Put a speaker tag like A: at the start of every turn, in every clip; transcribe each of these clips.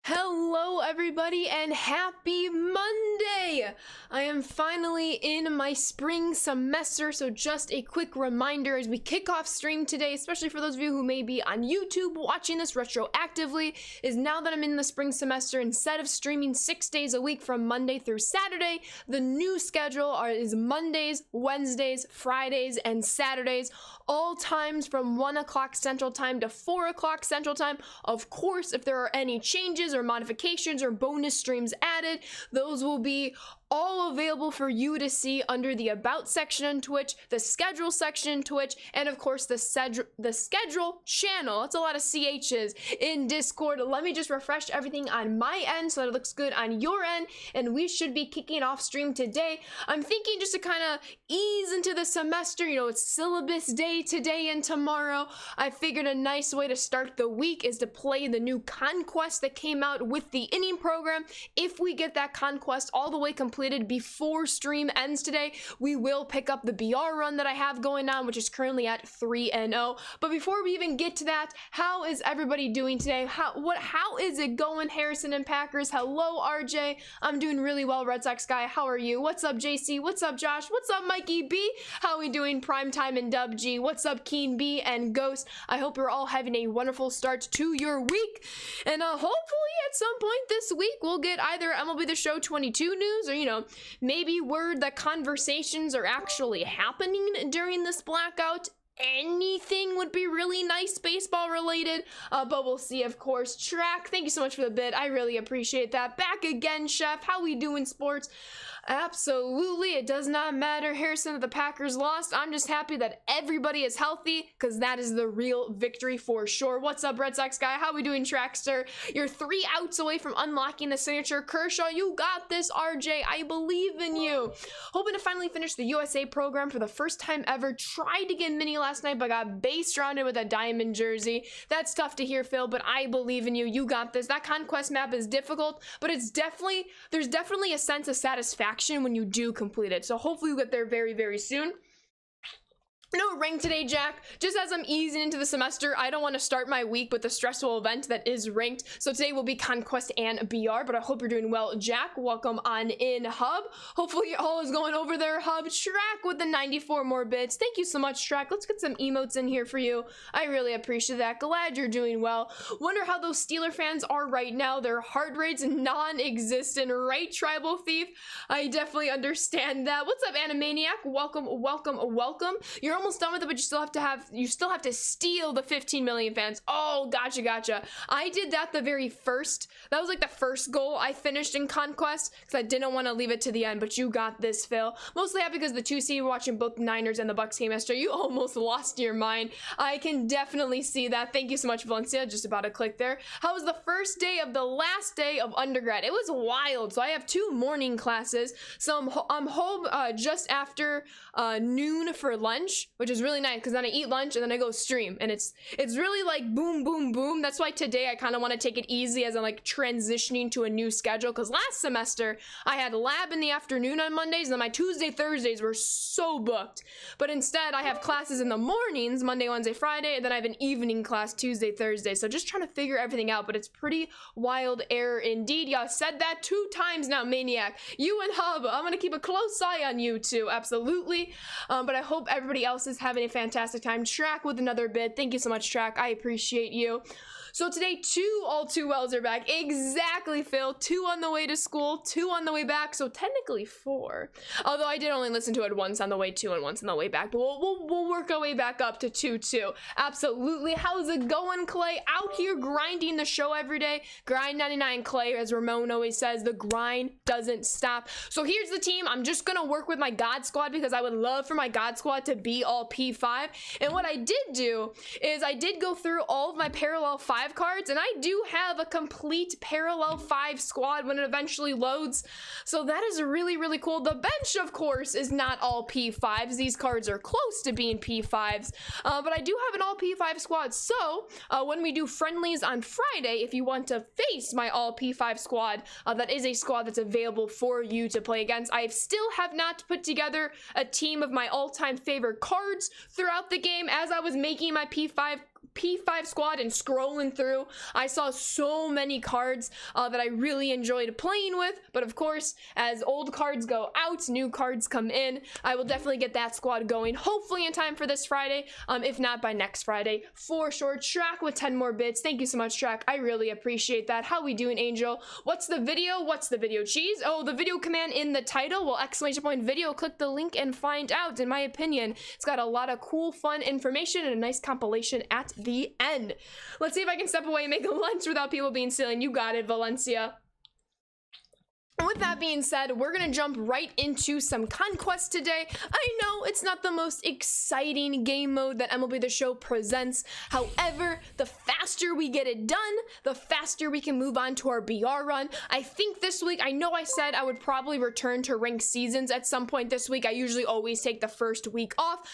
A: Hello everybody and happy Monday! I am finally in my spring semester, so just a quick reminder as we kick off stream today, especially for those of you who may be on YouTube watching this retroactively, is now that I'm in the spring semester, instead of streaming 6 days a week from Monday through Saturday, the new schedule is Mondays, Wednesdays, Fridays, and Saturdays, all times from 1 o'clock Central Time to 4 o'clock Central Time. Of course, if there are any changes or modifications or bonus streams added, those will be all available for you to see under the About section on Twitch, the Schedule section on Twitch, and of course the Schedule channel. That's a lot of CHs in Discord. Let me just refresh everything on my end so that it looks good on your end, and we should be kicking off stream today. I'm thinking just to kind of ease into the semester, it's syllabus day today and tomorrow. I figured a nice way to start the week is to play the new Conquest that came out with the inning program. If we get that Conquest all the way completed before stream ends today, we will pick up the BR run that I have going on, which is currently at 3-0. But before we even get to that, how is everybody doing today? How is it going, Harrison and Packers? Hello, RJ. I'm doing really well, Red Sox guy. How are you? What's up, JC? What's up, Josh? What's up, Mikey B? How are we doing, Primetime and Dub G? What's up, Keen B and Ghost? I hope you're all having a wonderful start to your week. And hopefully at some point this week we'll get either MLB The Show 22 news or, maybe word that conversations are actually happening during this blackout. Anything would be really nice baseball related, but we'll see. Of course, Track, thank you so much for the bid. I really appreciate that. Back again, Chef. How we doing, sports? Absolutely, it does not matter, Harrison, that the Packers lost. I'm just happy that everybody is healthy, because that is the real victory for sure. What's up, Red Sox guy? How we doing, Trackster? You're 3 outs away from unlocking the signature. Kershaw, you got this, RJ. I believe in you. Hoping to finally finish the USA program for the first time ever. Tried to get mini last night, but got base rounded with a diamond jersey. That's tough to hear, Phil, but I believe in you. You got this. That Conquest map is difficult, but there's definitely a sense of satisfaction when you do complete it. So hopefully you get there very, very soon. No rank today, Jack. Just as I'm easing into the semester, I don't want to start my week with a stressful event that is ranked. So today will be Conquest and BR, but I hope you're doing well, Jack. Welcome on in, Hub. Hopefully all is going over there, Hub. Track with the 94 more bits. Thank you so much, Track. Let's get some emotes in here for you. I really appreciate that. Glad you're doing well. Wonder how those Steeler fans are right now. Their heart rate's non-existent, right, Tribal Thief? I definitely understand that. What's up, Animaniac? Welcome, welcome, welcome. You're almost done with it, but you still have to steal the 15 million fans. Oh, gotcha. I did that that was like the first goal I finished in Conquest, because I didn't want to leave it to the end, but you got this, Phil. Mostly happy because the 2C watching both the Niners and the Bucks game yesterday. You almost lost your mind. I can definitely see that. Thank you so much, Valencia. Just about to click there. How was the first day of the last day of undergrad? It was wild. So I have 2 morning classes. So I'm home just after noon for lunch, which is really nice because then I eat lunch and then I go stream, and it's really like boom boom boom. That's why today I kind of want to take it easy as I'm like transitioning to a new schedule, because last semester I had lab in the afternoon on Mondays and then my Tuesday Thursdays were so booked, but instead I have classes in the mornings Monday, Wednesday, Friday, and then I have an evening class Tuesday, Thursday. So just trying to figure everything out, but it's pretty wild error indeed. Y'all said that 2 times now, Maniac. You and Hub, I'm gonna keep a close eye on you too, absolutely. But I hope everybody else is having a fantastic time. Track with another bid. Thank you so much, Track. I appreciate you. So today, 2 all too wells are back. Exactly, Phil. 2 on the way to school, 2 on the way back. So technically 4. Although I did only listen to it once on the way to and once on the way back. But we'll work our way back up to 2 too. Absolutely. How's it going, Clay? Out here grinding the show every day. Grind 99, Clay. As Ramon always says, the grind doesn't stop. So here's the team. I'm just going to work with my God Squad because I would love for my God Squad to be all P5. And what I did do is I did go through all of my Parallel 5 cards, and I do have a complete Parallel 5 squad when it eventually loads. So that is really, really cool. The bench, of course, is not all P5s. These cards are close to being P5s, but I do have an all P5 squad. So when we do friendlies on Friday, if you want to face my all P5 squad, that is a squad that's available for you to play against. I still have not put together a team of my all-time favorite cards throughout the game. As I was making my P5 P5 squad and scrolling through, I saw so many cards that I really enjoyed playing with. But of course, as old cards go out, new cards come in. I will definitely get that squad going, hopefully in time for this Friday, if not by next Friday for sure. Track with 10 more bits. Thank you so much, Track. I really appreciate that. How we doing, Angel? What's the video? What's the video, cheese? Oh, the video command in the title. Well, exclamation point video. Click the link and find out. In my opinion, it's got a lot of cool, fun information and a nice compilation at the end. Let's see if I can step away and make a lunch without people being silly. And you got it, Valencia. With that being said, we're gonna jump right into some Conquest today. I know it's not the most exciting game mode that MLB The Show presents. However, the faster we get it done, the faster we can move on to our BR run. I think this week, I know I said I would probably return to ranked seasons at some point this week. I usually always take the first week off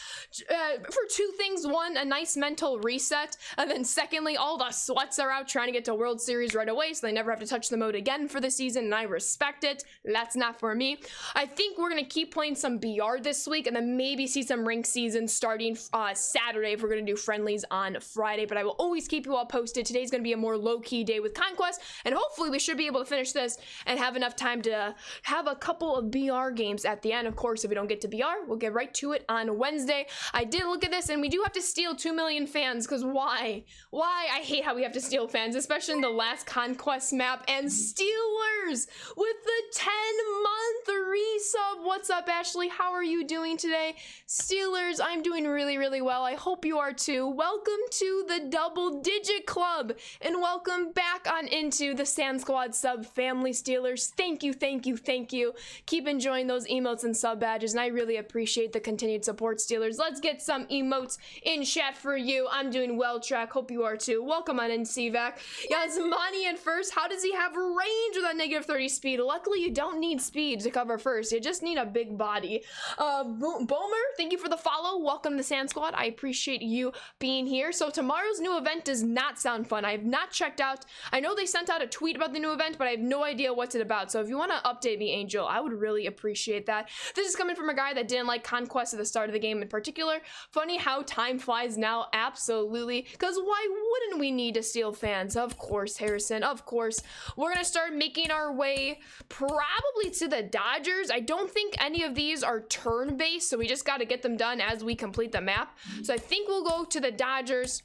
A: for two things. One, a nice mental reset. And then secondly, all the sweats are out trying to get to World Series right away so they never have to touch the mode again for the season, and I respect it. That's not for me. I think we're gonna keep playing some BR this week and then maybe see some ranked seasons starting Saturday if we're gonna do friendlies on Friday, but I will always keep you all posted. Today's gonna be a more low-key day with Conquest, and hopefully we should be able to finish this and have enough time to have a couple of BR games at the end. Of course, if we don't get to BR, we'll get right to it on Wednesday. I did look at this and we do have to steal 2 million fans, because why? I hate how we have to steal fans, especially in the last Conquest map. And Steelers with the 10-month resub. What's up, Ashley? How are you doing today? Steelers, I'm doing really, really well. I hope you are too. Welcome to the double-digit club, and welcome back on into the Sand Squad sub family, Steelers. Thank you, thank you, thank you. Keep enjoying those emotes and sub badges, and I really appreciate the continued support, Steelers. Let's get some emotes in chat for you. I'm doing well, Track. Hope you are too. Welcome on in, CVAC. Yeah, it's Monty in first. How does he have range with that negative 30 speed? Luckily, you don't need speed to cover first. You just need a big body. Bomer, thank you for the follow. Welcome to the Sand Squad. I appreciate you being here. So tomorrow's new event does not sound fun. I have not checked out. I know they sent out a tweet about the new event, but I have no idea what's it about. So if you want to update me, Angel, I would really appreciate that. This is coming from a guy that didn't like Conquest at the start of the game in particular. Funny how time flies now. Absolutely. Because why wouldn't we need to steal fans? Of course, Harrison. Of course. We're going to start making our way probably to the Dodgers. I don't think any of these are turn-based, so we just got to get them done as we complete the map. So I think we'll go to the Dodgers,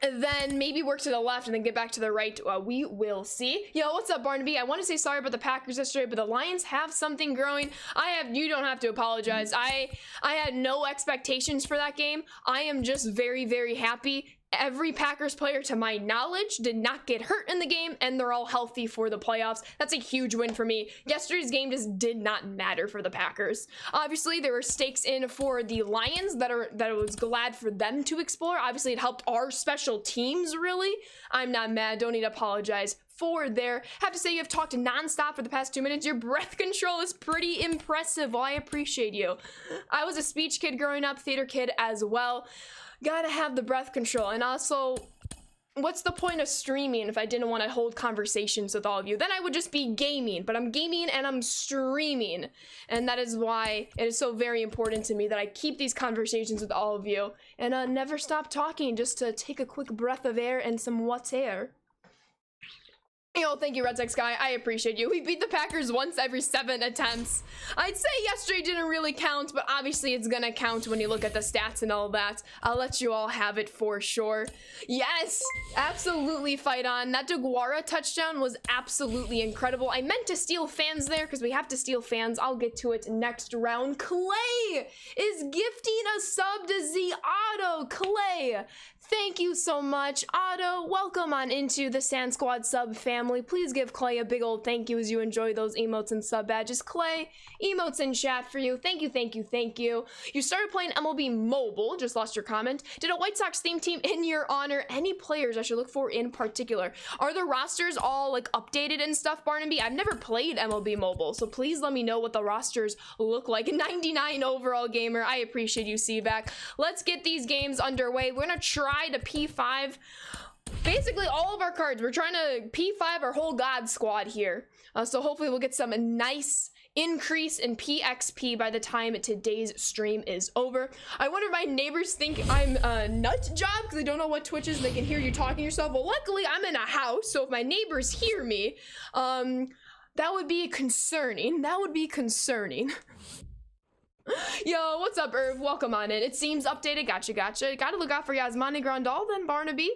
A: and then maybe work to the left and then get back to the right. We will see. Yo, what's up, Barnaby? I want to say sorry about the Packers yesterday, but the Lions have something growing. You don't have to apologize. I had no expectations for that game. I am just very, very happy. Every Packers player, to my knowledge, did not get hurt in the game, and they're all healthy for the playoffs. That's a huge win for me. Yesterday's game just did not matter for the Packers. Obviously, there were stakes in for the Lions that I was glad for them to explore. Obviously, it helped our special teams, really. I'm not mad. Don't need to apologize for there. Have to say, you have talked nonstop for the past 2 minutes. Your breath control is pretty impressive. Well, I appreciate you. I was a speech kid growing up, theater kid as well. Gotta have the breath control. And also, what's the point of streaming if I didn't want to hold conversations with all of you? Then I would just be gaming, but I'm gaming and I'm streaming. And that is why it is so very important to me that I keep these conversations with all of you and never stop talking, just to take a quick breath of air and some water. Yo, thank you, Red Sox guy. I appreciate you. We beat the Packers once every 7 attempts. I'd say yesterday didn't really count, but obviously it's gonna count when you look at the stats and all that. I'll let you all have it for sure. Yes, absolutely, fight on. That DeGuara touchdown was absolutely incredible. I meant to steal fans there because we have to steal fans. I'll get to it next round. Clay is gifting a sub to Z Auto. Clay, thank you so much. Otto, welcome on into the Sand Squad sub family. Please give Clay a big old thank you as you enjoy those emotes and sub badges. Clay, emotes in chat for you. Thank you, thank you, thank you. You started playing MLB Mobile, just lost your comment. Did a White Sox theme team in your honor? Any players I should look for in particular? Are the rosters all like updated and stuff, Barnaby? I've never played MLB Mobile, so please let me know what the rosters look like. 99 overall gamer. I appreciate you, CVAC. Let's get these games underway. We're gonna try to P5 basically all of our cards. We're trying to P5 our whole God squad here. So hopefully we'll get some nice increase in PXP by the time today's stream is over. I wonder if my neighbors think I'm a nut job because they don't know what Twitch is. They can hear you talking to yourself. Well, luckily I'm in a house, so if my neighbors hear me, that would be concerning. That would be concerning. Yo, what's up, Irv? Welcome on in. It seems updated. Gotcha. Gotta look out for Yasmani Grandal then, Barnaby.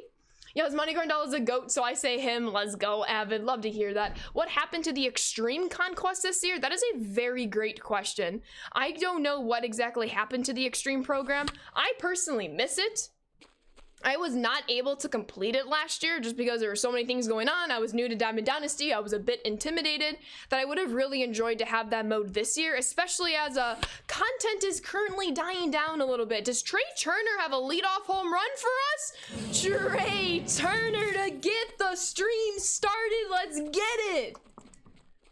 A: Yasmani Grandal is a goat, so I say him. Let's go, Avid. Love to hear that. What happened to the Extreme Conquest this year? That is a very great question. I don't know what exactly happened to the Extreme program. I personally miss it. I was not able to complete it last year just because there were so many things going on. I was new to Diamond Dynasty. I was a bit intimidated that I would have really enjoyed to have that mode this year, especially as content is currently dying down a little bit. Does Trey Turner have a leadoff home run for us? Trey Turner to get the stream started. Let's get it.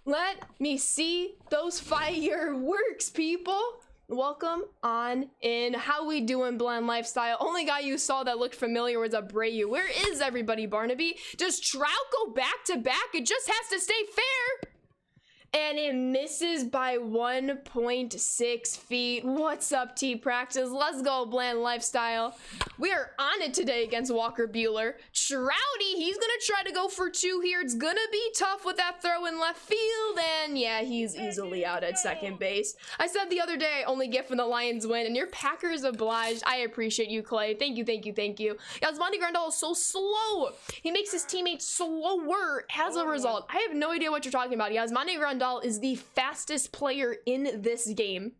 A: Let me see those fireworks, people. Welcome on in. How we doing, Blend Lifestyle? Only guy you saw that looked familiar was Abreu. Where is everybody, Barnaby? Does Trout go back to back? It just has to stay fair. And it misses by 1.6 feet. What's up, T-Practice? Let's go, Bland Lifestyle. We are on it today against Walker Buehler. Trouty, he's gonna try to go for 2 here. It's gonna be tough with that throw in left field. And yeah, he's easily out at second base. I said the other day, I only get when the Lions win. And your Packers obliged. I appreciate you, Clay. Thank you. Yasmani Grandal is so slow. He makes his teammates slower as a result. I have no idea what you're talking about. Yasmani Grandal is the fastest player in this game.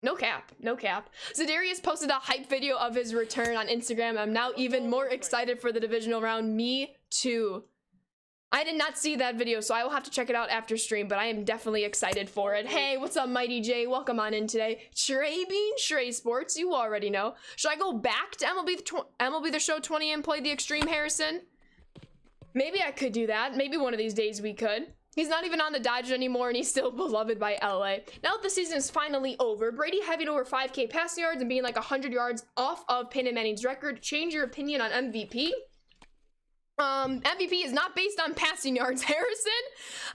A: No cap. Zedarius posted a hype video of his return on Instagram. I'm now even more excited for the divisional round. Me too. I did not see that video, so I will have to check it out after stream, but I am definitely excited for it. Hey, what's up, Mighty J? Welcome on in today. Trey Bean, Trey Sports, you already know. Should I go back to MLB The Show 20 and play the Extreme, Harrison? Maybe I could do that. Maybe one of these days we could. He's not even on the Dodgers anymore, and he's still beloved by LA. Now that the season is finally over, Brady having over 5K passing yards and being like 100 yards off of Peyton Manning's record. Change your opinion on MVP? MVP is not based on passing yards, Harrison.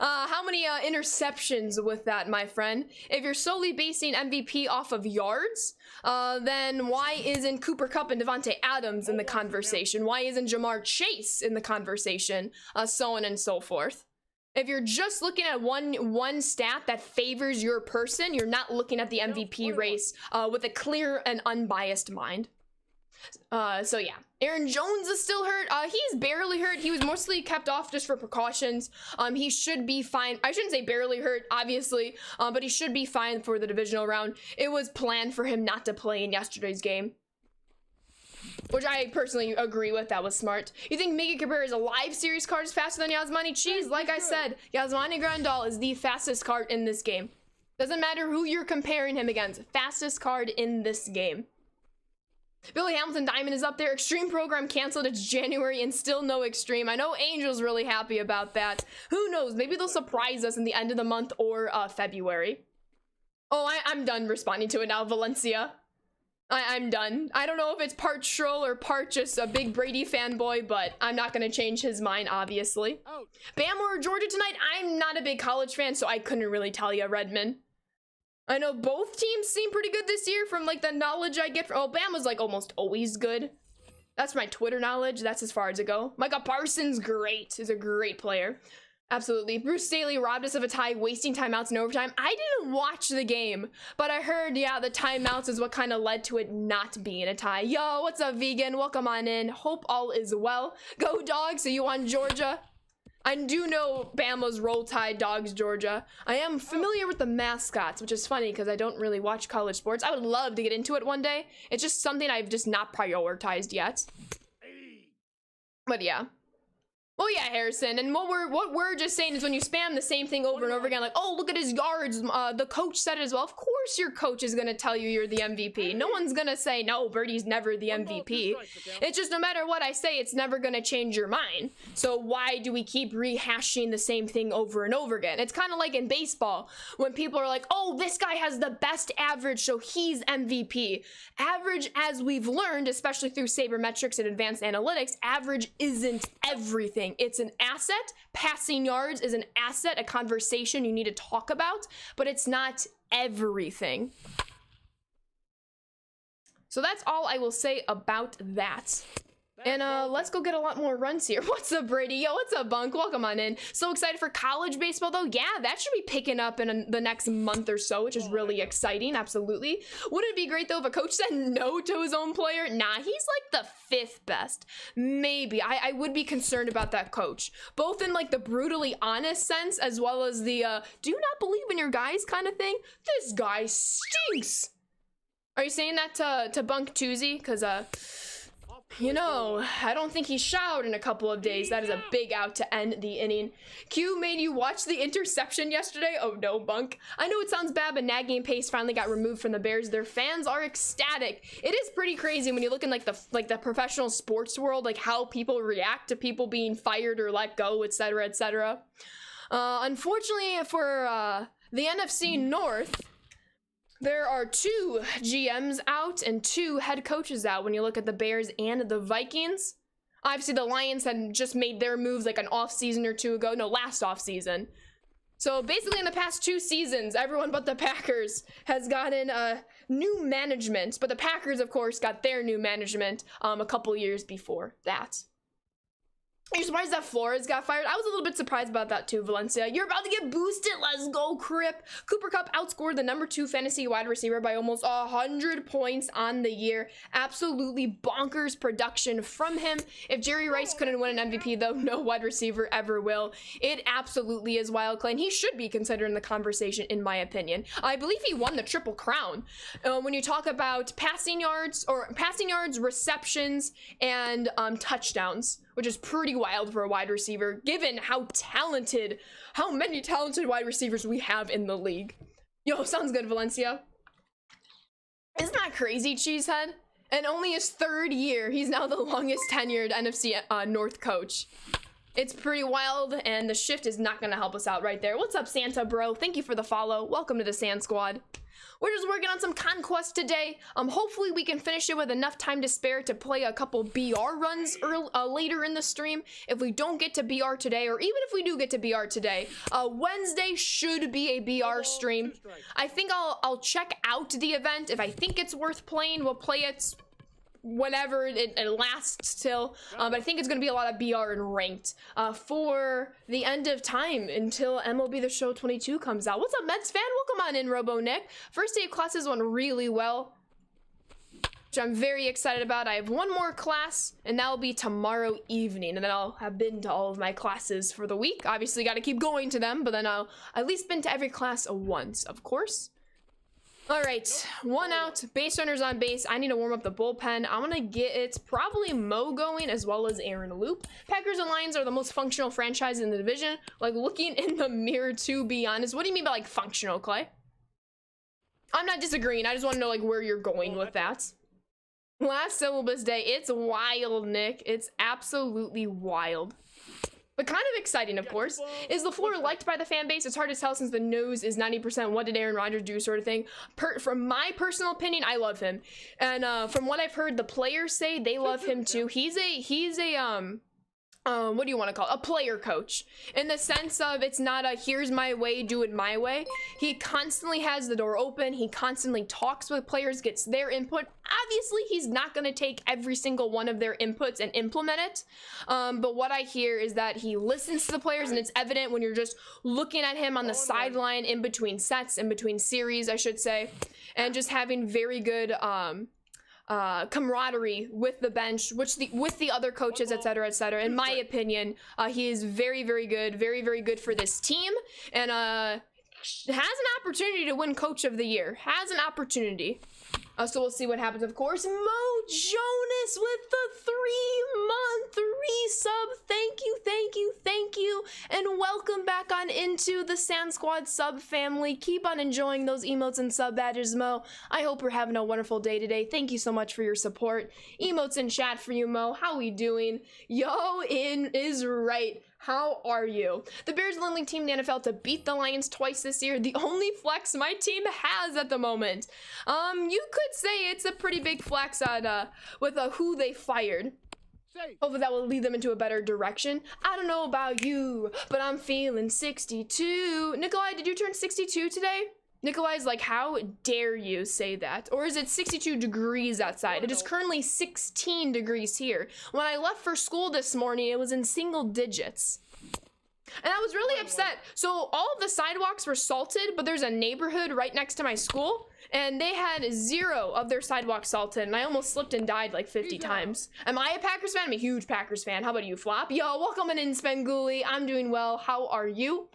A: How many interceptions with that, my friend? If you're solely basing MVP off of yards, then why isn't Cooper Kupp and Devontae Adams in the conversation? Why isn't Jamar Chase in the conversation? So on and so forth. If you're just looking at one stat that favors your person, you're not looking at the MVP race with a clear and unbiased mind. So yeah, Aaron Jones is still hurt. He's barely hurt. He was mostly kept off just for precautions. He should be fine. I shouldn't say barely hurt, obviously, but he should be fine for the divisional round. It was planned for him not to play in yesterday's game, which I personally agree with. That was smart. You think Miguel Cabrera's a live series card is faster than Yasmani? Cheese, like I said, Yasmani Grandal is the fastest card in this game. Doesn't matter who you're comparing him against. Fastest card in this game. Billy Hamilton Diamond is up there. Extreme program canceled. It's January and still no Extreme. I know Angel's really happy about that. Who knows? Maybe they'll surprise us in the end of the month or February. Oh, I'm done responding to it now, Valencia. I'm done. I don't know if it's part troll or part just a big Brady fanboy, but I'm not going to change his mind, obviously. Bama or Georgia tonight? I'm not a big college fan, so I couldn't really tell you, Redmond. I know both teams seem pretty good this year from, like, the knowledge I get from... Oh, Bama's, like, almost always good. That's my Twitter knowledge. That's as far as it go. Micah Parsons, great. Is a great player. Absolutely. Bruce Staley robbed us of a tie, wasting timeouts in overtime. I didn't watch the game, but I heard, yeah, the timeouts is what kind of led to it not being a tie. Yo, what's up, vegan? Welcome on in. Hope all is well. Go Dogs. So you on Georgia? I do know Bama's Roll Tide Dogs, Georgia. I am familiar with the mascots, which is funny because I don't really watch college sports. I would love to get into it one day. It's just something I've just not prioritized yet. But yeah. Well, yeah, Harrison, and what we're just saying is when you spam the same thing over and over again, like, oh, look at his yards, the coach said it as well. Of course course your coach is going to tell you you're the MVP. No one's going to say, no, Birdie's never the MVP. It's just no matter what I say, it's never going to change your mind. So why do we keep rehashing the same thing over and over again? It's kind of like in baseball when people are like, oh, this guy has the best average, so he's MVP. Average, as we've learned, especially through sabermetrics and advanced analytics, average isn't everything. It's an asset. Passing yards is an asset, a conversation you need to talk about, but it's not everything. So that's all I will say about that. And let's go get a lot more runs here. What's up, Brady? Yo, what's up, Bunk? Welcome on in. So excited for college baseball, though. Yeah, that should be picking up in the next month or so, which is really exciting. Absolutely. Wouldn't it be great, though, if a coach said no to his own player? Nah, he's like the 5th best. Maybe. I would be concerned about that coach, both in like the brutally honest sense as well as the do you not believe in your guys kind of thing. This guy stinks. Are you saying that to Bunk Tuesday? Because you know, I don't think he showered in a couple of days. That is a big out to end the inning. Q made you watch the interception yesterday? Oh no, Bunk. I know it sounds bad, but Nagy and Pace finally got removed from the Bears. Their fans are ecstatic. It is pretty crazy when you look in like the professional sports world, like how people react to people being fired or let go, etc., etc. Unfortunately for the NFC North, there are 2 GMs out and 2 head coaches out when you look at the Bears and the Vikings. Obviously, the Lions had just made their moves like an off season or 2 ago. No, last off season. So basically in the past 2 seasons, everyone but the Packers has gotten new management. But the Packers, of course, got their new management a couple years before that. Are you surprised that Flores got fired? I was a little bit surprised about that too, Valencia. You're about to get boosted. Let's go, Crip. Cooper Kupp outscored the number 2 fantasy wide receiver by almost 100 points on the year. Absolutely bonkers production from him. If Jerry Rice couldn't win an MVP, though, no wide receiver ever will. It absolutely is wild, Clay. And he should be considered in the conversation, in my opinion. I believe he won the Triple Crown. When you talk about passing yards, receptions, and touchdowns, which is pretty wild for a wide receiver, given how many talented wide receivers we have in the league. Yo, sounds good, Valencia. Isn't that crazy, Cheesehead? And only his 3rd year, he's now the longest tenured NFC North coach. It's pretty wild, and the shift is not going to help us out right there. What's up, Santa, bro? Thank you for the follow. Welcome to the Sand Squad. We're just working on some Conquest today. Hopefully we can finish it with enough time to spare to play a couple BR runs later in the stream. If we don't get to BR today, or even if we do get to BR today, Wednesday should be a BR stream. I think I'll check out the event. If I think it's worth playing, we'll play it whenever it lasts till, but I think it's going to be a lot of BR and ranked for the end of time until MLB The Show 22 comes out. What's up, Mets fan? Welcome on in, Robo Nick. First day of classes went really well, which I'm very excited about. I have 1 more class, and that will be tomorrow evening, and then I'll have been to all of my classes for the week. Obviously, got to keep going to them, but then I'll at least been to every class once, of course. All right, 1 out, base runners on base. I need to warm up the bullpen. I'm gonna get it probably Mo going as well as Aaron Loop. Packers and Lions are the most functional franchise in the division. Like, looking in the mirror, to be honest. What do you mean by like functional, Clay? I'm not disagreeing. I just want to know like where you're going with that. Last syllabus day. It's wild, Nick. It's absolutely wild. But kind of exciting, of course. Is LaFleur liked by the fan base? It's hard to tell since the news is 90% what did Aaron Rodgers do sort of thing. From my personal opinion, I love him. And from what I've heard the players say, they love him too. He's a what do you want to call it? A player coach, in the sense of it's not a here's my way, do it my way. He constantly has the door open. He constantly talks with players, gets their input. Obviously, he's not going to take every single one of their inputs and implement it. But what I hear is that he listens to the players, and it's evident when you're just looking at him on the sideline in between sets, in between series, I should say, and just having very good camaraderie with the bench, with the other coaches, etc., etc. In my opinion, he is very, very good for this team, and has an opportunity to win Coach of the Year. Has an opportunity. So we'll see what happens, of course. Mo Jonas with the 3-month resub. Thank you, and welcome back back on into the Sand Squad sub family. Keep on enjoying those emotes and sub badges, Mo. I hope you're having a wonderful day today. Thank you so much for your support. Emotes in chat for you, Mo. How we doing? Yo in is right. How are you? The Bears are the only team in the NFL to beat the Lions twice this year. The only flex my team has at the moment. You could say it's a pretty big flex on with who they fired. Hopefully that will lead them into a better direction. I don't know about you, but I'm feeling 62. Nikolai, did you turn 62 today? Nikolai's like, how dare you say that? Or is it 62 degrees outside? It is currently 16 degrees here. When I left for school this morning, it was in single digits. And I was really upset. So all of the sidewalks were salted, but there's a neighborhood right next to my school, and they had 0 of their sidewalks salted, and I almost slipped and died like 50 times. Am I a Packers fan? I'm a huge Packers fan. How about you, Flop? Yo, welcome in, Spenguli. I'm doing well. How are you?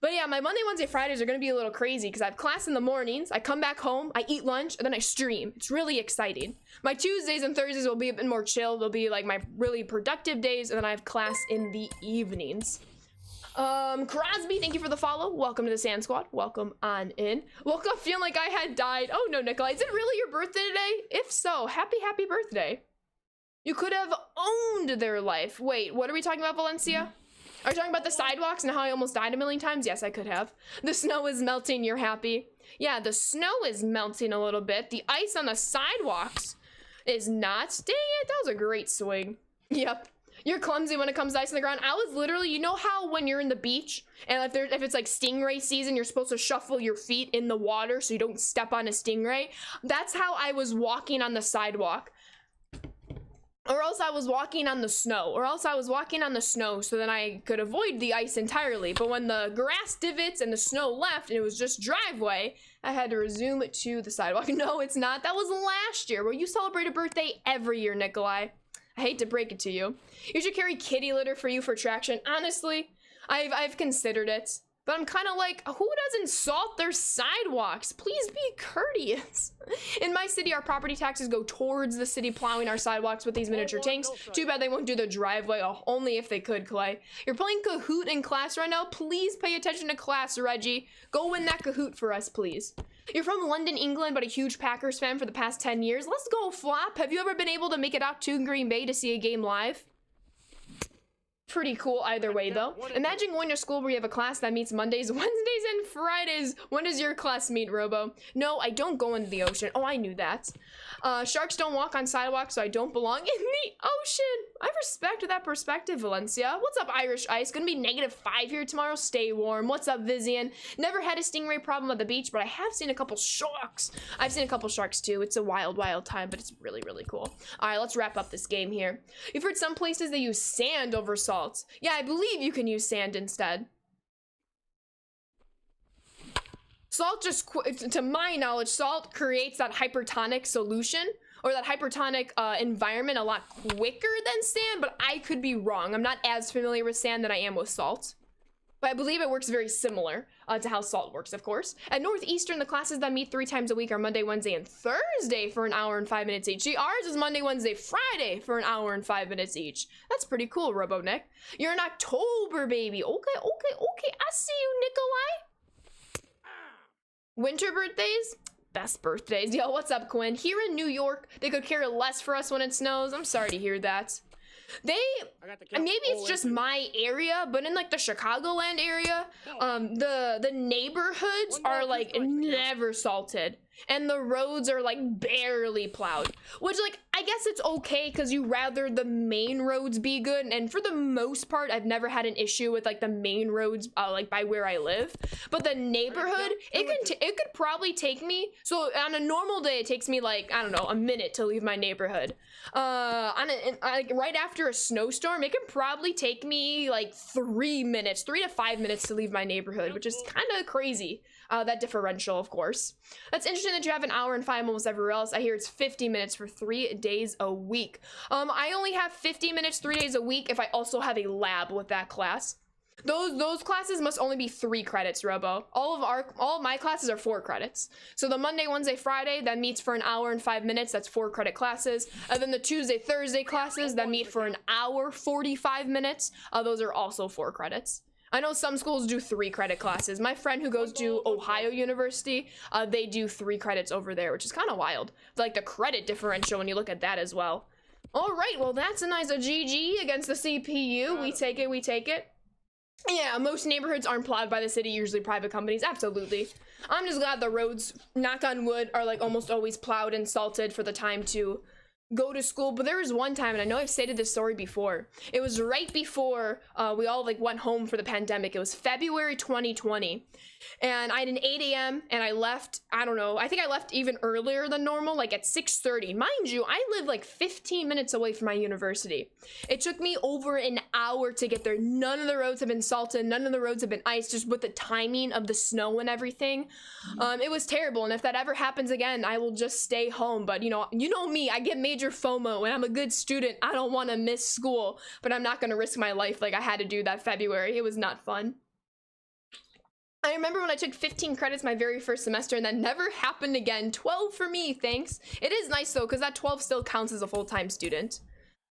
A: But yeah, my Monday, Wednesday, Fridays are gonna be a little crazy because I have class in the mornings, I come back home, I eat lunch, and then I stream. It's really exciting. My Tuesdays and Thursdays will be a bit more chill. They'll be like my really productive days, and then I have class in the evenings. Crosby, thank you for the follow. Welcome to the Sand Squad. Welcome on in. Woke up feeling like I had died. Oh no, Nikolai, is it really your birthday today? If so, happy birthday. You could have owned their life. Wait, what are we talking about, Valencia? Are you talking about the sidewalks and how I almost died a million times? Yes, I could have. The snow is melting, you're happy. Yeah, the snow is melting a little bit. The ice on the sidewalks is not. Dang it, that was a great swing. Yep. You're clumsy when it comes to ice on the ground. I was literally, you know how when you're in the beach and if it's like stingray season, you're supposed to shuffle your feet in the water so you don't step on a stingray? That's how I was walking on the sidewalk. Or else I was walking on the snow. So then I could avoid the ice entirely. But when the grass divots and the snow left and it was just driveway, I had to resume it to the sidewalk. No, it's not. That was last year. Well, you celebrate a birthday every year, Nikolai. I hate to break it to you. You should carry kitty litter for you for traction. Honestly, I've considered it. But I'm kind of like, who doesn't salt their sidewalks? Please be courteous. In my city, our property taxes go towards the city plowing our sidewalks with these miniature tanks. Too bad they won't do the driveway. Oh, only if they could, Clay. You're playing Kahoot in class right now. Please pay attention to class, Reggie. Go win that Kahoot for us, please. You're from London, England, but a huge Packers fan for the past 10 years. Let's go, Flop. Have you ever been able to make it out to Green Bay to see a game live? Pretty cool either way, though. Imagine going to school where you have a class that meets Mondays, Wednesdays, and Fridays. When does your class meet, Robo? No, I don't go into the ocean. Oh, I knew that. Sharks don't walk on sidewalks, so I don't belong in the ocean. I respect that perspective, Valencia. What's up, Irish Ice? Gonna be -5 here tomorrow. Stay warm. What's up, Vizian? Never had a stingray problem at the beach, but I have seen a couple sharks. I've seen a couple sharks, too. It's a wild, wild time, but it's really, really cool. All right, let's wrap up this game here. You've heard some places they use sand over salt. Yeah, I believe you can use sand instead. Salt to my knowledge, salt creates that hypertonic solution or that hypertonic environment a lot quicker than sand, but I could be wrong. I'm not as familiar with sand than I am with salt. But I believe it works very similar to how salt works, of course. At Northeastern, the classes that meet 3 times a week are Monday, Wednesday, and Thursday for an hour and 5 minutes each. See, ours is Monday, Wednesday, Friday for an hour and 5 minutes each. That's pretty cool, RoboNick. You're an October baby. Okay. I see you, Nikolai. Winter birthdays? Best birthdays. Yo, what's up, Quinn? Here in New York, they could care less for us when it snows. I'm sorry to hear that. Maybe it's just my area, but in like the Chicagoland area, the neighborhoods are like never salted and the roads are like barely plowed, which like I guess it's okay because you rather the main roads be good, and for the most part I've never had an issue with like the main roads like by where I live, but the neighborhood it could probably take me, so on a normal day it takes me like I don't know, a minute to leave my neighborhood. Like right after a snowstorm it can probably take me like 3 to 5 minutes to leave my neighborhood, which is kind of crazy. That differential, of course. That's interesting that you have an hour and 5 almost everywhere else. I hear it's 50 minutes for 3 days a week. I only have 50 minutes 3 days a week if I also have a lab with that class. Those classes must only be 3 credits, Robo. All of my classes are 4 credits. So the Monday, Wednesday, Friday that meets for an hour and 5 minutes, that's 4 credit classes. And then the Tuesday, Thursday classes that meet for an hour 45 minutes, those are also 4 credits. I know some schools do 3 credit classes. My friend who goes to Ohio University, they do 3 credits over there, which is kind of wild. Like the credit differential when you look at that as well. All right, well, that's a nice GG against the CPU. We take it, we take it. Yeah, most neighborhoods aren't plowed by the city, usually private companies. Absolutely. I'm just glad the roads, knock on wood, are like almost always plowed and salted for the time to go to school. But there was one time, and I know I've stated this story before, it was right before we all like went home for the pandemic. It was February 2020, and I had an 8 a.m. and I left, I don't know, I think I left even earlier than normal, like at 6:30. Mind you, I live like 15 minutes away from my university. It took me over an hour to get there. None of the roads have been salted, none of the roads have been iced, just with the timing of the snow and everything. It was terrible, and if that ever happens again, I will just stay home. But you know me, I get major FOMO, and I'm a good student. I don't want to miss school, but I'm not going to risk my life like I had to do that February. It was not fun. I remember when I took 15 credits my very first semester, and that never happened again. 12 for me, thanks. It is nice though, because that 12 still counts as a full-time student.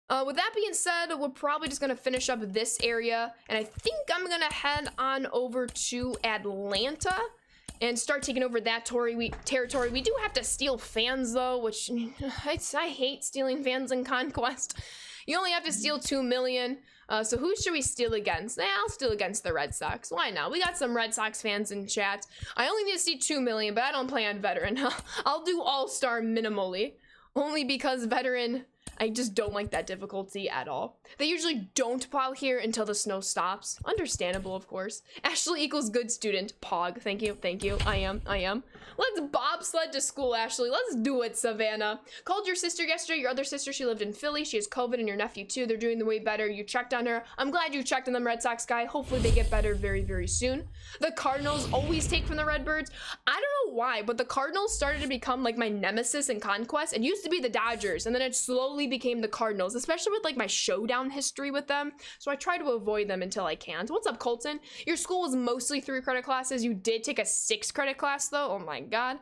A: With that being said, we're probably just gonna finish up this area, and I think I'm gonna head on over to Atlanta and start taking over that territory. We do have to steal fans though, which I hate stealing fans in Conquest. You only have to steal 2 million. So who should we steal against? I'll steal against the Red Sox. Why not? We got some Red Sox fans in chat. I only need to see 2 million, but I don't play on veteran. I'll do all-star minimally, only because veteran, I just don't like that difficulty at all. They usually don't plow here until the snow stops. Understandable, of course. Ashley equals good student. Pog. Thank you. Thank you. I am. Let's bobsled to school, Ashley. Let's do it, Savannah. Called your sister yesterday. Your other sister, she lived in Philly. She has COVID, and your nephew, too. They're doing the way better. You checked on her. I'm glad you checked on them, Red Sox guy. Hopefully they get better very, very soon. The Cardinals always take from the Redbirds. I don't know why, but the Cardinals started to become like my nemesis in Conquest. It used to be the Dodgers, and then it slowly became the Cardinals, especially with like my showdown history with them. So I try to avoid them until I can. What's up, Colton? Your school was mostly 3 credit classes. You did take a 6 credit class though. Oh my god.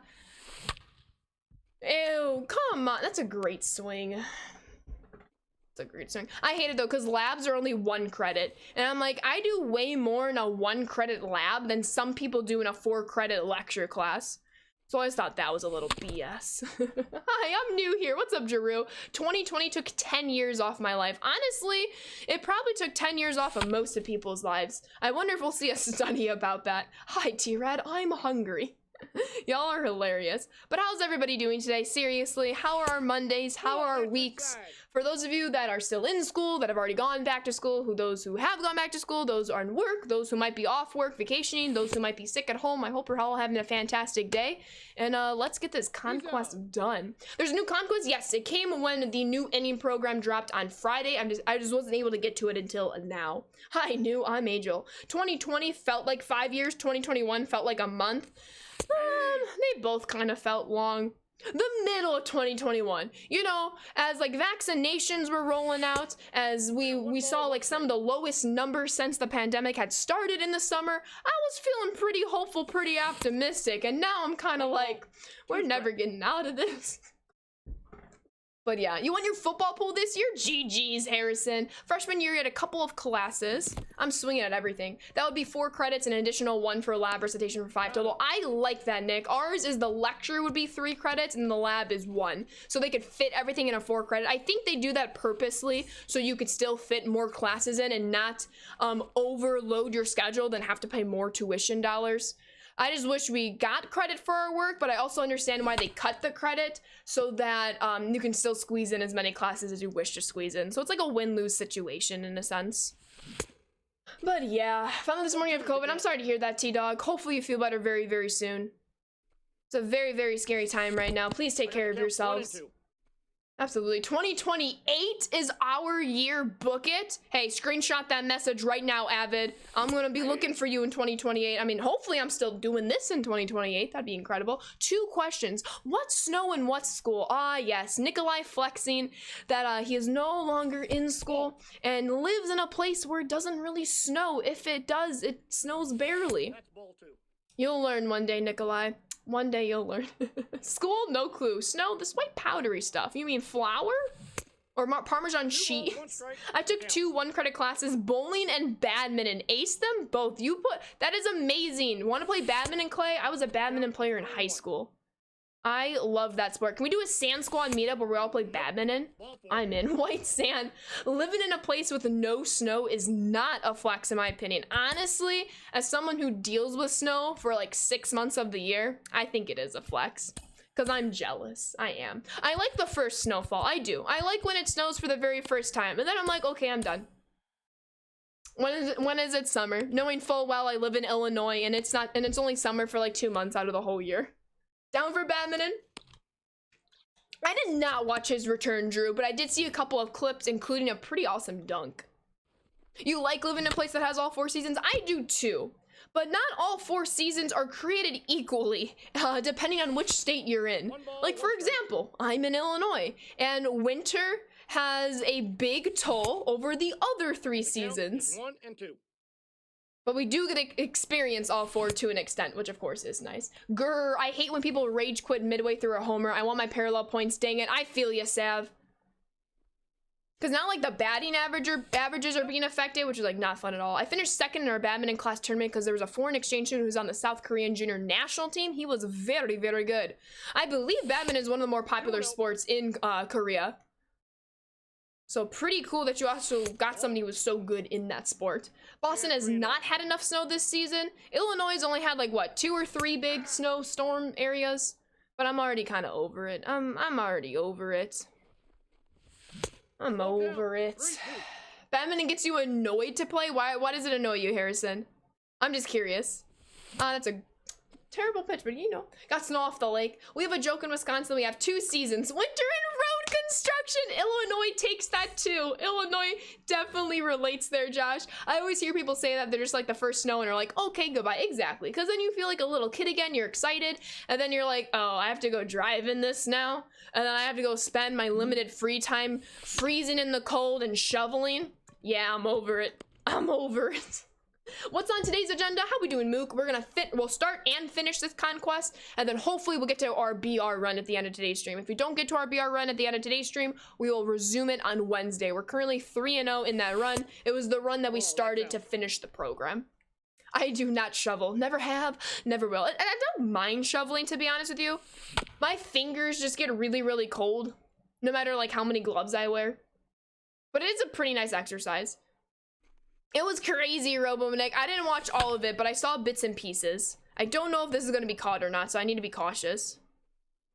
A: Ew, come on. That's a great swing. It's a great swing. I hate it though, because labs are only 1 credit. And I'm like, I do way more in a 1 credit lab than some people do in a 4 credit lecture class. So I just thought that was a little BS. Hi, I'm new here. What's up, Jeru? 2020 took 10 years off my life. Honestly, it probably took 10 years off of most of people's lives. I wonder if we'll see a study about that. Hi, T-Rad. I'm hungry. Y'all are hilarious. But how's everybody doing today? Seriously, how are our Mondays? How are our weeks? For those of you that are still in school, that have already gone back to school, those who have gone back to school, those who are in work, those who might be off work, vacationing, those who might be sick at home, I hope you're all having a fantastic day. And let's get this Conquest done. There's a new Conquest? Yes, it came when the new inning program dropped on Friday. I just wasn't able to get to it until now. Hi, new, I'm Angel. 2020 felt like 5 years, 2021 felt like a month. They both kind of felt long. The middle of 2021, you know, as like vaccinations were rolling out, as we saw like some of the lowest numbers since the pandemic had started in the summer, I was feeling pretty hopeful, pretty optimistic, and now I'm kind of like, we're never getting out of this. But yeah, you want your football pool this year? GG's, Harrison. Freshman year, you had a couple of classes. I'm swinging at everything. That would be 4 credits, an additional 1 for lab recitation for 5 total. I like that, Nick. Ours is the lecture would be 3 credits, and the lab is 1. So they could fit everything in a 4 credit. I think they do that purposely, so you could still fit more classes in and not overload your schedule, then have to pay more tuition dollars. I just wish we got credit for our work, but I also understand why they cut the credit so that you can still squeeze in as many classes as you wish to squeeze in. So it's like a win-lose situation in a sense. But yeah, found out this morning you have COVID. I'm sorry to hear that, T-Dog. Hopefully you feel better very, very soon. It's a very, very scary time right now. Please take care of yourselves. Absolutely. 2028 is our year. Book it. Hey, screenshot that message right now, Avid. I'm going to be looking for you in 2028. I mean, hopefully I'm still doing this in 2028. That'd be incredible. 2 questions. What's snow and what's school? Ah, yes. Nikolai flexing that he is no longer in school and lives in a place where it doesn't really snow. If it does, it snows barely. You'll learn one day, Nikolai. One day you'll learn. School? No clue. Snow? This white powdery stuff. You mean flour? Or Parmesan cheese. I took 2 1-credit classes, bowling and badminton. Aced them both. That is amazing. Want to play badminton, Clay? I was a badminton player in high school. I love that sport. Can we do a sand squad meetup where we all play badminton? I'm in. White sand. Living in a place with no snow is not a flex in my opinion. Honestly, as someone who deals with snow for like 6 months of the year, I think it is a flex. Because I'm jealous. I am. I like the first snowfall. I do. I like when it snows for the very first time. And then I'm like, okay, I'm done. When is it summer? Knowing full well I live in Illinois and it's only summer for like 2 months out of the whole year. Down for badminton? I did not watch his return, Drew, but I did see a couple of clips, including a pretty awesome dunk. You like living in a place that has all 4 seasons? I do too. But not all 4 seasons are created equally, depending on which state you're in. Like, for example, I'm in Illinois, and winter has a big toll over the other 3 seasons.
B: 1 and 2.
A: But we do get to experience all 4 to an extent, which of course is nice. Grr, I hate when people rage quit midway through a homer. I want my parallel points, dang it. I feel ya, Sav. Because not like the batting averages are being affected, which is like not fun at all. I finished 2nd in our badminton class tournament because there was a foreign exchange student who's on the South Korean junior national team. He was very, very good. I believe badminton is one of the more popular sports in Korea. So pretty cool that you also got somebody who was so good in that sport. Boston has not had enough snow this season. Illinois has only had like what, 2 or 3 big snowstorm areas. But I'm already kind of over it. I'm already over it. I'm over it. Badminton gets you annoyed to play? Why does it annoy you, Harrison? I'm just curious. That's a terrible pitch, but you know. Got snow off the lake. We have a joke in Wisconsin. We have 2 seasons. Winter and road construction. Illinois takes that too. Illinois definitely relates there, Josh. I always hear people say that they're just like the first snow and are like, okay, goodbye. Exactly. Because then you feel like a little kid again. You're excited. And then you're like, oh, I have to go drive in this now. And then I have to go spend my limited free time freezing in the cold and shoveling. Yeah, I'm over it. I'm over it. What's on today's agenda? How we doing, Mook? We'll start and finish this conquest, and then hopefully we'll get to our BR run at the end of today's stream. If we don't get to our BR run at the end of today's stream, we will resume it on Wednesday. We're currently 3-0 in that run. It was the run that we started to finish the program. I do not shovel. Never have, never will. And I don't mind shoveling, to be honest with you. My fingers just get really, really cold, no matter like how many gloves I wear. But it is a pretty nice exercise. It was crazy, Robomanek. I didn't watch all of it, but I saw bits and pieces. I don't know if this is going to be caught or not, so I need to be cautious.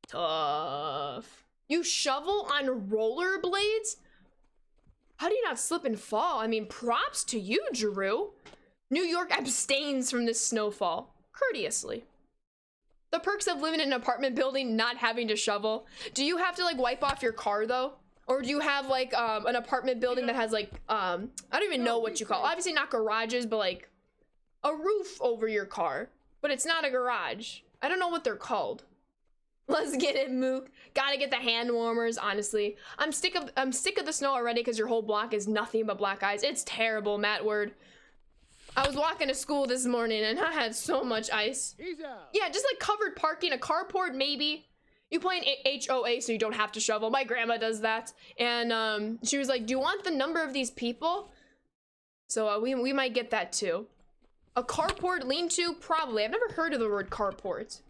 A: Tough. You shovel on rollerblades? How do you not slip and fall? I mean, props to you, Drew. New York abstains from this snowfall. Courteously. The perks of living in an apartment building, not having to shovel. Do you have to, like, wipe off your car, though? Or do you have like an apartment building that has like I don't even know what you call it. Obviously not garages, but like a roof over your car, but it's not a garage. I don't know what they're called. Let's get it, Mook. Gotta get the hand warmers. Honestly, I'm sick of the snow already because your whole block is nothing but black ice. It's terrible, Matt Word. I was walking to school this morning and I had so much ice. Yeah, just like covered parking, a carport maybe. You play in HOA so you don't have to shovel. My grandma does that. And she was like, do you want the number of these people? So we might get that too. A carport lean-to? Probably. I've never heard of the word carport.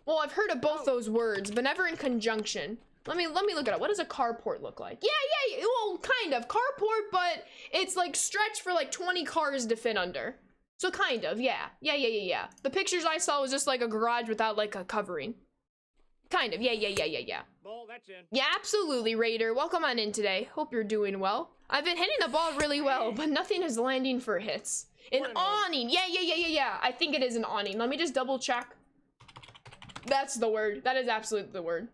A: Well, I've heard of both those words, but never in conjunction. Let me look it up. What does a carport look like? Yeah, well, kind of. Carport, but it's like stretched for like 20 cars to fit under. So kind of, yeah. Yeah. The pictures I saw was just like a garage without like a covering. Kind of, yeah.
B: Ball, that's in.
A: Yeah, absolutely, Raider. Welcome on in today. Hope you're doing well. I've been hitting the ball really well, but nothing is landing for hits. An awning. Yeah. I think it is an awning. Let me just double check. That's the word. That is absolutely the word.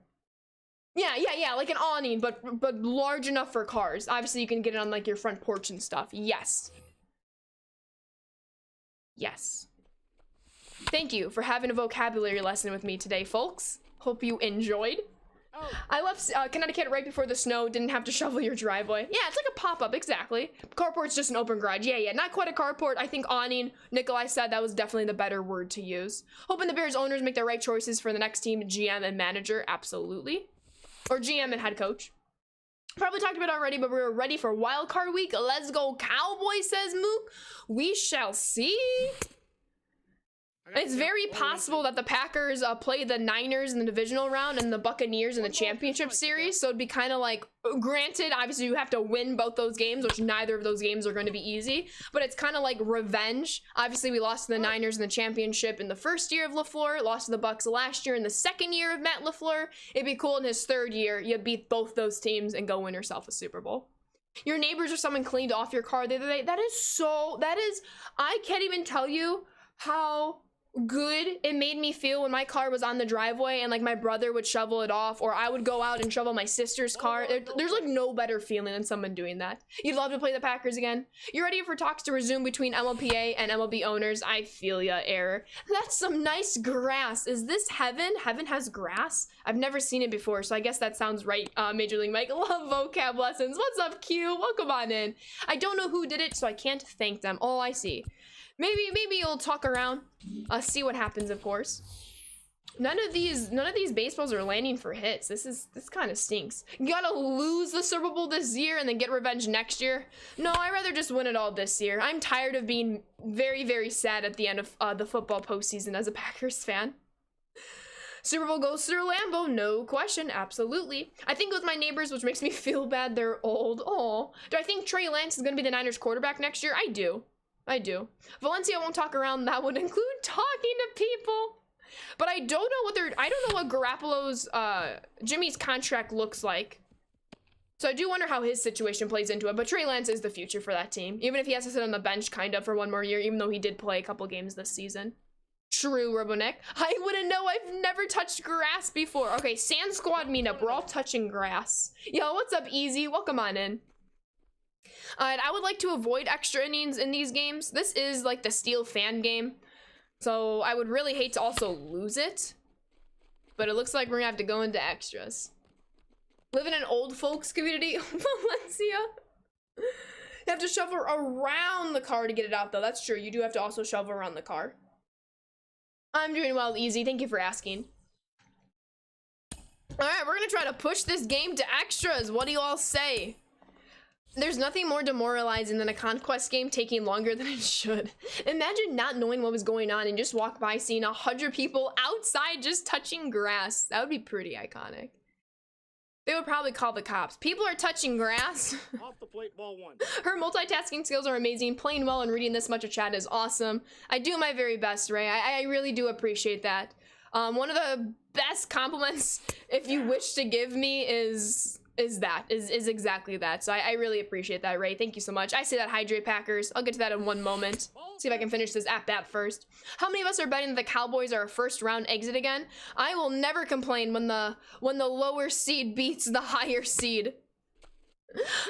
A: Yeah, like an awning, but large enough for cars. Obviously, you can get it on like your front porch and stuff. Yes. Thank you for having a vocabulary lesson with me today, folks. Hope you enjoyed.
B: Oh.
A: I left Connecticut right before the snow. Didn't have to shovel your driveway. Yeah, it's like a pop-up, exactly. Carport's just an open garage. Yeah, not quite a carport. I think awning. Nikolai said that was definitely the better word to use. Hoping the Bears owners make the right choices for the next team, GM and manager. Absolutely. Or GM and head coach. Probably talked about it already, but we're ready for wild card week. Let's go Cowboys, says Mook. We shall see. It's very possible that the Packers play the Niners in the divisional round and the Buccaneers in the championship series. So it'd be kind of like, granted, obviously you have to win both those games, which neither of those games are going to be easy. But it's kind of like revenge. Obviously, we lost to the Niners in the championship in the first year of LaFleur, lost to the Bucs last year in the second year of Matt LaFleur. It'd be cool in his third year, you beat both those teams and go win yourself a Super Bowl. Your neighbors or someone cleaned off your car the other day. I can't even tell you how good it made me feel when my car was on the driveway and like my brother would shovel it off, or I would go out and shovel my sister's car. There's like no better feeling than someone doing that. You'd love to play the Packers again. You're ready for talks to resume between MLPA and MLB owners. I feel ya, Error. That's some nice grass. Is this heaven? Heaven has grass? I've never seen it before, so I guess that sounds right. Major League Mike, love vocab lessons. What's up, Q? Welcome on in. I don't know who did it, so I can't thank them. Oh, I see. Maybe you'll talk around, see what happens, of course. None of these baseballs are landing for hits. This kind of stinks. You gotta lose the Super Bowl this year and then get revenge next year. No, I'd rather just win it all this year. I'm tired of being very, very sad at the end of the football postseason as a Packers fan. Super Bowl goes through Lambeau, no question, absolutely. I think with my neighbors, which makes me feel bad, they're old. Oh, do I think Trey Lance is gonna be the Niners quarterback next year? I do. Valencia won't talk around. That would include talking to people. But I don't know what Garoppolo's, Jimmy's contract looks like. So I do wonder how his situation plays into it. But Trey Lance is the future for that team. Even if he has to sit on the bench kind of for one more year, even though he did play a couple games this season. True, Roboneck. I wouldn't know. I've never touched grass before. Okay, Sand Squad meetup. We're all touching grass. Yo, what's up, Easy? Welcome on in. And I would like to avoid extra innings in these games. This is like the Steel fan game, so I would really hate to also lose it. But it looks like we're gonna have to go into extras. Live in an old folks community, Valencia. You have to shovel around the car to get it out, though. That's true. You do have to also shovel around the car. I'm doing well, Easy. Thank you for asking. All right, we're gonna try to push this game to extras. What do you all say? There's nothing more demoralizing than a Conquest game taking longer than it should. Imagine not knowing what was going on and just walk by seeing 100 people outside just touching grass. That would be pretty iconic. They would probably call the cops. People are touching grass.
B: Off the plate, ball one.
A: Her multitasking skills are amazing. Playing well and reading this much of chat is awesome. I do my very best, Ray. I really do appreciate that. One of the best compliments, if you wish to give me, is exactly that. So I really appreciate that, Ray. Thank you so much. I say that, Hydrate Packers. I'll get to that in one moment. See if I can finish this at bat first. How many of us are betting that the Cowboys are a first round exit again? I will never complain when the lower seed beats the higher seed.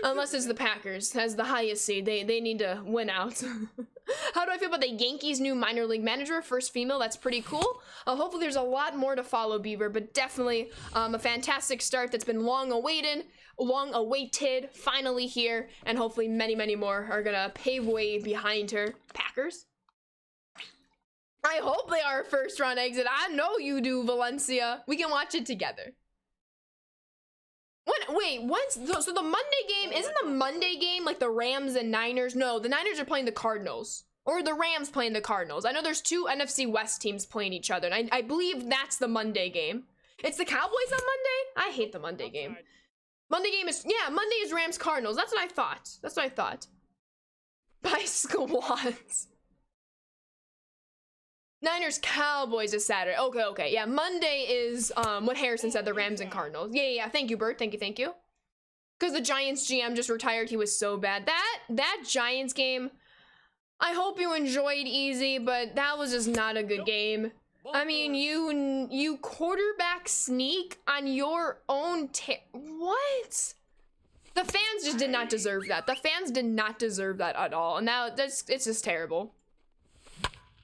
A: Unless it's the Packers as the highest seed. They need to win out. How do I feel about the Yankees' new minor league manager? First female, that's pretty cool. Hopefully there's a lot more to follow, Beaver, but definitely a fantastic start that's been long awaited, finally here, and hopefully many, many more are gonna pave way behind her. Packers? I hope they are a first round exit. I know you do, Valencia. We can watch it together. So the Monday game, isn't the Monday game like the Rams and Niners? No, the Niners are playing the Cardinals. Or the Rams playing the Cardinals. I know there's two NFC West teams playing each other, and I believe that's the Monday game. It's the Cowboys on Monday? I hate the Monday game. Monday is Rams Cardinals. That's what I thought. By squads. Niners Cowboys is Saturday. Okay. Yeah, Monday is what Harrison said, the Rams and Cardinals. Yeah. Thank you, Bert. Thank you. Because the Giants GM just retired. He was so bad. That Giants game, I hope you enjoyed, Easy, but that was just not a good game. I mean, you quarterback sneak on your own what? The fans just did not deserve that. The fans did not deserve that at all. And now it's just terrible.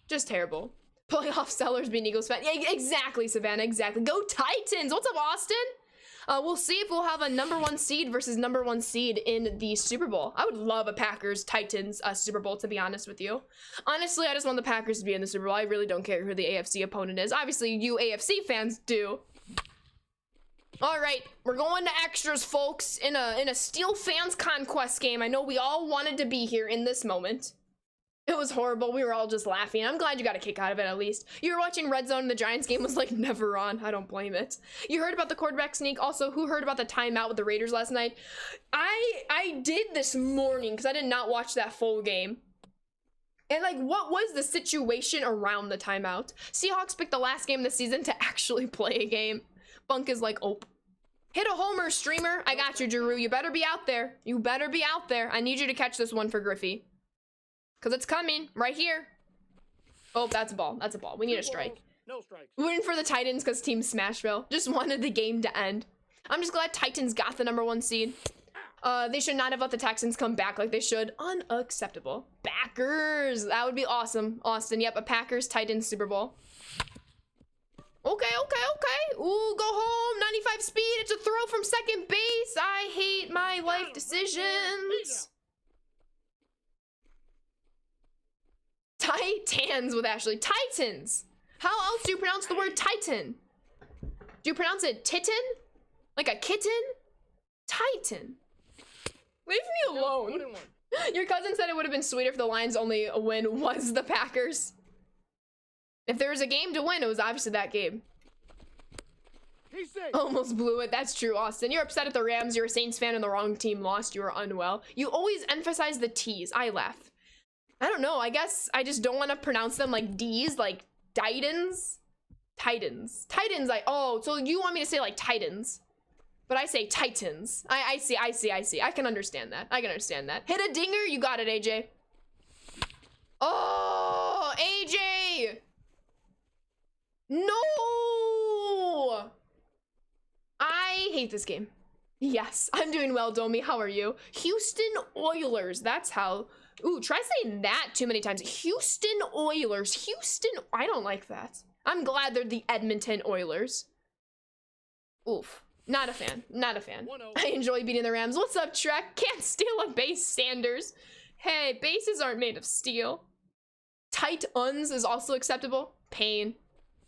A: Just terrible. Playoff sellers being Eagles fan. Yeah, exactly, Savannah, exactly. Go Titans! What's up, Austin? We'll see if we'll have a #1 seed versus #1 seed in the Super Bowl. I would love a Packers-Titans Super Bowl, to be honest with you. Honestly, I just want the Packers to be in the Super Bowl. I really don't care who the AFC opponent is. Obviously, you AFC fans do. All right, we're going to extras, folks, in a Steel Fans Conquest game. I know we all wanted to be here in this moment. It was horrible. We were all just laughing. I'm glad you got a kick out of it, at least. You were watching Red Zone and the Giants game was like never on. I don't blame it. You heard about the quarterback sneak. Also, who heard about the timeout with the Raiders last night? I did this morning because I did not watch that full game. And like, what was the situation around the timeout? Seahawks picked the last game of the season to actually play a game. Bunk is like, oh. Hit a homer, streamer. I got you, Drew. You better be out there. You better be out there. I need you to catch this one for Griffey. Because it's coming right here. Oh, that's a ball. That's a ball. We need a strike.
B: No strikes.
A: Rooting for the Titans because Team Smashville. Just wanted the game to end. I'm just glad Titans got the #1 seed. They should not have let the Texans come back like they should. Unacceptable. Packers. That would be awesome. Austin. Yep, a Packers-Titans Super Bowl. Okay. Ooh, go home. 95 speed. It's a throw from second base. I hate my life decisions. Titans with Ashley. Titans. How else do you pronounce the word Titan? Do you pronounce it Titan? Like a kitten? Titan. Leave me alone. Your cousin said it would have been sweeter if the Lions' only win was the Packers. If there was a game to win, it was obviously that game. Almost blew it. That's true, Austin. You're upset at the Rams. You're a Saints fan and the wrong team lost. You are unwell. You always emphasize the T's. I laugh. I don't know. I guess I just don't want to pronounce them like D's, like Titans. Titans. Oh, so you want me to say like Titans. But I say Titans. I see. I can understand that. Hit a dinger. You got it, AJ. Oh, AJ. No. I hate this game. Yes, I'm doing well, Domi. How are you? Houston Oilers. That's how. Ooh, try saying that too many times. Houston Oilers. I don't like that. I'm glad they're the Edmonton Oilers. Oof. Not a fan. I enjoy beating the Rams. What's up, Trek? Can't steal a base, Sanders. Hey, bases aren't made of steel. Tight uns is also acceptable. Pain.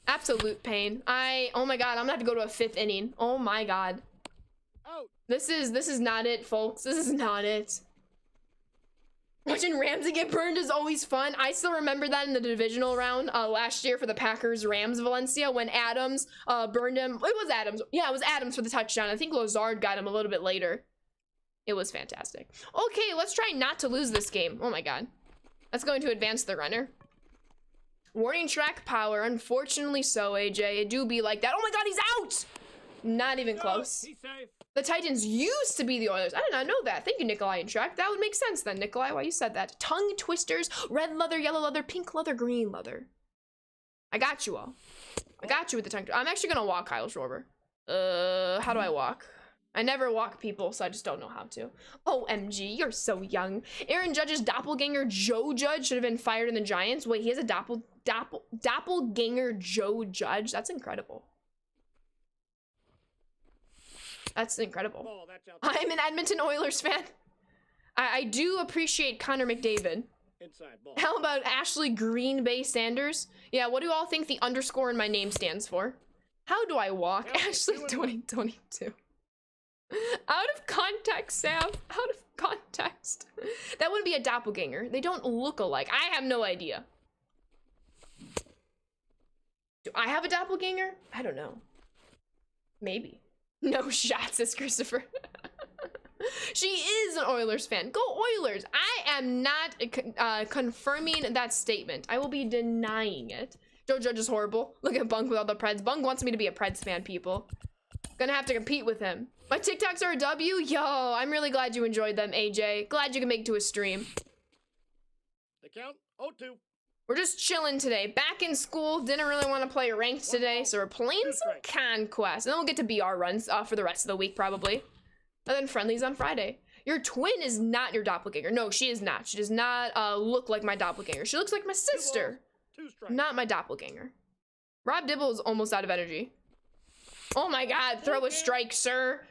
A: Absolute pain. Oh my god, I'm gonna have to go to a 5th inning. Oh my god. This is not it, folks. This is not it. Watching Ramsey get burned is always fun. I still remember that in the divisional round last year for the Packers-Rams Valencia when Adams burned him. It was Adams. Yeah, it was Adams for the touchdown. I think Lazard got him a little bit later. It was fantastic. Okay, let's try not to lose this game. Oh my god. That's going to advance the runner. Warning track power. Unfortunately so, AJ. It do be like that. Oh my god, he's out! Not even close.
B: He's safe.
A: The Titans used to be the Oilers. I did not know that. Thank you, Nikolai and Track. That would make sense then, Nikolai, why you said that. Tongue twisters, red leather, yellow leather, pink leather, green leather. I got you all. I got you with the tongue. I'm actually gonna walk Kyle Schwarber. How do I walk? I never walk people, so I just don't know how to. OMG, you're so young. Aaron Judge's doppelganger Joe Judge should have been fired in the Giants. Wait, he has a doppelganger Joe Judge? That's incredible. That's incredible.
B: Oh,
A: I'm an Edmonton Oilers fan. I do appreciate Connor McDavid.
B: Inside ball.
A: How about Ashley Green Bay Sanders? Yeah, what do you all think the underscore in my name stands for? How do I walk?
B: Yeah,
A: Ashley 2022. Out of context, Sam. Out of context. That wouldn't be a doppelganger. They don't look alike. I have no idea. Do I have a doppelganger? I don't know. Maybe. No shot, says Christopher. She is an Oilers fan. Go Oilers. I am not confirming that statement. I will be denying it. Joe Judge is horrible. Look at Bunk with all the Preds. Bunk wants me to be a Preds fan, people. Gonna have to compete with him. My TikToks are a W? Yo, I'm really glad you enjoyed them, AJ. Glad you can make it to a stream.
B: The count, 0-2.
A: We're just chilling today. Back in school, didn't really want to play ranked today, so we're playing some Conquest. And then we'll get to BR runs for the rest of the week, probably. And then friendlies on Friday. Your twin is not your doppelganger. No, she is not. She does not look like my doppelganger. She looks like my sister.
B: 2 strikes.
A: Not my doppelganger. Rob Dibble is almost out of energy. Oh my god, throw a strike, sir.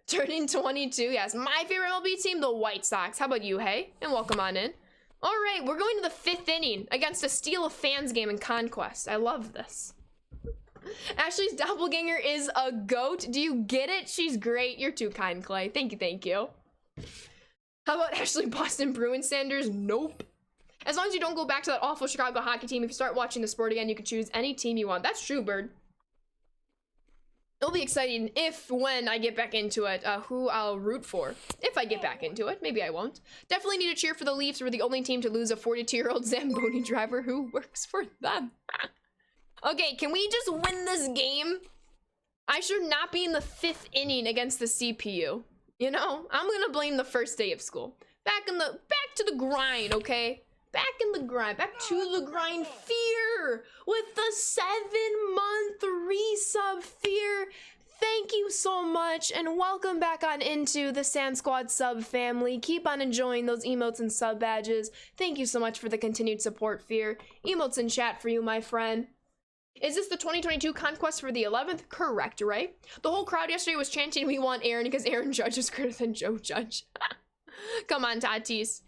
A: Turning 22, yes. My favorite MLB team, the White Sox. How about you, hey? And welcome on in. All right, we're going to the 5th inning against a Steel of Fans game in Conquest. I love this. Ashley's doppelganger is a goat. Do you get it? She's great. You're too kind, Clay. Thank you, thank you. How about Ashley Boston Bruins Sanders? Nope. As long as you don't go back to that awful Chicago hockey team, if you start watching the sport again, you can choose any team you want. That's true, Bird. It'll be exciting when I get back into it, who I'll root for. If I get back into it, maybe I won't. Definitely need to cheer for the Leafs. We're the only team to lose a 42-year-old Zamboni driver who works for them. Okay, can we just win this game? I should not be in the 5th inning against the CPU. You know, I'm gonna blame the first day of school. Back to the grind, okay? Back in the grind, back to the grind. Fear with the 7-month resub. Fear, thank you so much, and welcome back on into the Sand Squad sub family. Keep on enjoying those emotes and sub badges. Thank you so much for the continued support, Fear. Emotes in chat for you, my friend. Is this the 2022 Conquest for the 11th? Correct, right? The whole crowd yesterday was chanting, we want Aaron because Aaron Judge is greater than Joe Judge. Come on, Tatis.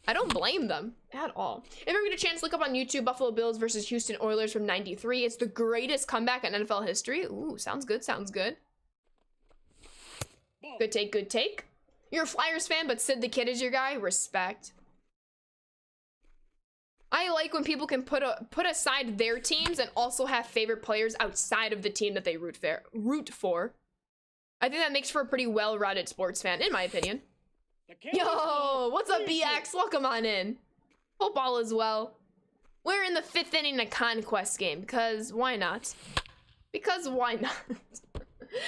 A: I don't blame them at all. If you ever get a chance, look up on YouTube Buffalo Bills versus Houston Oilers from '93. It's the greatest comeback in NFL history. Ooh, sounds good, sounds good. Good take, good take. You're a Flyers fan, but Sid the Kid is your guy? Respect. I like when people can put aside their teams and also have favorite players outside of the team that they root for. I think that makes for a pretty well-rounded sports fan, in my opinion. Yo, what's up, BX? Welcome on in. Hope all is well. We're in the 5th inning of Conquest game, because why not? Because why not?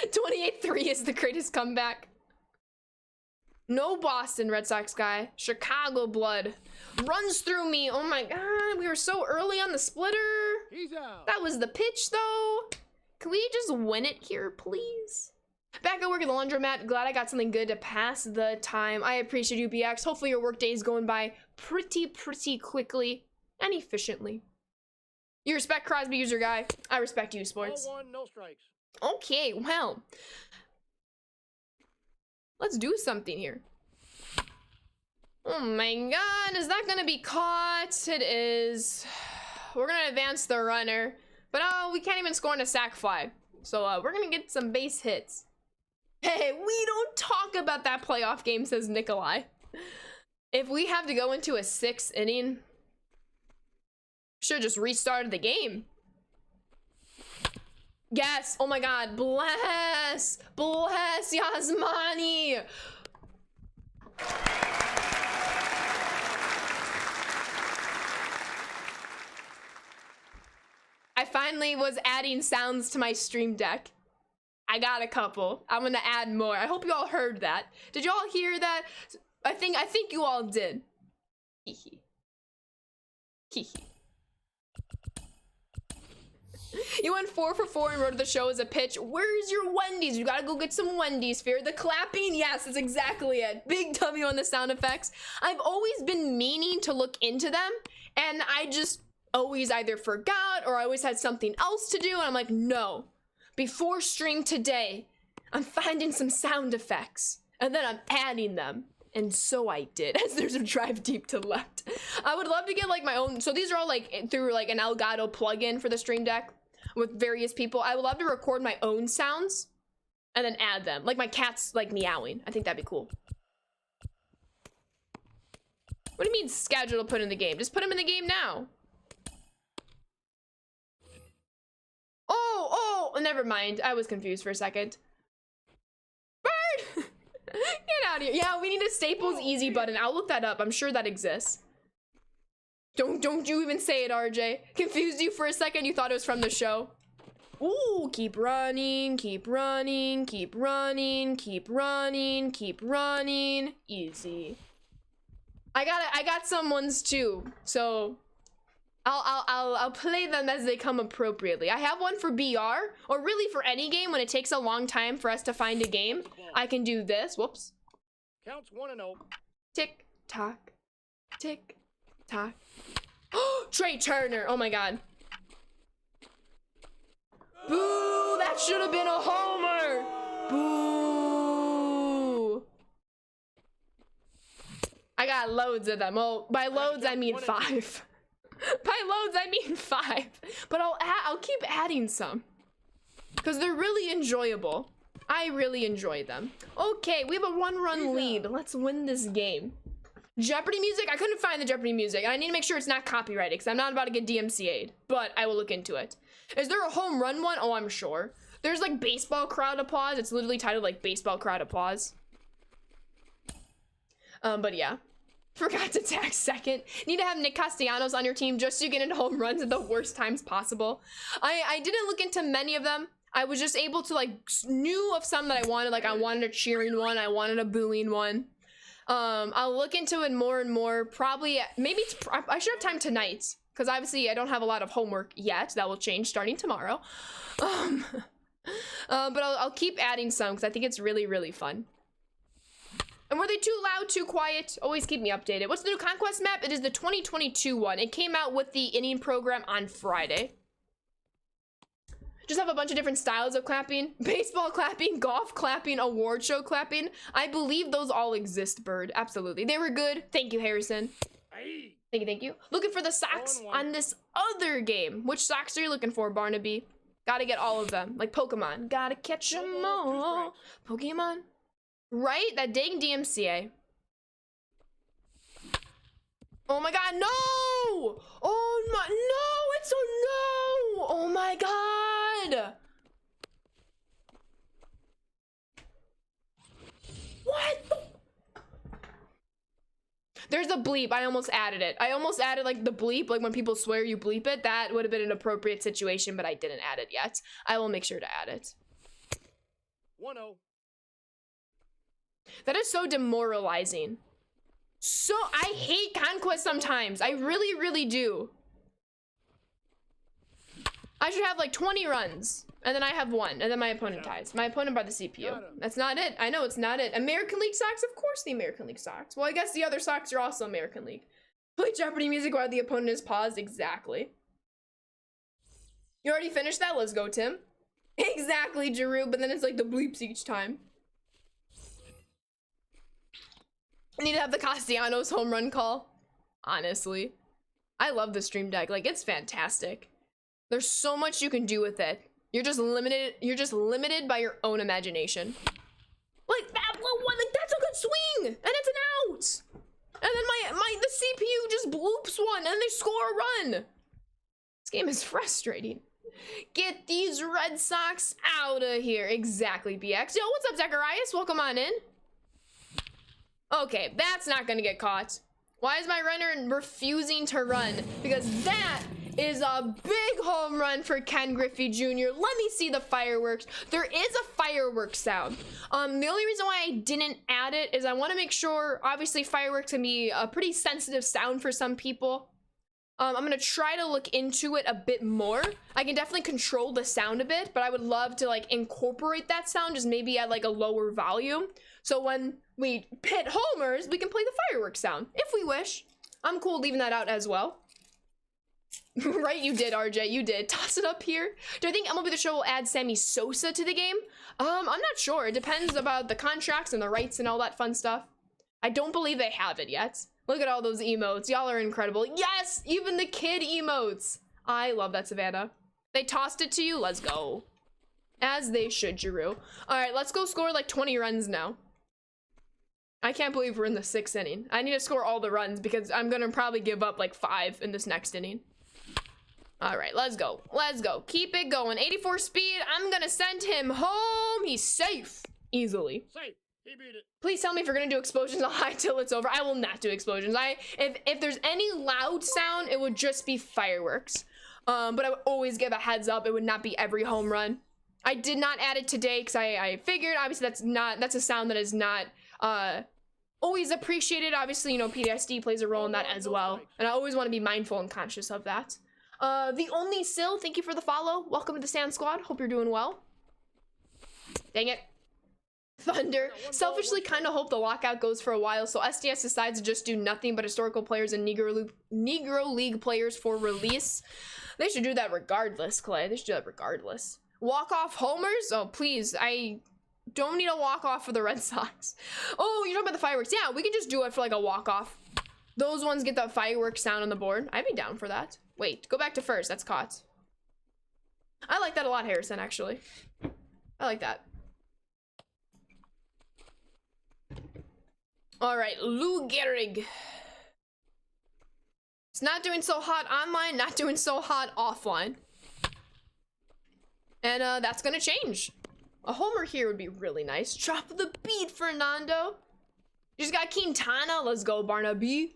A: 28-3 is the greatest comeback. No Boston Red Sox guy. Chicago blood runs through me. Oh my god, we were so early on the splitter.
B: He's out.
A: That was the pitch, though. Can we just win it here, please? Back at work at the laundromat. Glad I got something good to pass the time. I appreciate you, BX. Hopefully your work day is going by pretty quickly and efficiently. You respect Crosby, user guy. I respect you, sports.
B: 0-1, no strikes.
A: Okay, well. Let's do something here. Oh my god, is that gonna be caught? It is. We're gonna advance the runner. But we can't even score on a sac fly. So we're gonna get some base hits. Hey, we don't talk about that playoff game, says Nikolai. If we have to go into a 6th inning, should just restarted the game. Yes, oh my god, bless Yasmani. I finally was adding sounds to my stream deck. I got a couple. I'm gonna add more. I hope you all heard that. Did you all hear that? I think you all did. Hee hee. You went 4 for 4 and wrote the show as a pitch. Where's your Wendy's? You gotta go get some Wendy's, Fear. The clapping, yes, that's exactly it. Big W on the sound effects. I've always been meaning to look into them, and I just always either forgot or I always had something else to do, and I'm like, no. Before stream today, I'm finding some sound effects, and then I'm adding them. And so I did, as there's a drive deep to the left. I would love to get like my own, so these are all like through like an Elgato plugin for the stream deck with various people. I would love to record my own sounds and then add them. Like my cat's like meowing. I think that'd be cool. What do you mean schedule to put in the game? Just put them in the game now. Oh, never mind. I was confused for a second. Bird! Get out of here. Yeah, we need a Staples easy button. I'll look that up. I'm sure that exists. Don't you even say it, RJ. Confused you for a second. You thought it was from the show. Ooh, keep running, keep running, keep running, keep running, keep running. Easy. I got some ones too. So I'll play them as they come appropriately. I have one for BR, or really for any game when it takes a long time for us to find a game. I can do this. Whoops.
B: Counts 1-0.
A: Tick tock, tick tock. Trey Turner. Oh my god. Boo! That should have been a homer. Boo! I got loads of them. Well, by loads I mean 5. By loads I mean 5. But I'll keep adding some. because they're really enjoyable. I really enjoy them. Okay, we have a 1-run lead. Let's win this game. Jeopardy music? I couldn't find the Jeopardy music. And I need to make sure it's not copyrighted because I'm not about to get DMCA'd, but I will look into it. Is there a home run one? Oh, I'm sure. There's like baseball crowd applause. It's literally titled like baseball crowd applause. But yeah. Forgot to tag second. Need to have Nick Castellanos on your team just so you get into home runs at the worst times possible. I didn't look into many of them. I was just able to like knew of some that I wanted. Like I wanted a cheering one. I wanted a booing one. I'll look into it more and more. Probably, maybe I should have time tonight because obviously I don't have a lot of homework yet. That will change starting tomorrow. But I'll keep adding some because I think it's really, really fun. And were they too loud, too quiet? Always keep me updated. What's the new Conquest map? It is the 2022 one. It came out with the inning program on Friday. Just have a bunch of different styles of clapping. Baseball clapping, golf clapping, award show clapping. I believe those all exist, Bird. Absolutely. They were good. Thank you, Harrison.
B: Aye.
A: Thank you, thank you. Looking for the socks on this other game. Which socks are you looking for, Barnaby? Gotta get all of them. Like Pokemon. Gotta catch them all. Pokemon. Right? That dang DMCA. Oh my god, no! Oh my, no! It's a no! Oh my god! What the? There's a bleep. I almost added it. I almost added like the bleep, like when people swear you bleep it. That would have been an appropriate situation, but I didn't add it yet. I will make sure to add it.
B: 1-0.
A: That is so demoralizing. So, I hate Conquest sometimes. I really, really do. I should have like 20 runs. And then I have 1. And then my opponent ties. My opponent by the CPU. That's not it. I know it's not it. American League socks? Of course the American League socks. Well, I guess the other socks are also American League. Play Jeopardy music while the opponent is paused. Exactly. You already finished that? Let's go, Tim. Exactly, Giroux. But then it's like the bleeps each time. I need to have the Castellanos home run call. Honestly. I love the Stream Deck. Like, it's fantastic. There's so much you can do with it. You're just limited by your own imagination. Like that one, like that's a good swing! And it's an out! And then the CPU just bloops one and they score a run. This game is frustrating. Get these Red Sox out of here. Exactly, BX. Yo, what's up, Zacharias? Welcome on in. Okay, that's not gonna get caught. Why is my runner refusing to run? Because that is a big home run for Ken Griffey Jr. Let me see the fireworks. There is a fireworks sound. The only reason why I didn't add it is I want to make sure, obviously fireworks can be a pretty sensitive sound for some people. I'm gonna try to look into it a bit more. I can definitely control the sound a bit, but I would love to like incorporate that sound just maybe at like a lower volume. So when we hit homers, we can play the fireworks sound if we wish. I'm cool leaving that out as well. Right, you did, RJ, you did. Toss it up here. Do I think MLB The Show will add Sammy Sosa to the game? I'm not sure. It depends about the contracts and the rights and all that fun stuff. I don't believe they have it yet. Look at all those emotes. Y'all are incredible. Yes, even the kid emotes. I love that, Savannah. They tossed it to you. Let's go. As they should, Giroux. All right, let's go score like 20 runs now. I can't believe we're in the 6th inning. I need to score all the runs because I'm gonna probably give up like 5 in this next inning. All right, let's go. Let's go. Keep it going. 84 speed. I'm gonna send him home. He's safe. Easily.
B: Safe. He beat it.
A: Please tell me if you're gonna do explosions. I'll hide till it's over. I will not do explosions. If there's any loud sound, it would just be fireworks. But I would always give a heads up. It would not be every home run. I did not add it today because I figured obviously that's a sound that is not always appreciated. Obviously, you know, PTSD plays a role in that as well. And I always want to be mindful and conscious of that. The Only Sill, thank you for the follow. Welcome to the Sand Squad. Hope you're doing well. Dang it. Thunder. Selfishly kind of hope the lockout goes for a while so SDS decides to just do nothing but historical players and Negro League players for release. They should do that regardless, Clay. They should do that regardless. Walk-off homers? Oh, please. I don't need a walk-off for the Red Sox. Oh, you're talking about the fireworks. Yeah, we can just do it for like a walk-off. Those ones get the fireworks sound on the board. I'd be down for that. Wait, go back to first. That's caught. I like that a lot, Harrison, actually. I like that. All right, Lou Gehrig. It's not doing so hot online, not doing so hot offline. And that's gonna change. A homer here would be really nice. Drop the beat, Fernando. You just got Quintana. Let's go, Barnaby.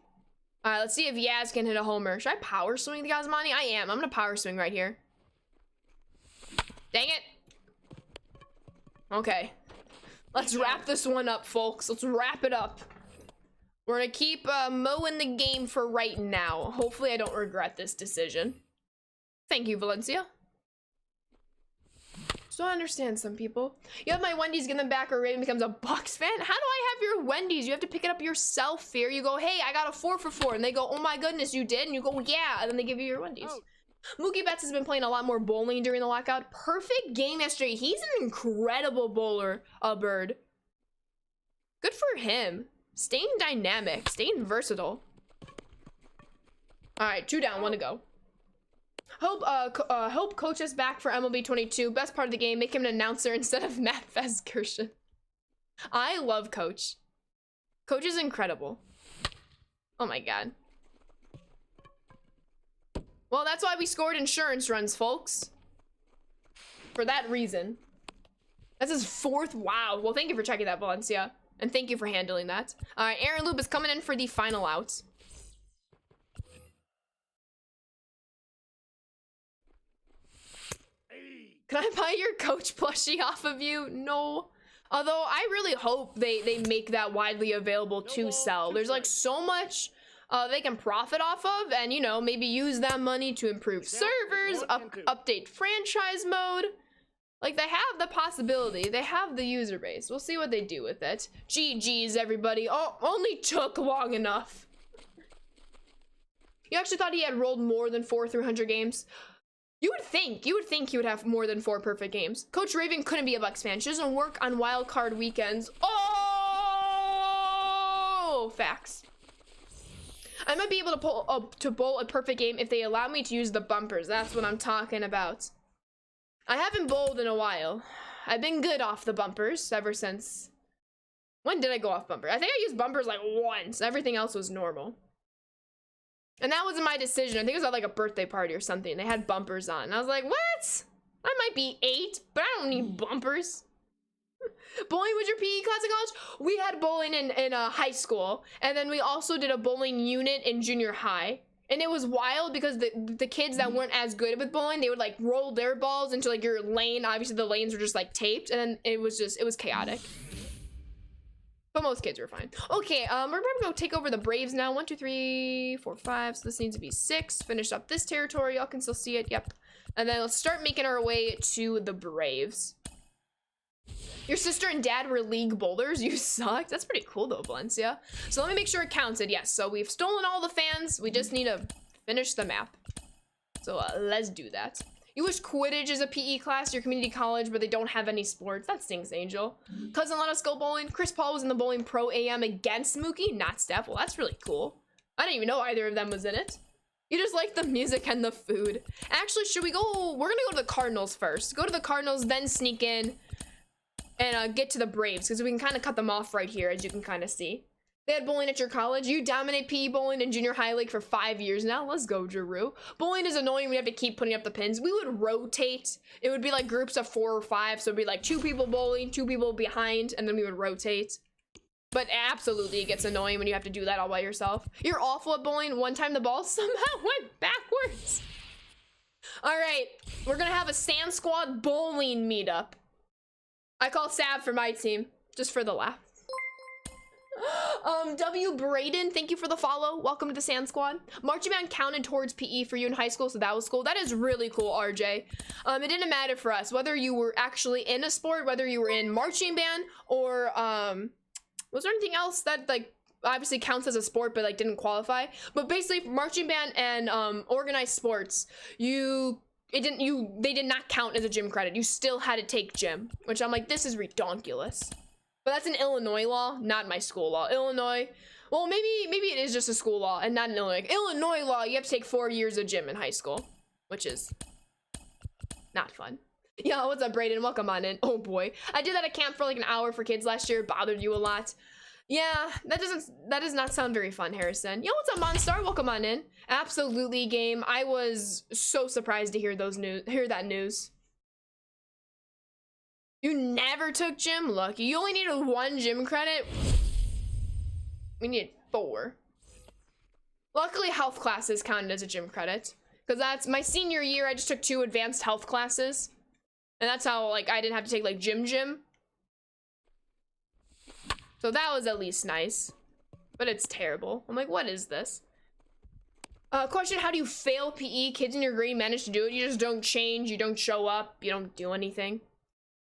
A: All right, let's see if Yaz can hit a homer. Should I power swing the Gazmani? I am. I'm gonna power swing right here. Dang it. Okay. Let's wrap this one up, folks. Let's wrap it up. We're gonna keep mowing the game for right now. Hopefully I don't regret this decision. Thank you, Valencia. So I understand some people. You have my Wendy's, get them back, or Raven becomes a Bucks fan. How do I have your Wendy's? You have to pick it up yourself, Fear. You go, hey, I got a 4 for 4. And they go, oh my goodness, you did? And you go, yeah. And then they give you your Wendy's. Oh. Mookie Betts has been playing a lot more bowling during the lockout. Perfect game yesterday. He's an incredible bowler, Bird. Good for him. Staying dynamic, staying versatile. All right, 2 down, 1 to go. Hope Coach is back for MLB 22. Best part of the game, make him an announcer instead of Matt Vasgersian. I love Coach. Coach is incredible. Oh my god. Well, that's why we scored insurance runs, folks. For that reason. That's his 4th. Wow. Well, thank you for checking that, Valencia. And thank you for handling that. All right, Aaron Loop is coming in for the final out. Can I buy your Coach plushie off of you? No. Although I really hope they make that widely available to sell. There's like so much they can profit off of, and you know, maybe use that money to improve servers, update franchise mode. Like, they have the possibility. They have the user base. We'll see what they do with it. GG's, everybody. Oh, only took long enough. You actually thought he had rolled more than 4 300 games? You would think he would have more than 4 perfect games. Coach Raven couldn't be a Bucks fan. She doesn't work on wild card weekends. Oh, facts. I might be able to bowl a perfect game if they allow me to use the bumpers. That's what I'm talking about. I haven't bowled in a while. I've been good off the bumpers ever since. When did I go off bumper? I think I used bumpers like once. Everything else was normal. And that wasn't my decision. I think it was at like a birthday party or something. They had bumpers on. And I was like, what? I might be 8, but I don't need bumpers. Bowling was your PE class in college? We had bowling in high school. And then we also did a bowling unit in junior high. And it was wild because the kids that weren't as good with bowling, they would like roll their balls into like your lane. Obviously the lanes were just like taped, and then it was chaotic. But most kids were fine. Okay, we're probably gonna take over the Braves now. 1, 2, 3, 4, 5. So this needs to be 6. Finish up this territory. Y'all can still see it. Yep. And then let's start making our way to the Braves. Your sister and dad were league bowlers. You sucked. That's pretty cool though, Valencia. So let me make sure it counted. Yes, so we've stolen all the fans. We just need to finish the map. So let's do that. You wish Quidditch is a PE class at your community college, but they don't have any sports. That stinks, Angel. Cousin let us go bowling. Chris Paul was in the Bowling Pro AM against Mookie, not Steph. Well, that's really cool. I didn't even know either of them was in it. You just like the music and the food. Actually, should we go? We're gonna go to the Cardinals first. Go to the Cardinals, then sneak in and get to the Braves, because we can kind of cut them off right here, as you can kind of see. They had bowling at your college. You dominate PE bowling in junior high league for 5 years now. Let's go, Giroux. Bowling is annoying. We have to keep putting up the pins. We would rotate. It would be like groups of 4 or 5. So it'd be like 2 people bowling, 2 people behind, and then we would rotate. But absolutely, it gets annoying when you have to do that all by yourself. You're awful at bowling. One time the ball somehow went backwards. All right, we're gonna have a Sand Squad bowling meetup. I call Sav for my team, just for the laugh. W. Braden, thank you for the follow. Welcome to the Sand Squad. Marching band counted towards PE for you in high school, so that was cool. That is really cool, RJ. It didn't matter for us whether you were actually in a sport, whether you were in marching band, or was there anything else that like obviously counts as a sport but like didn't qualify? But basically, marching band and organized sports, they did not count as a gym credit. You still had to take gym, which I'm like, this is redonkulous. But that's an Illinois law, not my school law. Illinois, well, maybe it is just a school law and not an Illinois. Illinois law, you have to take 4 years of gym in high school, which is Not fun. Yo, what's up, Brayden? Welcome on in. Oh boy. I did that at camp for like an hour for kids last year. Bothered you a lot. Yeah, that does not sound very fun, Harrison. Yo, what's up, Monstar? Welcome on in. Absolutely, game. I was so surprised to hear that news. You never took gym? Lucky. You only needed 1 gym credit. We needed 4. Luckily, health classes counted as a gym credit. Because that's my senior year, I just took 2 advanced health classes. And that's how, like, I didn't have to take, like, gym. So that was at least nice. But it's terrible. I'm like, what is this? Question, how do you fail PE? Kids in your grade manage to do it. You just don't change. You don't show up. You don't do anything.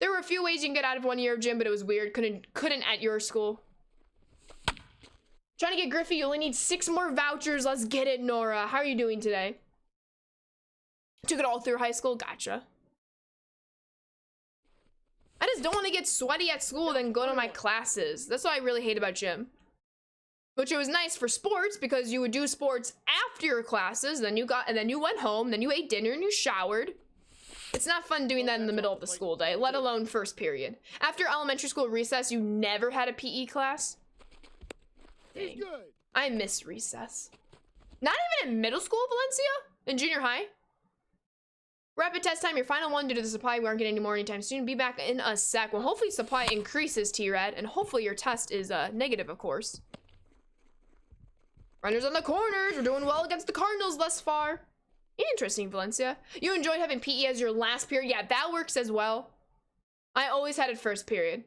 A: There were a few ways you can get out of 1 year of gym, but it was weird. Couldn't at your school. Trying to get Griffey, you only need 6 more vouchers. Let's get it, Nora. How are you doing today? Took it all through high school. Gotcha. I just don't want to get sweaty at school, then go to my classes. That's what I really hate about gym. Which it was nice for sports because you would do sports after your classes, then you went home, then you ate dinner and you showered. It's not fun doing that in the middle of the school day, let alone first period. After elementary school recess, you never had a PE class? Dang. I miss recess. Not even in middle school, Valencia? In junior high? Rapid test time, your final one due to the supply. We aren't getting any more anytime soon. Be back in a sec. Well, hopefully supply increases, T-Red, and hopefully your test is negative, of course. Runners on the corners. We're doing well against the Cardinals thus far. Interesting, Valencia. You enjoyed having PE as your last period? Yeah, that works as well. I always had it first period.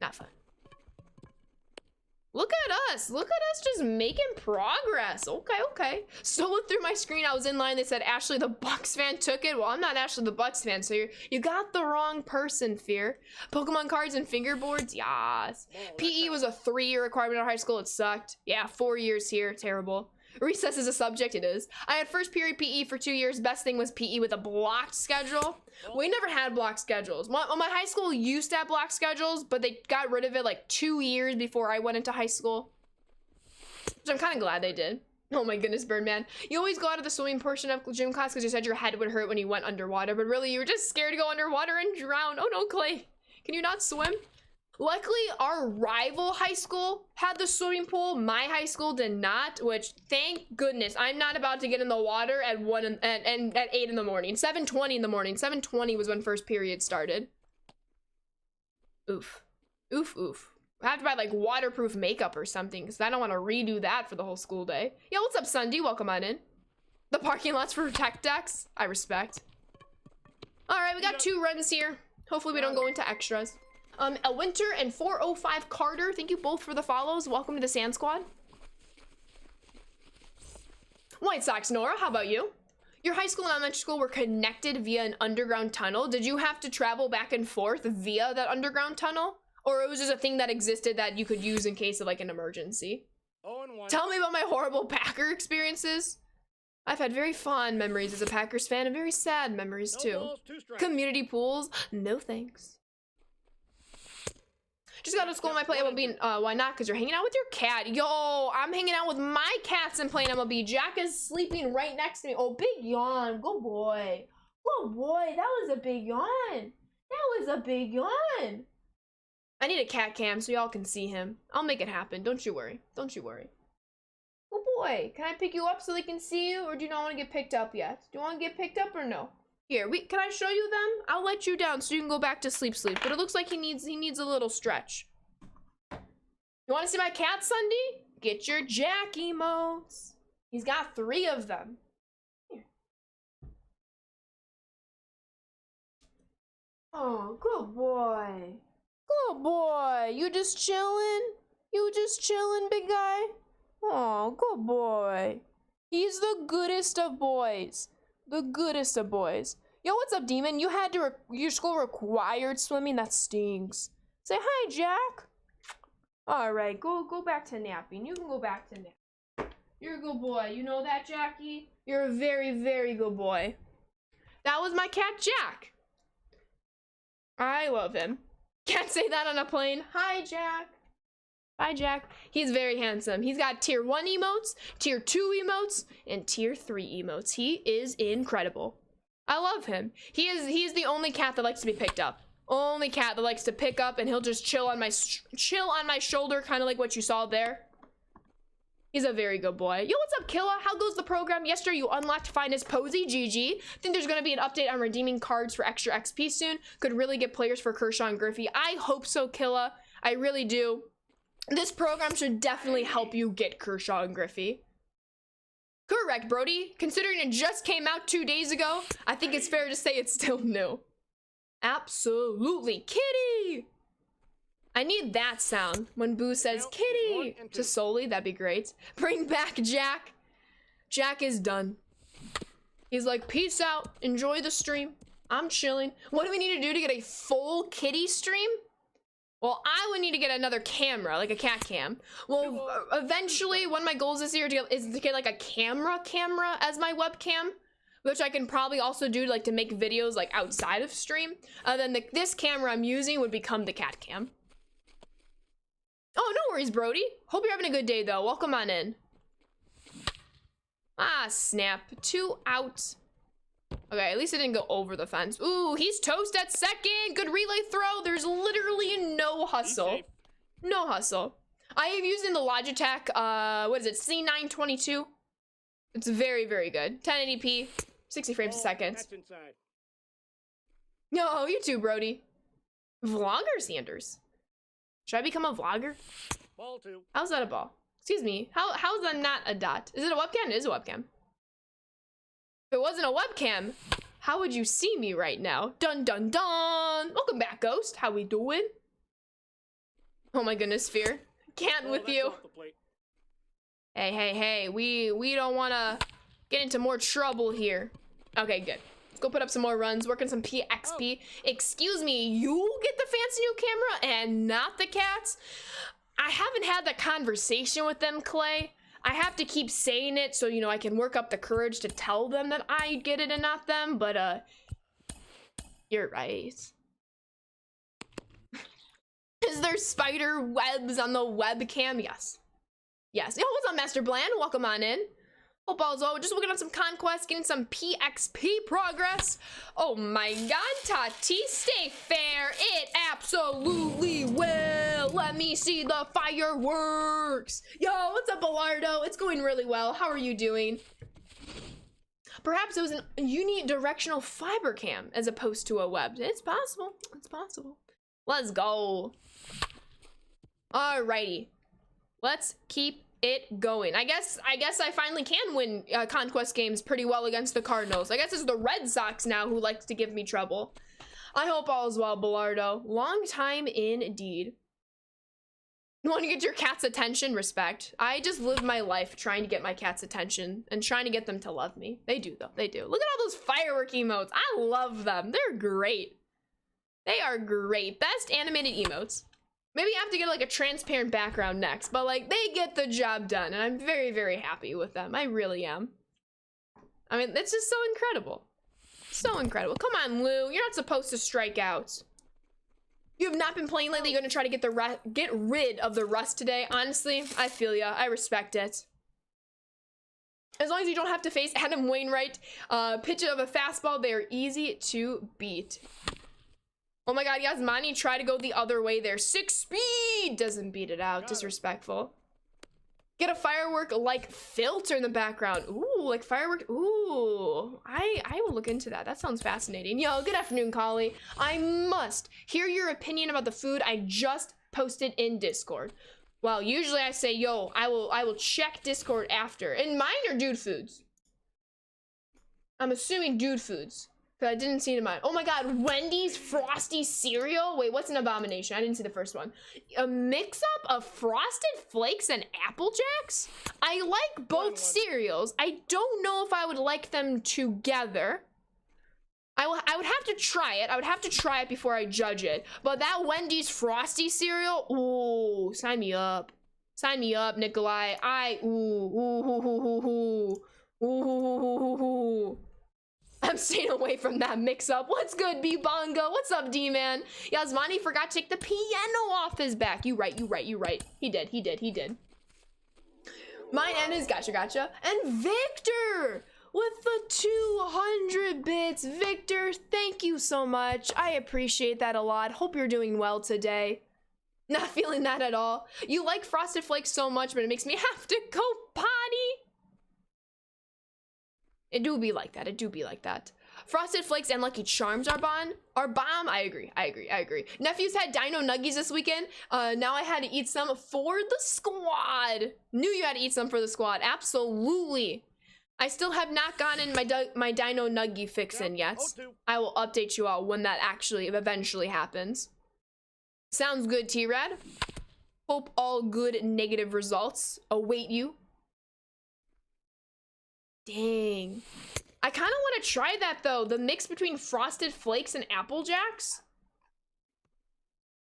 A: Not fun. Look at us. Look at us just making progress. Okay. Stole it through my screen. I was in line. They said Ashley the Bucks fan took it. Well, I'm not Ashley the Bucks fan, so you got the wrong person, Fear. Pokemon cards and fingerboards? Yas. PE was a 3-year requirement in high school. It sucked. Yeah, 4 years here. Terrible. Recess is a subject. It is. I had first period PE for 2 years. Best thing was PE with a blocked schedule. We never had blocked schedules. My high school used to have blocked schedules, but they got rid of it like 2 years before I went into high school. Which I'm kind of glad they did. Oh my goodness, Birdman. You always go out of the swimming portion of gym class because you said your head would hurt when you went underwater, but really you were just scared to go underwater and drown. Oh no, Clay. Can you not swim? Luckily, our rival high school had the swimming pool. My high school did not, which thank goodness. I'm not about to get in the water at 8 in the morning. 7:20 in the morning. 7:20 was when first period started. Oof. I have to buy like waterproof makeup or something because I don't want to redo that for the whole school day. Yo, what's up, Sunday? Welcome on in. The parking lot's for tech decks. I respect. All right, we got 2 runs here. Hopefully we don't go into extras. A Winter and 405 Carter, thank you both for the follows. Welcome to the Sand Squad. White Sox Nora, how about you? Your high school and elementary school were connected via an underground tunnel. Did you have to travel back and forth via that underground tunnel? Or it was just a thing that existed that you could use in case of like an emergency?
B: 0-1.
A: Tell me about my horrible Packer experiences. I've had very fond memories as a Packers fan and very sad memories
B: No
A: too.
B: balls, 2 strikes.
A: Community pools, no thanks. Just got to school, might play MLB. Why not? Because you're hanging out with your cat. Yo, I'm hanging out with my cats and playing MLB. Jack is sleeping right next to me. Oh, big yawn. Good boy. Good boy. That was a big yawn. I need a cat cam so y'all can see him. I'll make it happen. Don't you worry. Good boy. Can I pick you up so they can see you? Or do you not want to get picked up yet? Do you want to get picked up or no? Here, can I show you them? I'll let you down so you can go back to sleep. But it looks like he needs a little stretch. You want to see my cat, Sunday? Get your Jack emotes. He's got 3 of them. Here. Oh, good boy. Good boy. You just chilling? Big guy? Oh, good boy. He's the goodest of boys. Yo, what's up, Demon? You had to, your school required swimming? That stinks. Say hi, Jack. All right, go back to napping. You can go back to napping. You're a good boy. You know that, Jackie? You're a very, very good boy. That was my cat, Jack. I love him. Can't say that on a plane. Hi, Jack. Bye, Jack. He's very handsome. He's got tier 1 emotes, tier 2 emotes, and tier 3 emotes. He is incredible. I love him. He's the only cat that likes to be picked up. Only cat that likes to pick up, and he'll just chill on my shoulder, kind of like what you saw there. He's a very good boy. Yo, what's up, Killa? How goes the program? Yesterday, you unlocked Finest Posey. GG. Think there's going to be an update on redeeming cards for extra XP soon. Could really get players for Kershaw and Griffey. I hope so, Killa. I really do. This program should definitely help you get Kershaw and Griffey. Correct, Brody. Considering it just came out 2 days ago, I think it's fair to say it's still new. Absolutely. Kitty! I need that sound when Boo says kitty to Soli. That'd be great. Bring back Jack. Jack is done. He's like, peace out. Enjoy the stream. I'm chilling. What do we need to do to get a full kitty stream? Well, I would need to get another camera, like a cat cam. Well, eventually, one of my goals this year is to get like a camera as my webcam, which I can probably also do like to make videos like outside of stream. Then this camera I'm using would become the cat cam. Oh, no worries, Brody. Hope you're having a good day, though. Welcome on in. Ah, snap. 2 out. Okay, at least it didn't go over the fence. Ooh, he's toast at second. Good relay throw. There's literally no hustle. No hustle. I am using the Logitech, what is it, C922. It's very, very good. 1080p, 60 frames a second. No, you too, Brody. Vlogger Sanders. Should I become a vlogger?
B: Ball 2.
A: How's that a ball? Excuse me. How's that not a dot? Is it a webcam? It is a webcam. If it wasn't a webcam, how would you see me right now? Dun dun dun! Welcome back, Ghost. How we doing? Oh my goodness, Sphere. Can't with you. Hey. We don't want to get into more trouble here. Okay, good. Let's go put up some more runs, work on some PXP. Excuse me, you get the fancy new camera and not the cats? I haven't had that conversation with them, Clay. I have to keep saying it so, you know, I can work up the courage to tell them that I get it and not them, but, you're right. Is there spider webs on the webcam? Yes. Yes. Yo, what's up, Master Bland? Welcome on in. Hope all's well. We're just working on some Conquest, getting some PXP progress. Oh my god, Tati, stay fair. It absolutely will. Let me see the fireworks. Yo, what's up, Belardo? It's going really well. How are you doing? Perhaps it was a unidirectional fiber cam as opposed to a web. It's possible. It's possible. Let's go. Alrighty. Let's keep it going. I guess I finally can win Conquest games pretty well against the Cardinals. I guess it's the Red Sox now who likes to give me trouble. I hope all is well, Belardo. Long time indeed. You want to get your cat's attention? Respect. I just live my life trying to get my cat's attention and trying to get them to love me. They do, though. They do. Look at all those firework emotes. I love them. They're great. They are great. Best animated emotes. Maybe I have to get like a transparent background next, but like they get the job done and I'm very, very happy with them. I really am. I mean, it's just so incredible. So incredible. Come on, Lou. You're not supposed to strike out. You have not been playing lately. You're gonna try to get rid of the rust today. Honestly, I feel ya. I respect it. As long as you don't have to face Adam Wainwright, pitch of a fastball, they are easy to beat. Oh my god, Yasmani, try to go the other way there. 6 speed! Doesn't beat it out. Disrespectful. Get a firework like filter in the background. Ooh, like firework. Ooh, I will look into that. That sounds fascinating. Yo, good afternoon, Collie. I must hear your opinion about the food I just posted in Discord. Well, usually I say, yo, I will check Discord after. And mine are dude foods. I'm assuming dude foods. But I didn't see it in mine. Oh my god, Wendy's Frosty cereal? Wait, what's an abomination? I didn't see the first one. A mix-up of Frosted Flakes and Apple Jacks? I like both cereals. I don't know if I would like them together. I would have to try it. I would have to try it before I judge it. But that Wendy's Frosty cereal, ooh, sign me up. Sign me up, Nikolai. I'm staying away from that mix-up. What's good, B-Bongo? What's up, D-Man? Yasmani forgot to take the piano off his back. You right. He did. Mine and his gotcha. And Victor with the 200 bits. Victor, thank you so much. I appreciate that a lot. Hope you're doing well today. Not feeling that at all. You like Frosted Flakes so much, but it makes me have to go potty. It do be like that. Frosted Flakes and Lucky Charms are bomb. I agree. Nephews had Dino Nuggies this weekend. Now I had to eat some for the squad. Knew you had to eat some for the squad. Absolutely. I still have not gotten my Dino Nuggie fix in yet. I will update you all when that actually eventually happens. Sounds good, T-Rad. Hope all good negative results await you. Dang. I kind of want to try that though. The mix between Frosted Flakes and Apple Jacks.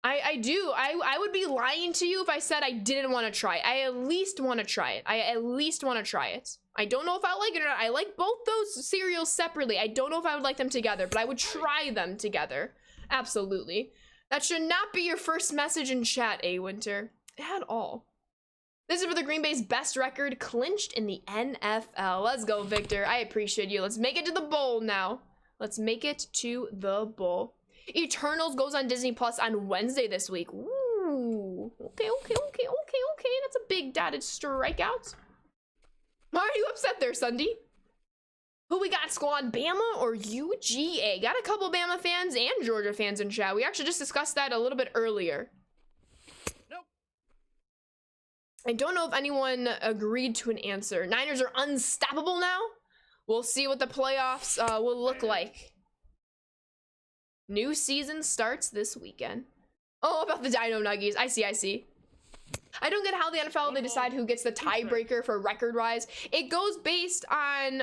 A: I do. I would be lying to you if I said I didn't want to try it. I at least want to try it. I don't know if I like it or not. I like both those cereals separately. I don't know if I would like them together, but I would try them together. Absolutely. That should not be your first message in chat, A Winter. At all. This is for the Green Bay's best record clinched in the NFL. Let's go, Victor. I appreciate you. Let's make it to the bowl now. Eternals goes on Disney Plus on Wednesday this week. Ooh. Okay. That's a big dotted strikeout. Why are you upset there, Sunday? Who we got, squad? Bama or UGA? Got a couple Bama fans and Georgia fans in chat. We actually just discussed that a little bit earlier. I don't know if anyone agreed to an answer. Niners are unstoppable now. We'll see what the playoffs will look like. New season starts this weekend. Oh, about the Dino Nuggies. I see. I don't get how the NFL, they decide who gets the tiebreaker for record-wise. It goes based on,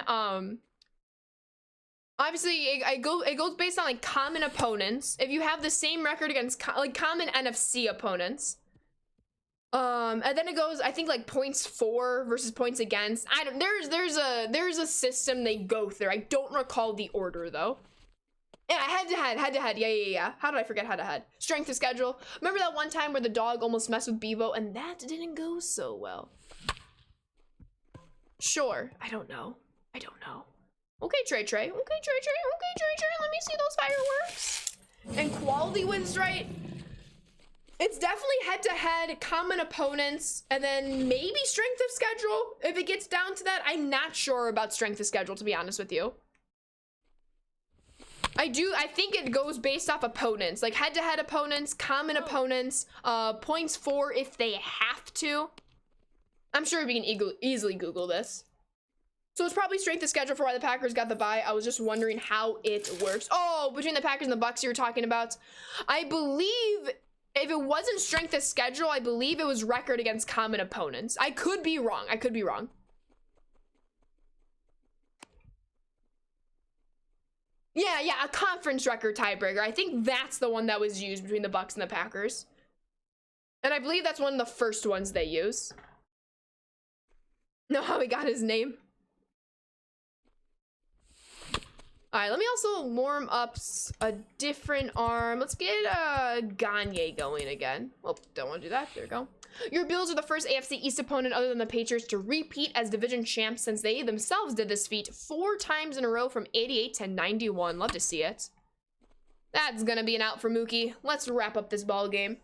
A: obviously, it goes based on, like, common opponents. If you have the same record against, common NFC opponents. And then it goes, I think, like points for versus points against. There's a system they go through. I don't recall the order though. Yeah, head to head. Yeah. How did I forget head to head? Strength of schedule. Remember that one time where the dog almost messed with Bevo and that didn't go so well? Sure. I don't know. Okay, Trey. Let me see those fireworks. And quality wins, right? It's definitely head-to-head, common opponents, and then maybe strength of schedule. If it gets down to that, I'm not sure about strength of schedule, to be honest with you. I think it goes based off opponents, like head-to-head opponents, common opponents, points for if they have to. I'm sure we can easily Google this. So it's probably strength of schedule for why the Packers got the bye. I was just wondering how it works. Oh, between the Packers and the Bucks you were talking about. I believe... If it wasn't strength of schedule, I believe it was record against common opponents. I could be wrong. Yeah, a conference record tiebreaker. I think that's the one that was used between the Bucks and the Packers. And I believe that's one of the first ones they use. Know how he got his name? All right, let me also warm up a different arm. Let's get Gagne going again. Oh, don't want to do that. There we go. Your Bills are the first AFC East opponent other than the Patriots to repeat as division champs since they themselves did this feat 4 times in a row from 88 to 91. Love to see it. That's gonna be an out for Mookie. Let's wrap up this ball game.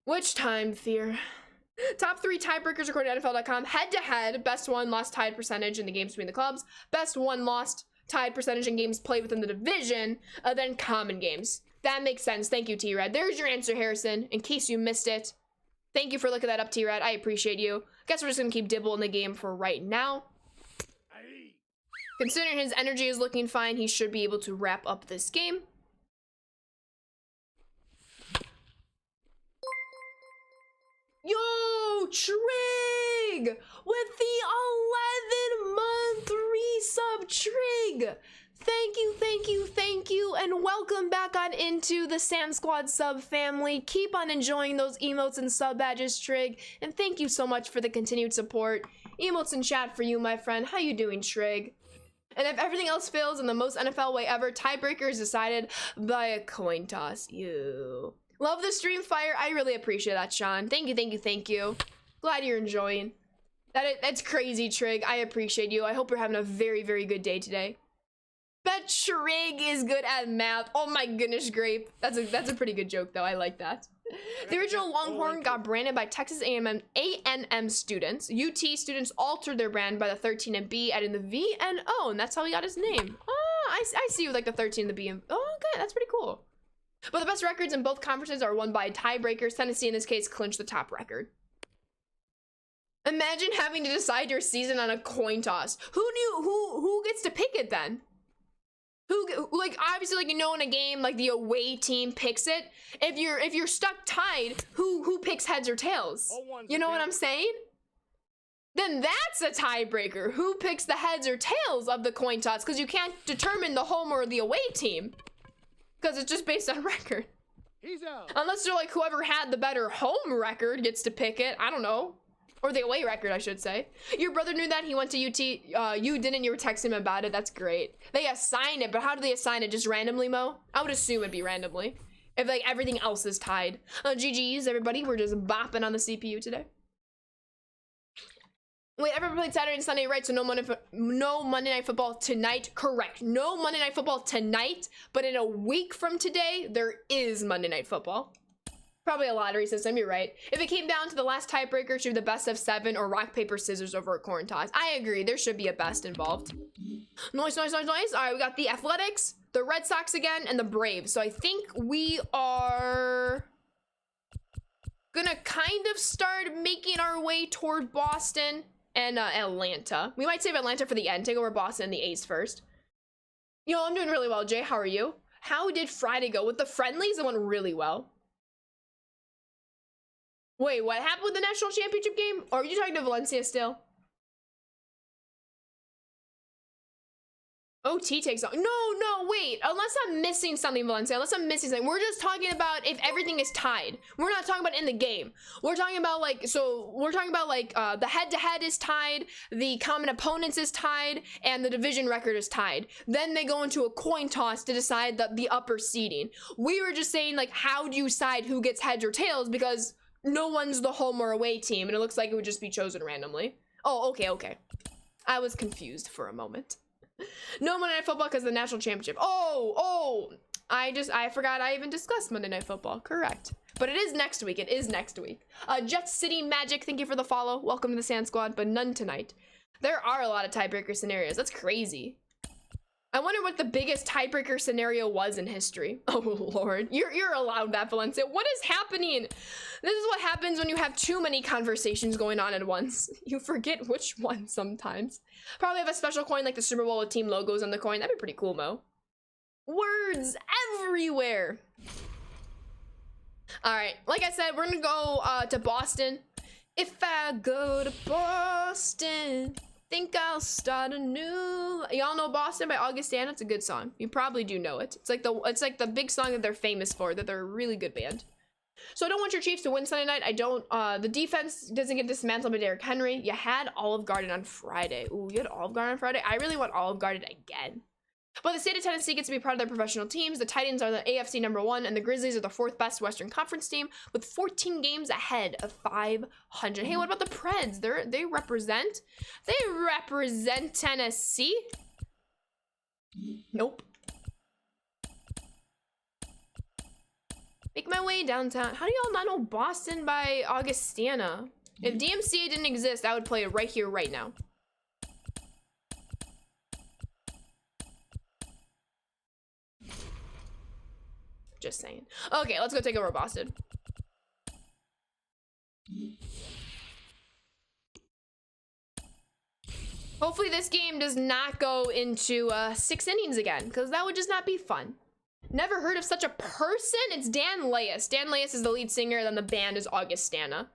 A: Which time, Fear? Top 3 tiebreakers according to NFL.com. Head-to-head, best won, lost, tied percentage in the games between the clubs. Best won, lost, tied percentage in games played within the division, then common games. That makes sense. Thank you, T-Rad. There's your answer, Harrison, in case you missed it. Thank you for looking that up, T-Rad. I appreciate you. Guess we're just gonna keep Dibble in the game for right now. Considering his energy is looking fine, he should be able to wrap up this game. Yo, Trig! With the 11-month resub, Trig! Thank you, and welcome back on into the Sand Squad sub family. Keep on enjoying those emotes and sub badges, Trig, and thank you so much for the continued support. Emotes in chat for you, my friend. How you doing, Trig? And if everything else fails in the most NFL way ever, tiebreaker is decided by a coin toss. You love the stream fire. I really appreciate that, Sean. Thank you, thank you, thank you. Glad you're enjoying. That's crazy, Trig. I appreciate you. I hope you're having a very, very good day today. Bet Trig is good at math. Oh my goodness, Grape. That's a pretty good joke, though. I like that. The original Longhorn got branded by Texas A&M students. UT students altered their brand by the 13 and B, adding the V and O, and that's how he got his name. Oh, I see with like the 13 and the B and oh, okay, that's pretty cool. But the best records in both conferences are won by tiebreakers. Tennessee, in this case, clinched the top record. Imagine having to decide your season on a coin toss. Who gets to pick it then? Like, obviously, like, you know, in a game, like the away team picks it. If you're stuck tied, who picks heads or tails? You know what I'm saying? Then that's a tiebreaker. Who picks the heads or tails of the coin toss? Because you can't determine the home or the away team. Because it's just based on record.
B: He's out.
A: Unless they're like, whoever had the better home record gets to pick it. I don't know. Or the away record, I should say. Your brother knew that? He went to UT. You didn't. You were texting him about it. That's great. They assign it, but how do they assign it? Just randomly, Mo? I would assume it'd be randomly. If, like, everything else is tied. GG's, everybody. We're just bopping on the CPU today. Wait, everyone played Saturday and Sunday, right? So no Monday Night Football tonight. Correct. No Monday Night Football tonight, but in a week from today, there is Monday Night Football. Probably a lottery system, you're right. If it came down to the last tiebreaker, it should be the best of 7 or rock, paper, scissors over a coin toss. I agree, there should be a best involved. Nice. All right, we got the Athletics, the Red Sox again, and the Braves. So I think we are gonna kind of start making our way toward Boston and Atlanta. We might save Atlanta for the end, take over Boston and the A's first. Yo, I'm doing really well, Jay, how are you? How did Friday go? With the friendlies, it went really well. Wait, what happened with the national championship game? Or are you talking to Valencia still? OT takes on. No, wait. Unless I'm missing something, Valencia. Unless I'm missing something. We're just talking about if everything is tied. We're not talking about in the game. We're talking about like, the head-to-head is tied, the common opponents is tied, and the division record is tied. Then they go into a coin toss to decide the upper seeding. We were just saying, like, how do you decide who gets heads or tails? Because no one's the home or away team, and it looks like it would just be chosen randomly. Oh, okay. I was confused for a moment. No Monday Night Football because of the national championship. Oh, I forgot I even discussed Monday Night Football. Correct. But it is next week. Jet City Magic, thank you for the follow. Welcome to the Sand Squad, but none tonight. There are a lot of tiebreaker scenarios. That's crazy. I wonder what the biggest tiebreaker scenario was in history. Oh, Lord. You're allowed that, Valencia. What is happening? This is what happens when you have too many conversations going on at once. You forget which one sometimes. Probably have a special coin like the Super Bowl with team logos on the coin. That'd be pretty cool, Mo. Words everywhere. All right. Like I said, we're going to go to Boston. If I go to Boston, think I'll start anew. Y'all know Boston by Augustana? It's a good song. You probably do know it. It's like the big song that they're famous for, that they're a really good band. So I don't want your Chiefs to win Sunday night. I don't. The defense doesn't get dismantled by Derrick Henry. You had Olive Garden on Friday. Ooh, you had Olive Garden on Friday? I really want Olive Garden again. But the state of Tennessee gets to be part of their professional teams. The Titans are the AFC #1, and the Grizzlies are the 4th best Western Conference team with 14 games ahead of 500. Hey, what about the Preds? They represent Tennessee. Nope. Make my way downtown. How do y'all not know Boston by Augustana? If DMCA didn't exist, I would play it right here, right now. Just saying. Okay, let's go take over Boston. Hopefully this game does not go into 6 innings again, because that would just not be fun. Never heard of such a person? It's Dan Laius. Dan Laius is the lead singer, then the band is Augustana.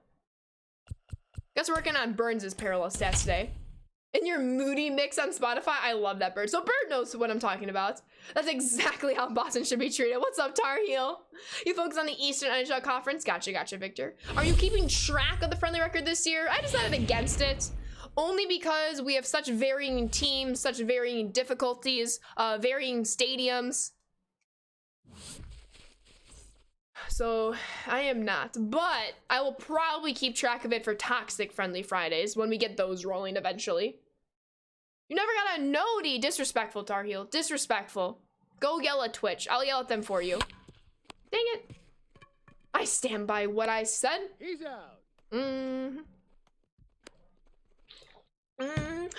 A: Guess we're working on Burns' parallel stats today. In your moody mix on Spotify, I love that Bird. So Bird knows what I'm talking about. That's exactly how Boston should be treated. What's up, Tar Heel? You focus on the Eastern NHL Conference? Gotcha, Victor. Are you keeping track of the friendly record this year? I decided against it. only because we have such varying teams, such varying difficulties, varying stadiums. So I am not, but I will probably keep track of it for Toxic Friendly Fridays when we get those rolling eventually. You never got a nodie. Disrespectful, Tar Heel. Disrespectful. Go yell at Twitch. I'll yell at them for you. Dang it. I stand by what I said.
B: He's out.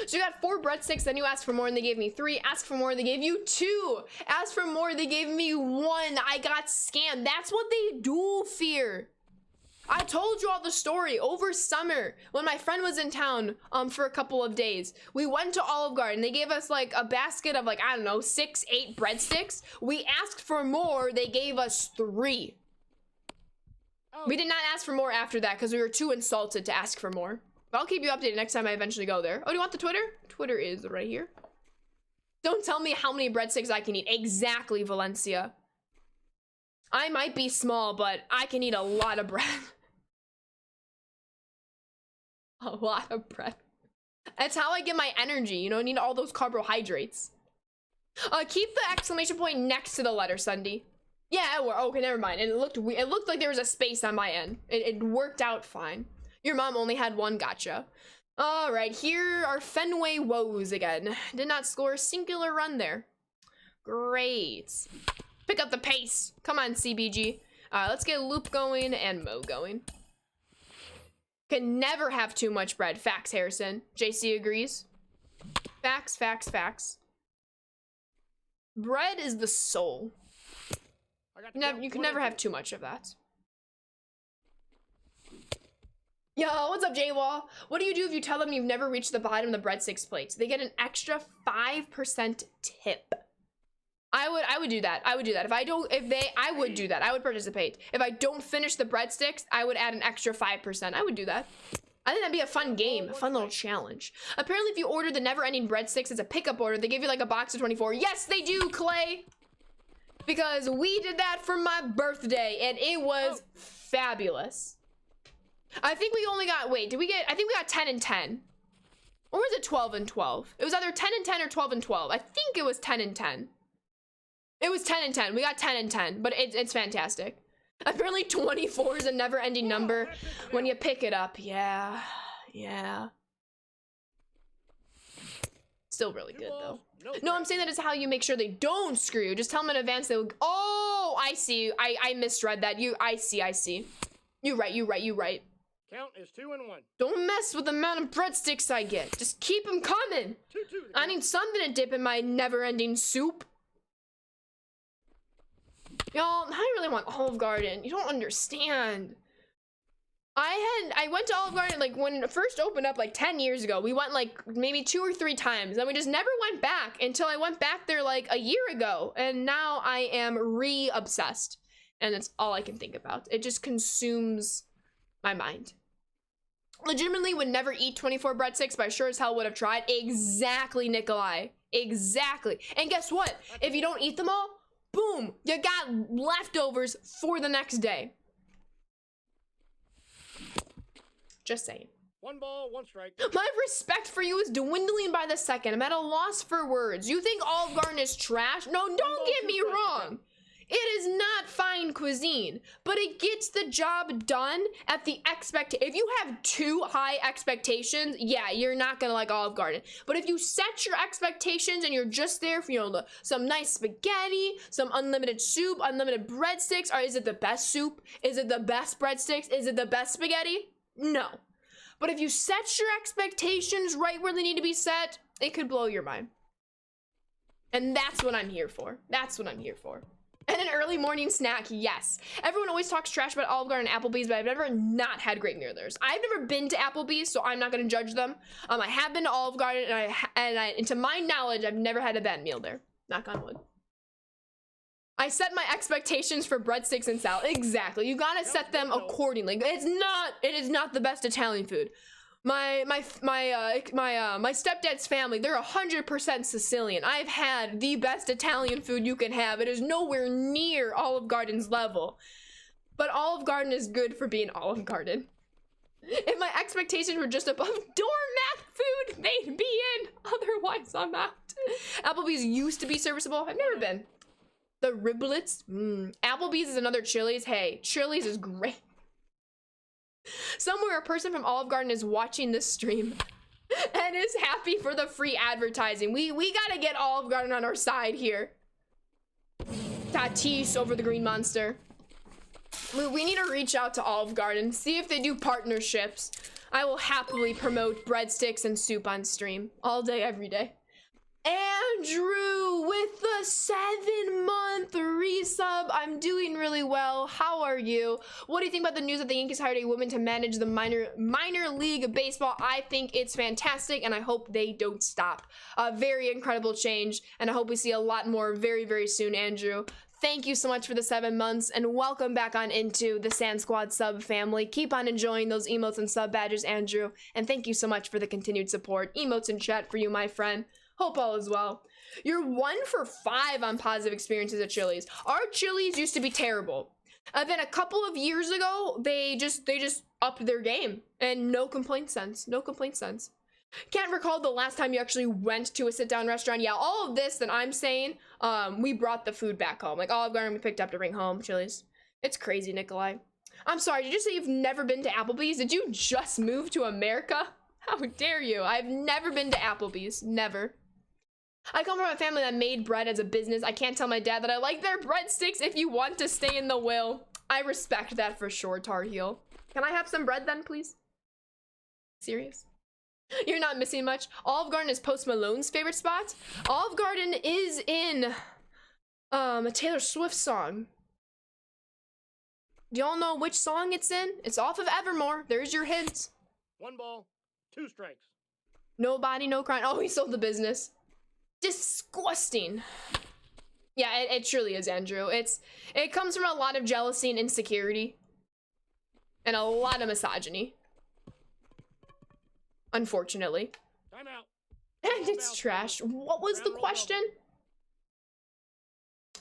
A: So you got 4 breadsticks, then you asked for more and they gave me 3. Asked for more, they gave you 2. Asked for more, they gave me 1. I got scammed. That's what they do, Fear. I told you all the story over summer when my friend was in town for a couple of days. We went to Olive Garden. They gave us like a basket of like, I don't know, 6, 8 breadsticks. We asked for more. They gave us 3.
B: Oh.
A: We did not ask for more after that because we were too insulted to ask for more. But I'll keep you updated next time I eventually go there. Oh, do you want the Twitter? Twitter is right here. Don't tell me how many breadsticks I can eat. Exactly, Valencia. I might be small, but I can eat a lot of bread. A lot of bread. That's how I get my energy, you know, I need all those carbohydrates. Keep the exclamation point next to the letter, Sunday. Yeah, okay, never mind. And it looked like there was a space on my end. It worked out fine. Your mom only had 1, gotcha. All right, here are Fenway woes again. Did not score a singular run there. Great. Pick up the pace. Come on, CBG. Let's get Loop going and Mo going. Can never have too much bread. Facts, Harrison. JC agrees. Facts, facts, facts. Bread is the soul. You can never have too much of that. Yo, what's up, J-Wall? What do you do if you tell them you've never reached the bottom of the breadsticks plate? They get an extra 5% tip. I would do that. I would do that. I would do that. I would participate. If I don't finish the breadsticks, I would add an extra 5%. I would do that. I think that'd be a fun game, a fun little challenge. Apparently, if you order the never-ending breadsticks as a pickup order, they give you like a box of 24. Yes, they do, Clay! Because we did that for my birthday, and it was fabulous. I think we only got, I think we got 10 and 10. Or was it 12 and 12? It was either 10 and 10 or 12 and 12. I think it was 10 and 10. It was 10 and 10. We got 10 and 10, but it's fantastic. Apparently 24 is a never-ending number when you pick it up. Yeah. Still really good, though. No, I'm saying that is how you make sure they don't screw you. Just tell them in advance they'll... Oh, I see. I misread that. I see. You're right.
B: Count is 2 and 1.
A: Don't mess with the amount of breadsticks I get. Just keep them coming.
B: 2-2.
A: I need something to dip in my never-ending soup. Y'all, I really want Olive Garden. You don't understand. I went to Olive Garden like when it first opened up like 10 years ago. We went like maybe 2 or 3 times and we just never went back until I went back there like a year ago. And now I am re-obsessed. And that's all I can think about. It just consumes my mind. Legitimately would never eat 24 breadsticks, but I sure as hell would have tried. Exactly, Nikolai. Exactly. And guess what? If you don't eat them all, boom, you got leftovers for the next day. Just saying.
B: 1 ball, 1 strike.
A: My respect for you is dwindling by the second. I'm at a loss for words. You think Olive Garden is trash? No, don't get me wrong. It is not fine cuisine, but it gets the job done at the if you have too high expectations, yeah, you're not gonna like Olive Garden. But if you set your expectations and you're just there for, you know, some nice spaghetti, some unlimited soup, unlimited breadsticks, or is it the best soup? Is it the best breadsticks? Is it the best spaghetti? No. But if you set your expectations right where they need to be set, it could blow your mind. And that's what I'm here for. That's what I'm here for. And an early morning snack, yes. Everyone always talks trash about Olive Garden and Applebee's, but I've never not had great meal there. I've never been to Applebee's, so I'm not going to judge them. I have been to Olive Garden, and to my knowledge, I've never had a bad meal there. Knock on wood. I set my expectations for breadsticks and salad. Exactly. You gotta set them accordingly. It is not the best Italian food. My stepdad's family, they're 100% Sicilian. I've had the best Italian food you can have. It is nowhere near Olive Garden's level. But Olive Garden is good for being Olive Garden. If my expectations were just above doormat food made me in. Otherwise, I'm out. Applebee's used to be serviceable. I've never been. The riblets. Applebee's is another Chili's. Hey, Chili's is great. Somewhere a person from Olive Garden is watching this stream and is happy for the free advertising. We gotta get Olive Garden on our side here. Tatis over the Green Monster. We need to reach out to Olive Garden, see if they do partnerships. I will happily promote breadsticks and soup on stream all day, every day. Andrew with the 7-month resub. I'm doing really well. How are you? What do you think about the news that the Yankees hired a woman to manage the minor league baseball? I think it's fantastic, and I hope they don't stop. A very incredible change, and I hope we see a lot more very, very soon, Andrew. Thank you so much for the 7 months, and welcome back on into the Sand Squad sub family. Keep on enjoying those emotes and sub badges, Andrew, and thank you so much for the continued support. Emotes in chat for you, my friend. Hope all is well. You're 1 for 5 on positive experiences at Chili's. Our Chili's used to be terrible. Then a couple of years ago, they just upped their game, and no complaint since. No complaint since. Can't recall the last time you actually went to a sit-down restaurant. Yeah, all of this that I'm saying, we brought the food back home. Like Olive Garden, we picked up to bring home. Chili's. It's crazy, Nikolai. I'm sorry, did you say you've never been to Applebee's? Did you just move to America? How dare you? I've never been to Applebee's. Never. I come from a family that made bread as a business. I can't tell my dad that I like their breadsticks if you want to stay in the will. I respect that for sure, Tar Heel. Can I have some bread then, please? Serious? You're not missing much. Olive Garden is Post Malone's favorite spot. Olive Garden is in a Taylor Swift song. Do y'all know which song it's in? It's off of Evermore. There's your hints.
B: 1 ball, 2 strikes.
A: Nobody, no crying. Oh, he sold the business. Disgusting. Yeah, it truly is, Andrew. It comes from a lot of jealousy and insecurity. And a lot of misogyny. Unfortunately.
B: Time out.
A: And it's trash. What was the question?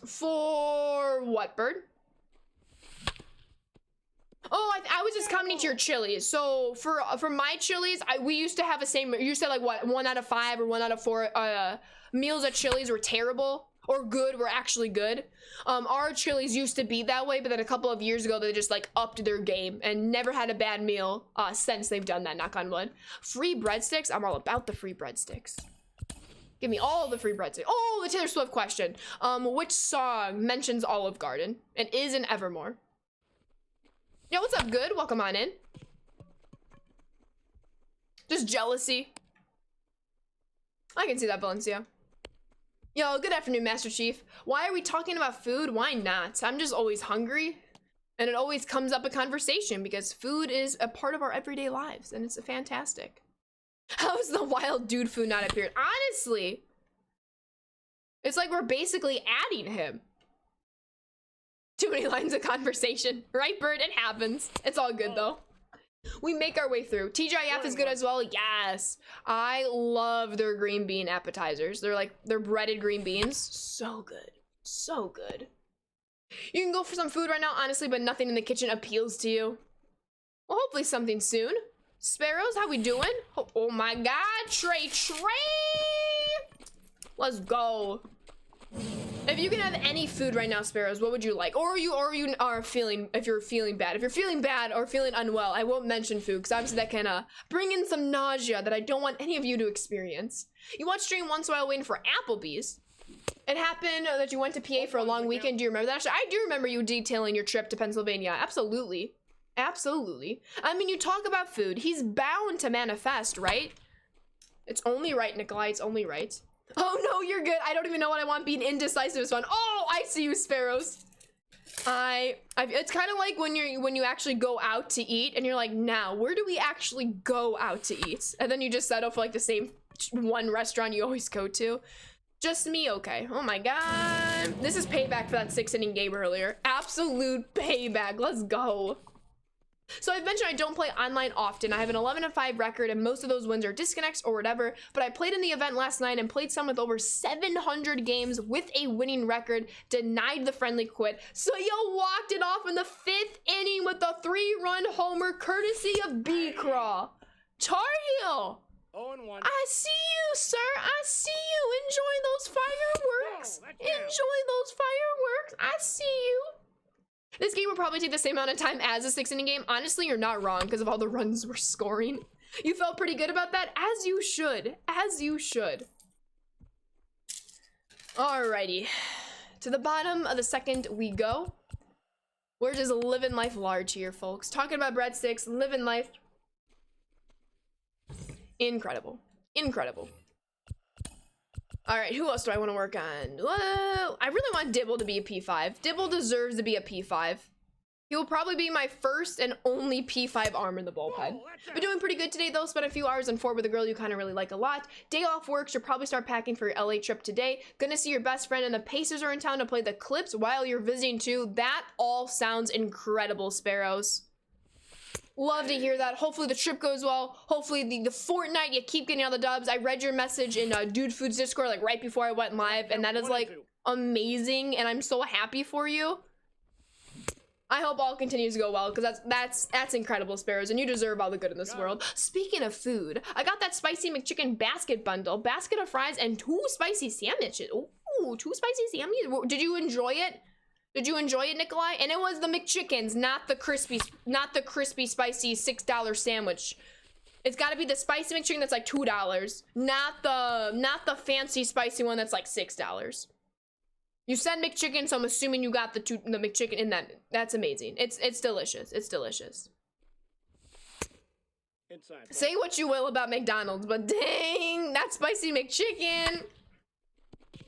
A: For what, Bird? Oh, I was just commenting to your Chili's. So for my Chili's, we used to have a same. You said like what, 1 out of 5 or 1 out of 4 meals at Chili's were terrible or good were actually good. Our Chili's used to be that way, but then a couple of years ago they just like upped their game and never had a bad meal since they've done that. Knock on wood. Free breadsticks. I'm all about the free breadsticks. Give me all the free breadsticks. Oh, the Taylor Swift question. Which song mentions Olive Garden and is in Evermore? Yo, what's up, good? Welcome on in. Just jealousy. I can see that, Valencia. Yo, good afternoon, Master Chief. Why are we talking about food? Why not? I'm just always hungry. And it always comes up a conversation because food is a part of our everyday lives. And it's fantastic. How is the wild dude food not appeared? Honestly, it's like we're basically adding him. Too many lines of conversation. Right, Bird? It happens. It's all good, though. We make our way through. TGIF is good as well. Yes. I love their green bean appetizers. They're breaded green beans. So good. So good. You can go for some food right now, honestly, but nothing in the kitchen appeals to you. Well, hopefully something soon. Sparrows, how we doing? Oh my God, Trey. Let's go. If you can have any food right now, Sparrows, what would you like? Or you are feeling, if you're feeling bad. If you're feeling bad or feeling unwell, I won't mention food because obviously that can bring in some nausea that I don't want any of you to experience. You watch stream once in a while waiting for Applebee's. It happened that you went to PA for a long weekend. Do you remember that? Actually, I do remember you detailing your trip to Pennsylvania. Absolutely. Absolutely. I mean, you talk about food. He's bound to manifest, right? It's only right, Nikolai. It's only right. Oh no, you're good. I don't even know what I want. Being indecisive is fun. Oh, I see you, Sparrows. It's kind of like when you actually go out to eat and you're like, now where do we actually go out to eat? And then you just settle for like the same one restaurant you always go to. Just me, okay. Oh my God. This is payback for that 6-inning game earlier. Absolute payback. Let's go. So I've mentioned I don't play online often. I have an 11-5 record and most of those wins are disconnects or whatever, but I played in the event last night and played some with over 700 games with a winning record, denied the friendly quit. So you walked it off in the 5th inning with a 3-run homer courtesy of B-Craw. Tar Heel.
B: 0-1.
A: I see you, sir. I see you. Enjoy those fireworks.
B: Oh, that's down.
A: Enjoy those fireworks. I see you. This game will probably take the same amount of time as a 6-inning game. Honestly, you're not wrong because of all the runs we're scoring. You felt pretty good about that, as you should. As you should. Alrighty. To the bottom of the second we go. We're just living life large here, folks. Talking about breadsticks, living life. Incredible. Incredible. Alright, who else do I want to work on? Well, I really want Dibble to be a P5. Dibble deserves to be a P5. He will probably be my first and only P5 arm in the bullpen. Been doing pretty good today though. Spent a few hours on Fort with a girl you kind of really like a lot. Day off work, should probably start packing for your LA trip today. Gonna see your best friend and the Pacers are in town to play the Clips while you're visiting too. That all sounds incredible, Sparrows. Love to hear that. Hopefully the trip goes well. Hopefully the fortnight you keep getting all the dubs. I read your message in Dude Foods Discord like right before I went live, and that is like amazing, and I'm so happy for you. I hope all continues to go well, because that's incredible, Sparrows, and you deserve all the good in this world. Speaking of food, I got that spicy McChicken basket bundle, basket of fries, and 2 spicy sandwiches. Ooh, 2 spicy sandwiches. Did you enjoy it? Did you enjoy it, Nikolai? And it was the McChickens, not the crispy spicy $6 sandwich. It's got to be the spicy McChicken that's like $2, not the fancy spicy one that's like $6. You said McChicken, so I'm assuming you got the McChicken in that. That's amazing. It's delicious. It's delicious.
B: Inside.
A: Say what you will about McDonald's, but dang, that spicy McChicken.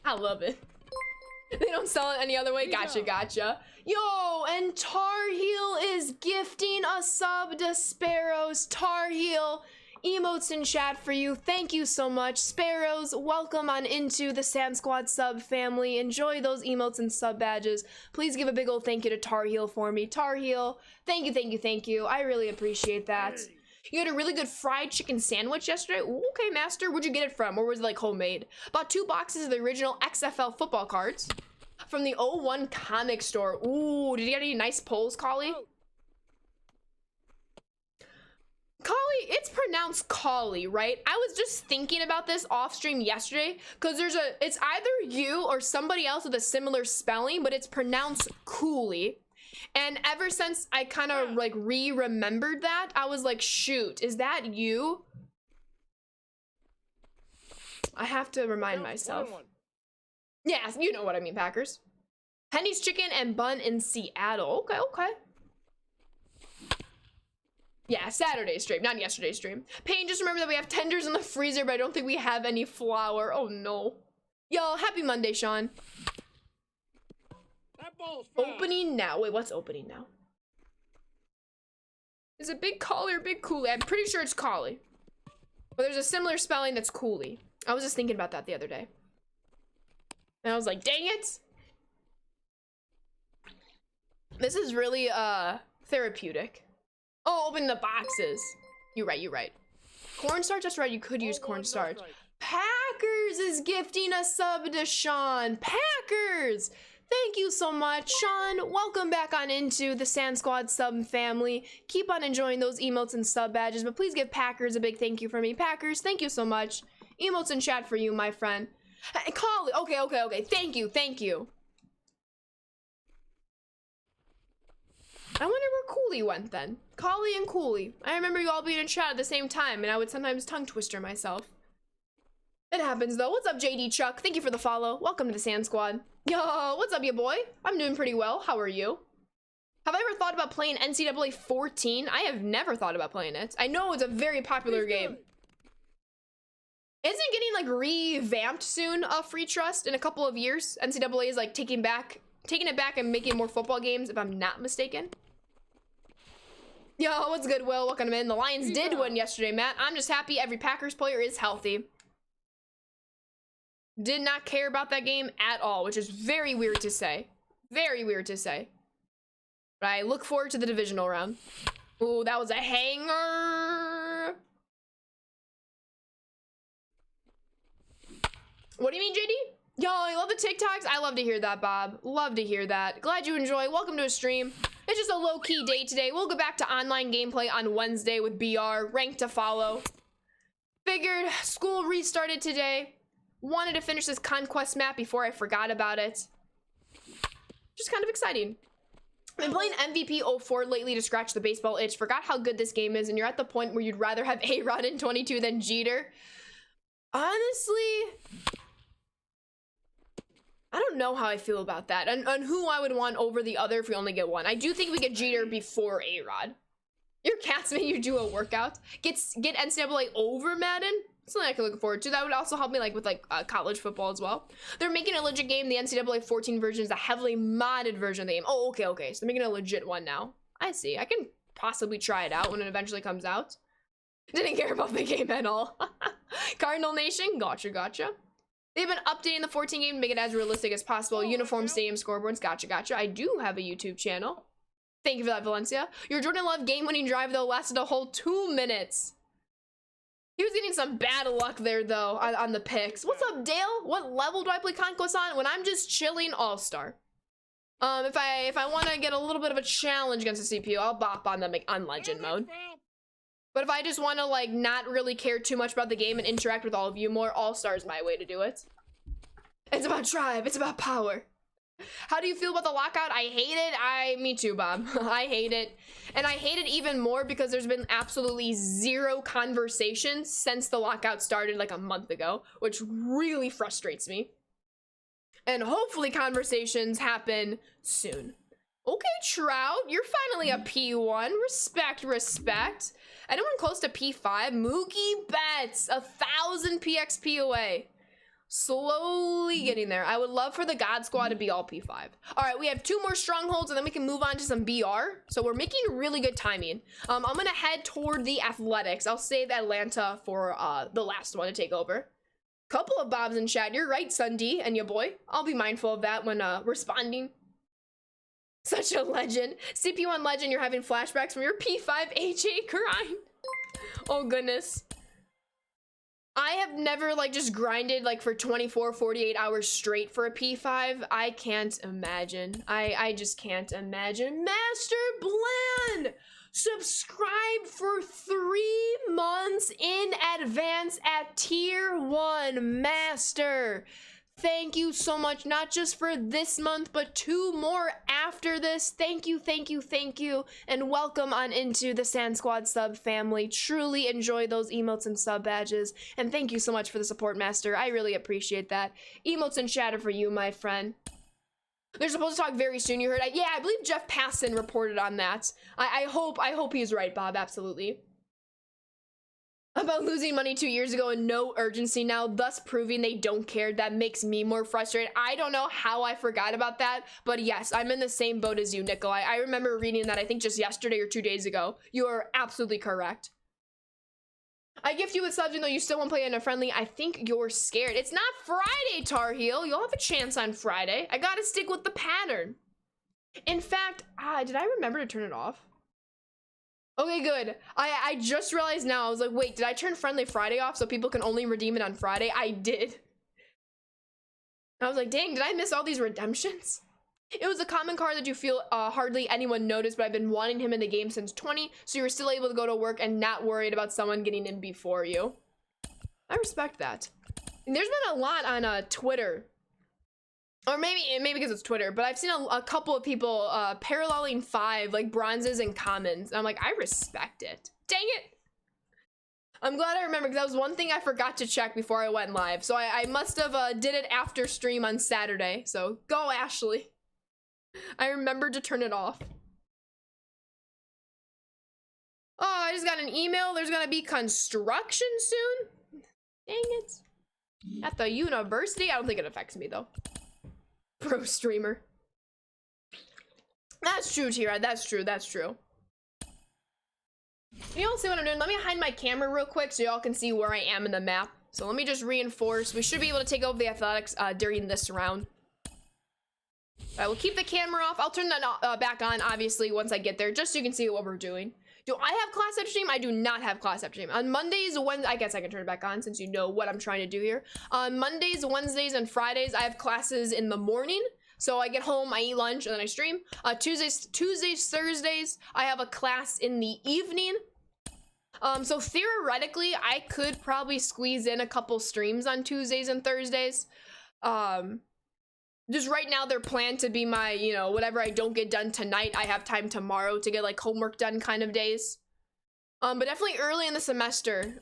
A: I love it. They don't sell it any other way. Gotcha, gotcha. Yo, and Tar Heel is gifting a sub to Sparrows. Tar Heel, emotes in chat for you. Thank you so much. Sparrows, welcome on into the Sand Squad sub family. Enjoy those emotes and sub badges. Please give a big old thank you to Tar Heel for me. Tar Heel, thank you, thank you, thank you. I really appreciate that.
B: Hey.
A: You had a really good fried chicken sandwich yesterday? Ooh, okay, master. Where'd you get it from? Or was it like homemade? Bought 2 boxes of the original XFL football cards from the 01 comic store. Ooh, did you get any nice pulls, Collie? Collie, it's pronounced Collie, right? I was just thinking about this off stream yesterday because it's either you or somebody else with a similar spelling, but it's pronounced Cooley. And ever since I kind of like remembered that, I was like, shoot, is that you? I have to remind myself.
B: 1-1.
A: Yeah, you know what I mean, Packers. Henny's Chicken and Bun in Seattle. Okay, okay. Yeah, Saturday's stream, not yesterday's stream. Payne, just remember that we have tenders in the freezer, but I don't think we have any flour. Oh, no. Yo, happy Monday, Sean.
B: That ball's foul.
A: Opening now. Wait, what's opening now? Is it Big Collie or Big Cooley? I'm pretty sure it's Collie. But there's a similar spelling that's Cooley. I was just thinking about that the other day. And I was like, dang it. This is really, therapeutic. Oh, open the boxes. You're right, you're right. Cornstarch, that's right, you could use
B: 0-1,
A: cornstarch.
B: no strikes.
A: Packers is gifting a sub to Sean. Packers! Thank you so much, Sean. Welcome back on into the Sand Squad sub family. Keep on enjoying those emotes and sub badges, but please give Packers a big thank you for me. Packers, thank you so much. Emotes in chat for you, my friend. Hey, Collie, okay. Thank you. I wonder where Cooley went then. Collie and Cooley. I remember you all being in chat at the same time, and I would sometimes tongue twister myself. It happens though. What's up, JD Chuck? Thank you for the follow. Welcome to the Sand Squad. Yo, what's up, ya boy? I'm doing pretty well. How are you? Have I ever thought about playing NCAA 14? I have never thought about playing it. I know it's a very popular game. Isn't it getting like revamped soon, Free Trust, in a couple of years? NCAA is like taking it back and making more football games, if I'm not mistaken. Yo, what's good, Will? Welcome in. The Lions did win yesterday, Matt. I'm just happy every Packers player is healthy. Did not care about that game at all, which is very weird to say. Very weird to say. But I look forward to the divisional round. Ooh, that was a hanger. What do you mean, JD? Yo, I love the TikToks. I love to hear that, Bob. Love to hear that. Glad you enjoy. Welcome to a stream. It's just a low-key day today. We'll go back to online gameplay on Wednesday with BR. Ranked to follow. figured school restarted today. Wanted to finish this Conquest map before I forgot about it. Just kind of exciting. I've been playing MVP 04 lately to scratch the baseball itch. Forgot how good this game is, and you're at the point where you'd rather have A-Rod in 22 than Jeter. Honestly, I don't know how I feel about that, and who I would want over the other if we only get one. I do think we get Jeter before A-Rod. Your cats made you do a workout. Get NCAA over Madden. Something I can look forward to. That would also help me with college football as well. They're making a legit game. The NCAA 14 version is a heavily modded version of the game. Oh, okay. So they're making a legit one now. I see. I can possibly try it out when it eventually comes out. Didn't care about the game at all. Cardinal Nation. Gotcha. They've been updating the 14 game to make it as realistic as possible. Uniform stadium scoreboards. Gotcha. I do have a YouTube channel. Thank you for that, Valencia. Your Jordan Love game-winning drive, though, lasted a whole 2 minutes. He was getting some bad luck there, though, on the picks. What's up, Dale? What level do I play Conquest on? When I'm just chilling, All-Star. If I want to get a little bit of a challenge against the CPU, I'll bop on them on Legend mode. But if I just want to, not really care too much about the game and interact with all of you more, All-Star is my way to do it. It's about drive. It's about power. How do you feel about the lockout? I hate it. Me too, Bob. I hate it. And I hate it even more because there's been absolutely zero conversation since the lockout started a month ago, which really frustrates me. And hopefully conversations happen soon. Okay, Trout, you're finally a P1. Respect. Anyone close to P5? Mookie Betts, 1,000 PXP away. Slowly getting there. I would love for the God Squad to be all P5. All right, we have 2 more strongholds and then we can move on to some BR. So we're making really good timing. I'm gonna head toward the Athletics. I'll save Atlanta for the last one to take over. Couple of Bobs in chat. You're right, Sunday and your boy. I'll be mindful of that when responding. Such a legend. CP1 legend, you're having flashbacks from your P5 HA grind. Oh goodness. I have never just grinded for 24, 48 hours straight for a P5. I can't imagine. I just can't imagine. Master Bland, subscribe for 3 months in advance at tier 1. Master, thank you so much, not just for this month, but 2 more after this. Thank you, and welcome on into the Sand Squad sub family. Truly enjoy those emotes and sub badges, and thank you so much for the support, Master. I really appreciate that. Emotes and chat are for you, my friend. They're supposed to talk very soon, you heard? Yeah, I believe Jeff Passon reported on that. I hope he's right, Bob, absolutely. About losing money 2 years ago and no urgency now, thus proving they don't care. That makes me more frustrated. I don't know how I forgot about that, but yes, I'm in the same boat as you, Nikolai. I remember reading that, I think just yesterday or 2 days ago. You are absolutely correct. I gift you with subs, even though you still won't play in a friendly. I think you're scared. It's not Friday, Tar Heel. You'll have a chance on Friday. I gotta stick with the pattern. In fact, did I remember to turn it off? Okay, good. I just realized now. I was like, wait, did I turn Friendly Friday off so people can only redeem it on Friday? I did. I was like, dang, did I miss all these redemptions? It was a common card that you feel hardly anyone noticed, but I've been wanting him in the game since 20, so you were still able to go to work and not worried about someone getting in before you. I respect that. And there's been a lot on Twitter. Or maybe because it's Twitter, but I've seen a couple of people paralleling 5, bronzes and commons. And I'm like, I respect it. Dang it. I'm glad I remember, because that was one thing I forgot to check before I went live. So I must have did it after stream on Saturday. So go, Ashley. I remembered to turn it off. Oh, I just got an email. There's gonna be construction soon. Dang it. At the university? I don't think it affects me, though. Pro streamer. That's true, T-Rod. That's true. You all see what I'm doing? Let me hide my camera real quick so y'all can see where I am in the map. So let me just reinforce. We should be able to take over the Athletics during this round. I will keep the camera off. I'll turn that back on, obviously, once I get there, just so you can see what we're doing. Do I have class after stream? I do not have class after stream. On Mondays, I guess I can turn it back on since you know what I'm trying to do here. On Mondays, Wednesdays, and Fridays, I have classes in the morning. So I get home, I eat lunch, and then I stream. Tuesdays, Thursdays, I have a class in the evening. So theoretically, I could probably squeeze in a couple streams on Tuesdays and Thursdays. Just right now, they're planned to be my, you know, whatever I don't get done tonight, I have time tomorrow to get like homework done kind of days. But definitely early in the semester,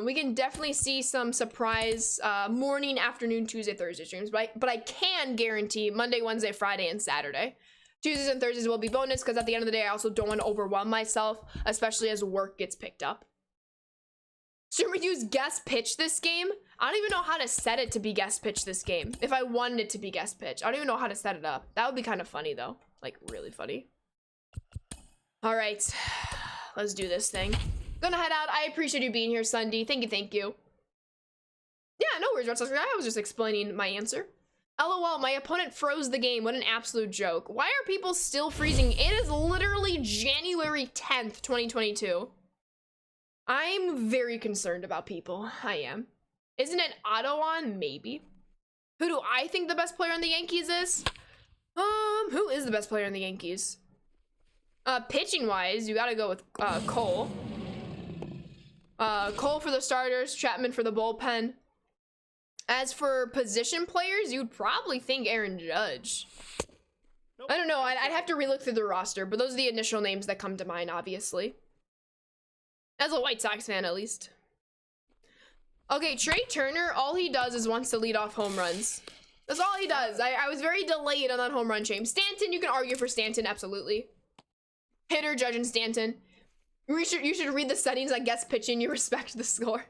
A: we can definitely see some surprise morning, afternoon, Tuesday, Thursday streams. But I can guarantee Monday, Wednesday, Friday, and Saturday. Tuesdays and Thursdays will be bonus because at the end of the day, I also don't want to overwhelm myself, especially as work gets picked up. Stream reviews guest pitch this game. I don't even know how to set it to be guest pitch this game. If I wanted it to be guest pitch, I don't even know how to set it up. That would be kind of funny though, like really funny. All right, let's do this thing. Gonna head out. I appreciate you being here, Sunday. Thank you, thank you. Yeah, no worries, I was just explaining my answer. LOL, my opponent froze the game. What an absolute joke. Why are people still freezing? It is literally January 10th, 2022. I'm very concerned about people. I am. Isn't it Otto on? Maybe. Who do I think the best player on the Yankees is? Who is the best player on the Yankees? Pitching wise, you gotta go with Cole. Cole for the starters, Chapman for the bullpen. As for position players, you'd probably think Aaron Judge. Nope. I don't know, I'd have to relook through the roster, but those are the initial names that come to mind, obviously. As a White Sox fan, at least. Okay, Trey Turner, all he does is wants to lead off home runs. That's all he does. I was very delayed on that home run chain. Stanton, you can argue for Stanton, absolutely. Hitter, Judge, and Stanton. You should read the settings, I guess, pitching, you respect the score.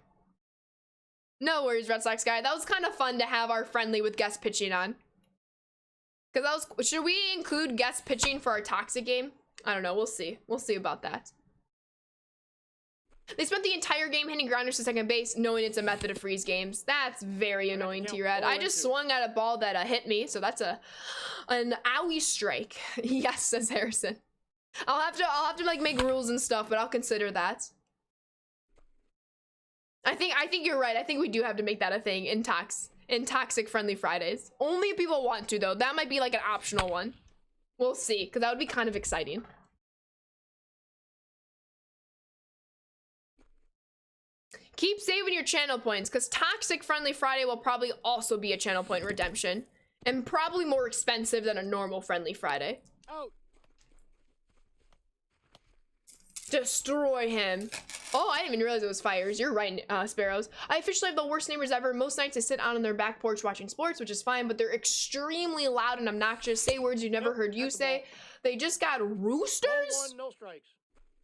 A: No worries, Red Sox guy. That was kind of fun to have our friendly with guest pitching on. Because that was, should we include guest pitching for our toxic game? I don't know, we'll see. We'll see about that. They spent the entire game hitting grounders to second base, knowing it's a method of freeze games. That's very annoying, T-Red. I just swung at a ball that hit me, so that's an owie strike. Yes, says Harrison. I'll have to like make rules and stuff, but I'll consider that. I think you're right. I think we do have to make that a thing in Toxic Friendly Fridays. Only if people want to, though. That might be like an optional one. We'll see, because that would be kind of exciting. Keep saving your channel points, because Toxic Friendly Friday will probably also be a channel point redemption. And probably more expensive than a normal Friendly Friday.
B: Out.
A: Destroy him. Oh, I didn't even realize it was fires. You're right, Sparrows. I officially have the worst neighbors ever. Most nights I sit out on their back porch watching sports, which is fine, but they're extremely loud and obnoxious. Say words you never heard you say. They just got roosters?
B: No strikes.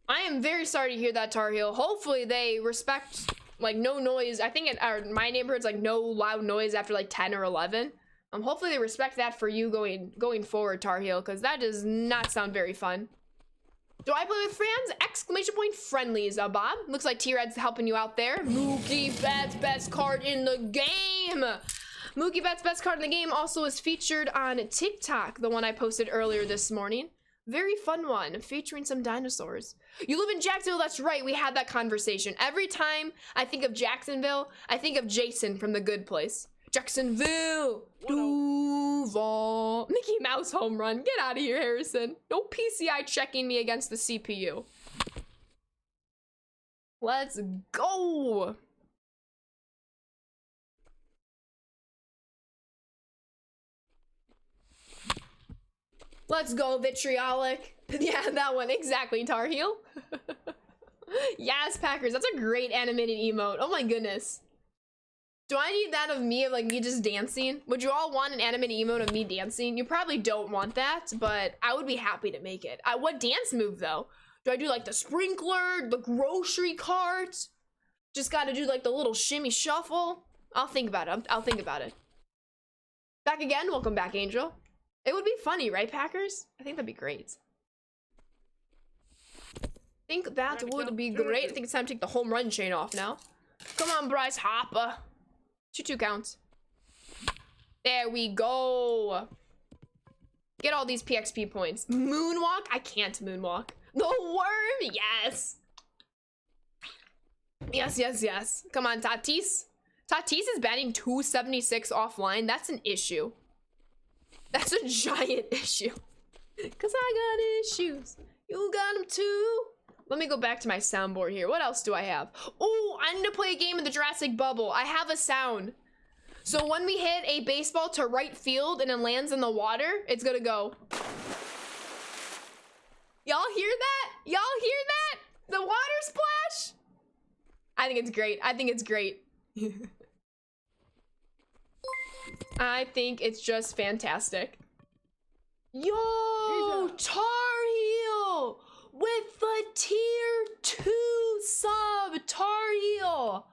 A: I am very sorry to hear that, Tar Heel. Hopefully they respect, like, no noise. I think my neighborhood's like no loud noise after like 10 or 11. Hopefully they respect that for you going forward, Tar Heel, because that does not sound very fun. Do I play with friends? Exclamation point friendlies, Bob. Looks like T-Red's helping you out there. Mookie Betts, best card in the game. Mookie Betts, best card in the game also is featured on TikTok, the one I posted earlier this morning. Very fun one, featuring some dinosaurs. You live in Jacksonville, that's right, we had that conversation. Every time I think of Jacksonville, I think of Jason from The Good Place. Jacksonville, Duval. Mickey Mouse home run. Get out of here, Harrison. No PCI checking me against the CPU. Let's go. Let's go, Vitriolic. Yeah, that one. Exactly, Tar Heel. Yes, Packers. That's a great animated emote. Oh my goodness. Do I need that of me just dancing? Would you all want an animated emote of me dancing? You probably don't want that, but I would be happy to make it. What dance move though? Do I do like the sprinkler, the grocery cart? Just gotta do like the little shimmy shuffle? I'll think about it. I'll think about it. Back again? Welcome back, Angel. It would be funny, right, Packers? I think that'd be great. I think that would be great. I think it's time to take the home run chain off now. Come on, Bryce Harper. 2-2 counts. There we go. Get all these PXP points. Moonwalk? I can't moonwalk. The worm? Yes. Yes, yes, yes. Come on, Tatis. Tatis is batting 276 offline. That's an issue. That's a giant issue. Cause I got issues. You got them too. Let me go back to my soundboard here. What else do I have? Oh, I need to play a game in the Jurassic Bubble. I have a sound. So when we hit a baseball to right field and it lands in the water, it's gonna go. Y'all hear that? Y'all hear that? The water splash? I think it's great. I think it's great. I think it's just fantastic. Yo, Tar Heel with the tier 2 sub, Tar Heel.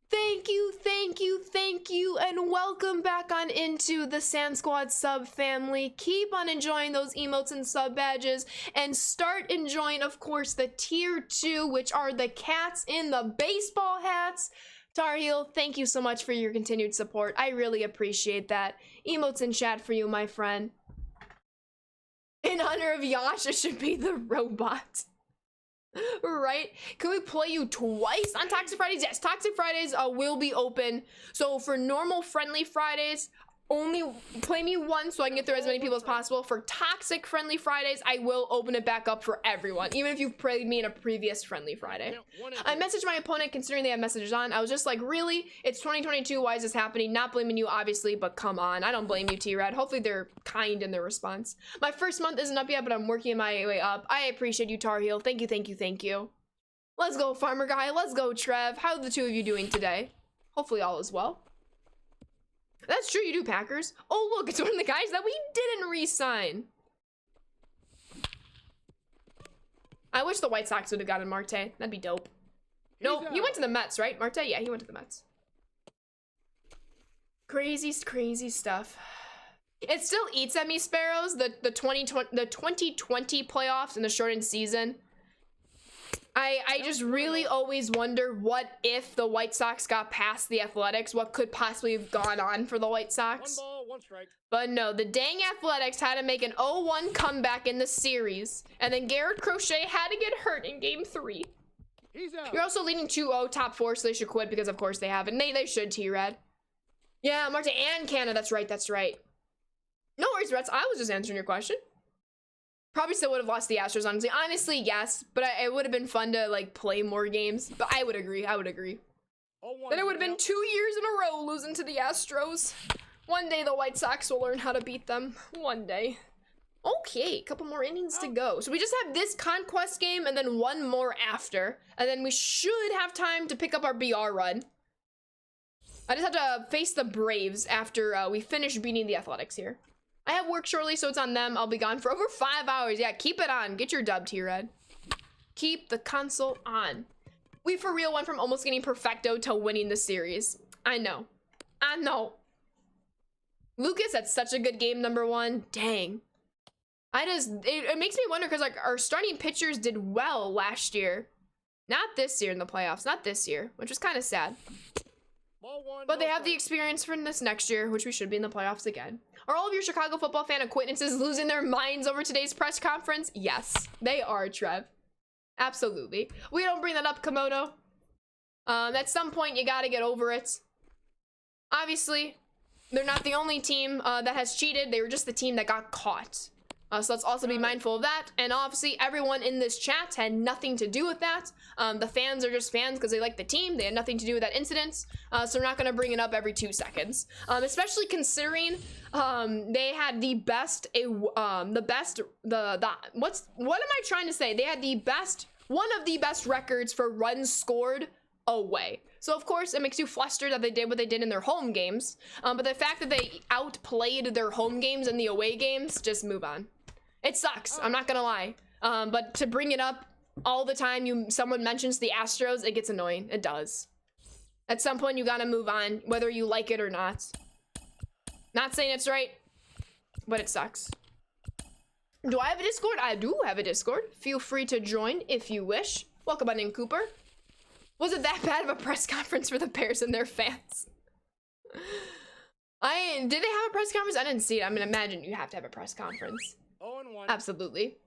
A: Thank you, thank you, thank you, and welcome back on into the Sand Squad sub family. Keep on enjoying those emotes and sub badges, and start enjoying, of course, the tier 2, which are the cats in the baseball hats. Tar Heel, thank you so much for your continued support. I really appreciate that. Emotes in chat for you, my friend. In honor of Yash, it should be the robot. Right? Can we play you twice on Toxic Fridays? Yes, Toxic Fridays will be open. So for normal friendly Fridays, only play me once so I can get through as many people as possible. For Toxic Friendly Fridays, I will open it back up for everyone, even if you've played me in a previous Friendly Friday. I messaged my opponent considering they have messages on. I was just like, really? It's 2022, why is this happening? Not blaming you, obviously, but come on. I don't blame you, T-Red. Hopefully they're kind in their response. My first month isn't up yet, but I'm working my way up. I appreciate you, Tar Heel. Thank you, thank you, thank you. Let's go, Farmer Guy. Let's go, Trev. How are the two of you doing today? Hopefully all is well. That's true, you do, Packers. Oh, look, it's one of the guys that we didn't re-sign. I wish the White Sox would have gotten Marte. That'd be dope. No, he went to the Mets, right? Marte? Yeah, he went to the Mets. Crazy, crazy stuff. It still eats at me, Sparrows, the 2020 playoffs and the shortened season. I just really always wonder what if the White Sox got past the Athletics, what could possibly have gone on for the White Sox.
B: 1 ball, 1 strike.
A: But no, the dang Athletics had to make an 0-1 comeback in the series, and then Garrett Crochet had to get hurt in game 3.
B: He's out.
A: You're also leading 2-0 top 4, so they should quit because of course they have, and they should, T-Red. Yeah, Marte and Canada, that's right, that's right. No worries, Reds, I was just answering your question. Probably still would have lost the Astros, honestly. Honestly, yes, but it would have been fun to, like, play more games. But I would agree, I would agree. Then it would have been 2 years in a row losing to the Astros. One day the White Sox will learn how to beat them. One day. Okay, a couple more innings to go. So we just have this Conquest game and then one more after. And then we should have time to pick up our BR run. I just have to face the Braves after we finish beating the Athletics here. I have work shortly, so it's on them. I'll be gone for over 5 hours. Yeah, keep it on. Get your dub, T-Red. Keep the console on. We for real went from almost getting perfecto to winning the series. I know. I know. Lucas had such a good game, number 1. Dang. It makes me wonder because, like, our starting pitchers did well last year. Not this year in the playoffs. Not this year, which was kind of sad.
B: Ball 1,
A: But they
B: no
A: have the
B: strike.
A: experience for this next year, which we should be in the playoffs again. Are all of your Chicago football fan acquaintances losing their minds over today's press conference? Yes, they are, Trev. Absolutely. We don't bring that up, Komodo. At some point, you gotta get over it. Obviously, they're not the only team that has cheated. They were just the team that got caught. So let's also be mindful of that. And obviously, everyone in this chat had nothing to do with that. The fans are just fans because they like the team. They had nothing to do with that incident. So we're not going to bring it up every 2 seconds. Especially considering they had the best, what am I trying to say? They had the best, one of the best records for runs scored away. So of course it makes you flustered that they did what they did in their home games. But the fact that they outplayed their home games and the away games, just move on. It sucks, I'm not gonna lie. But to bring it up all the time someone mentions the Astros, it gets annoying. It does. At some point you gotta move on, whether you like it or not. Not saying it's right, but it sucks. Do I have a Discord? I do have a Discord. Feel free to join if you wish. Welcome on in, Cooper. Was it that bad of a press conference for the Bears and their fans? Did they have a press conference? I didn't see it. I mean, imagine you have to have a press conference.
B: 0-1.
A: Absolutely.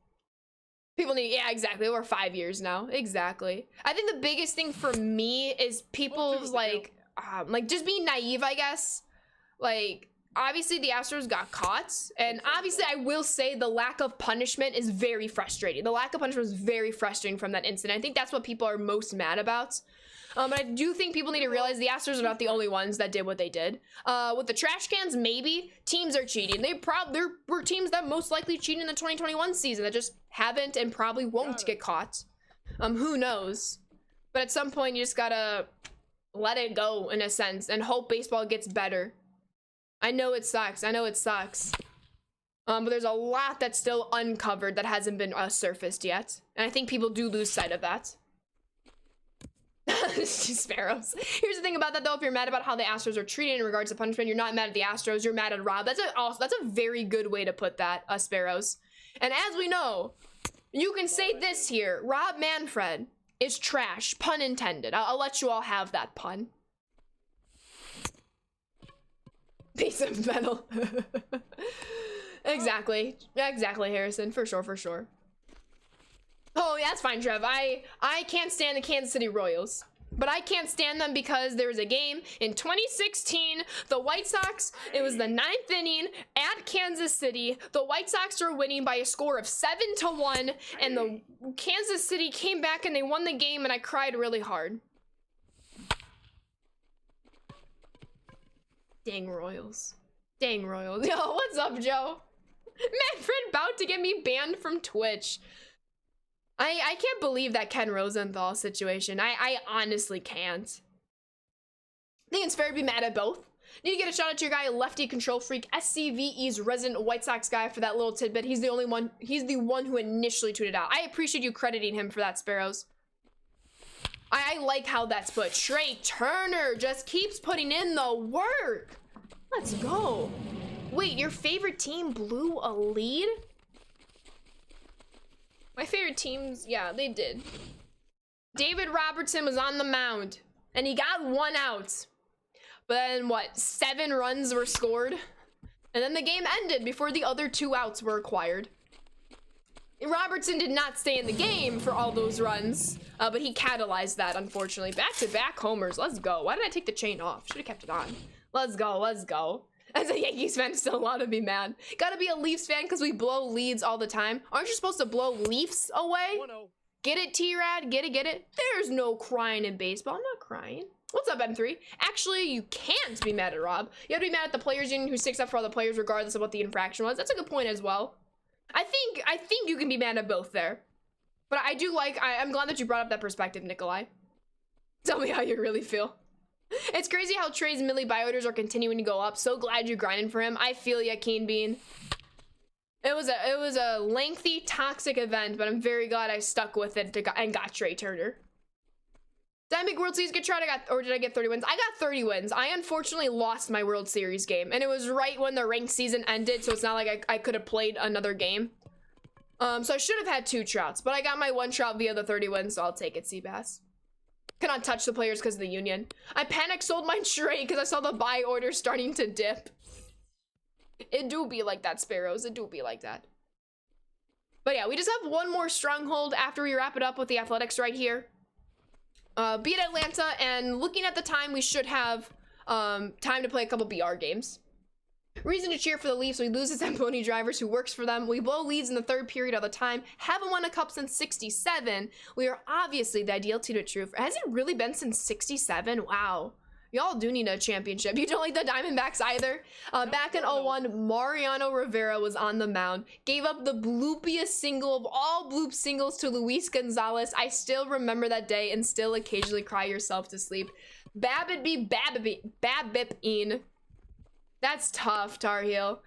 A: People need, yeah, exactly. We're 5 years now. Exactly. I think the biggest thing for me is people's like just being naive, I guess. Like, obviously the Astros got caught, and obviously I will say the lack of punishment is very frustrating. The lack of punishment was very frustrating from that incident. I think that's what people are most mad about. But I do think people need to realize the Astros are not the only ones that did what they did. With the trash cans, maybe teams are cheating. There were teams that most likely cheated in the 2021 season that just haven't and probably won't get caught. Who knows? But at some point, you just gotta let it go in a sense and hope baseball gets better. I know it sucks. I know it sucks. But there's a lot that's still uncovered that hasn't been surfaced yet. And I think people do lose sight of that. Sparrows. Here's the thing about that though, if you're mad about how the Astros are treated in regards to punishment, you're not mad at the Astros, you're mad at Rob. That's a very good way to put that, Sparrows. And as we know, you can say this here, Rob Manfred is trash, pun intended. I'll let you all have that pun. Piece of metal. Exactly, Harrison, for sure. Oh, yeah, that's fine, Trev. I can't stand the Kansas City Royals. But I can't stand them because there was a game in 2016, the White Sox, it was the 9th inning at Kansas City. The White Sox were winning by a score of 7-1, and the Kansas City came back and they won the game, and I cried really hard. Dang Royals. Dang Royals. Yo, what's up, Joe? Manfred about to get me banned from Twitch. I can't believe that Ken Rosenthal situation. I honestly can't. I think it's fair to be mad at both. Need to get a shout out to your guy, Lefty Control Freak, SCVE's resident White Sox guy, for that little tidbit. He's the one who initially tweeted out. I appreciate you crediting him for that, Sparrows. I like how that's put. Trey Turner just keeps putting in the work. Let's go. Wait, your favorite team blew a lead? My favorite teams, yeah, they did. David Robertson was on the mound, and he got 1 out. But then, what, 7 runs were scored? And then the game ended before the other 2 outs were acquired. Robertson did not stay in the game for all those runs, but he catalyzed that, unfortunately. Back-to-back homers, let's go. Why did I take the chain off? Should have kept it on. Let's go, let's go. As a Yankees fan, still allowed to be mad. Gotta be a Leafs fan because we blow leads all the time. Aren't you supposed to blow Leafs away?
B: 1-0.
A: Get it, T-Rad? Get it? There's no crying in baseball. I'm not crying. What's up, M3? Actually, you can't be mad at Rob. You have to be mad at the players union who sticks up for all the players regardless of what the infraction was. That's a good point as well. I think you can be mad at both there. But I do like, I'm glad that you brought up that perspective, Nikolai. Tell me how you really feel. It's crazy how Trey's Millie Biotters are continuing to go up. So glad you grinded for him. I feel ya, Keen Bean. It was a lengthy, toxic event, but I'm very glad I stuck with it and got Trey Turner. Did I make World Series get tried? Or did I get 30 wins? I got 30 wins. I unfortunately lost my World Series game, and it was right when the ranked season ended, so it's not like I could have played another game. So I should have had 2 trouts, but I got my 1 trout via the 30 wins, so I'll take it, Seabass. Cannot touch the players because of the union. I panic sold mine straight because I saw the buy order starting to dip. It do be like that, Sparrows. It do be like that. But yeah, we just have 1 more stronghold after we wrap it up with the Athletics right here. Beat Atlanta, and looking at the time, we should have time to play a couple BR games. Reason to cheer for the Leafs. We lose the Zamboni drivers who works for them. We blow leads in the 3rd period all the time. Haven't won a cup since 67. We are obviously the ideal team to true. Has it really been since 67? Wow. Y'all do need a championship. You don't like the Diamondbacks either. Back in 01, Mariano Rivera was on the mound. Gave up the bloopiest single of all bloop singles to Luis Gonzalez. I still remember that day and still occasionally cry yourself to sleep. Babbitt Babbitt-ine. That's tough, Tar Heel.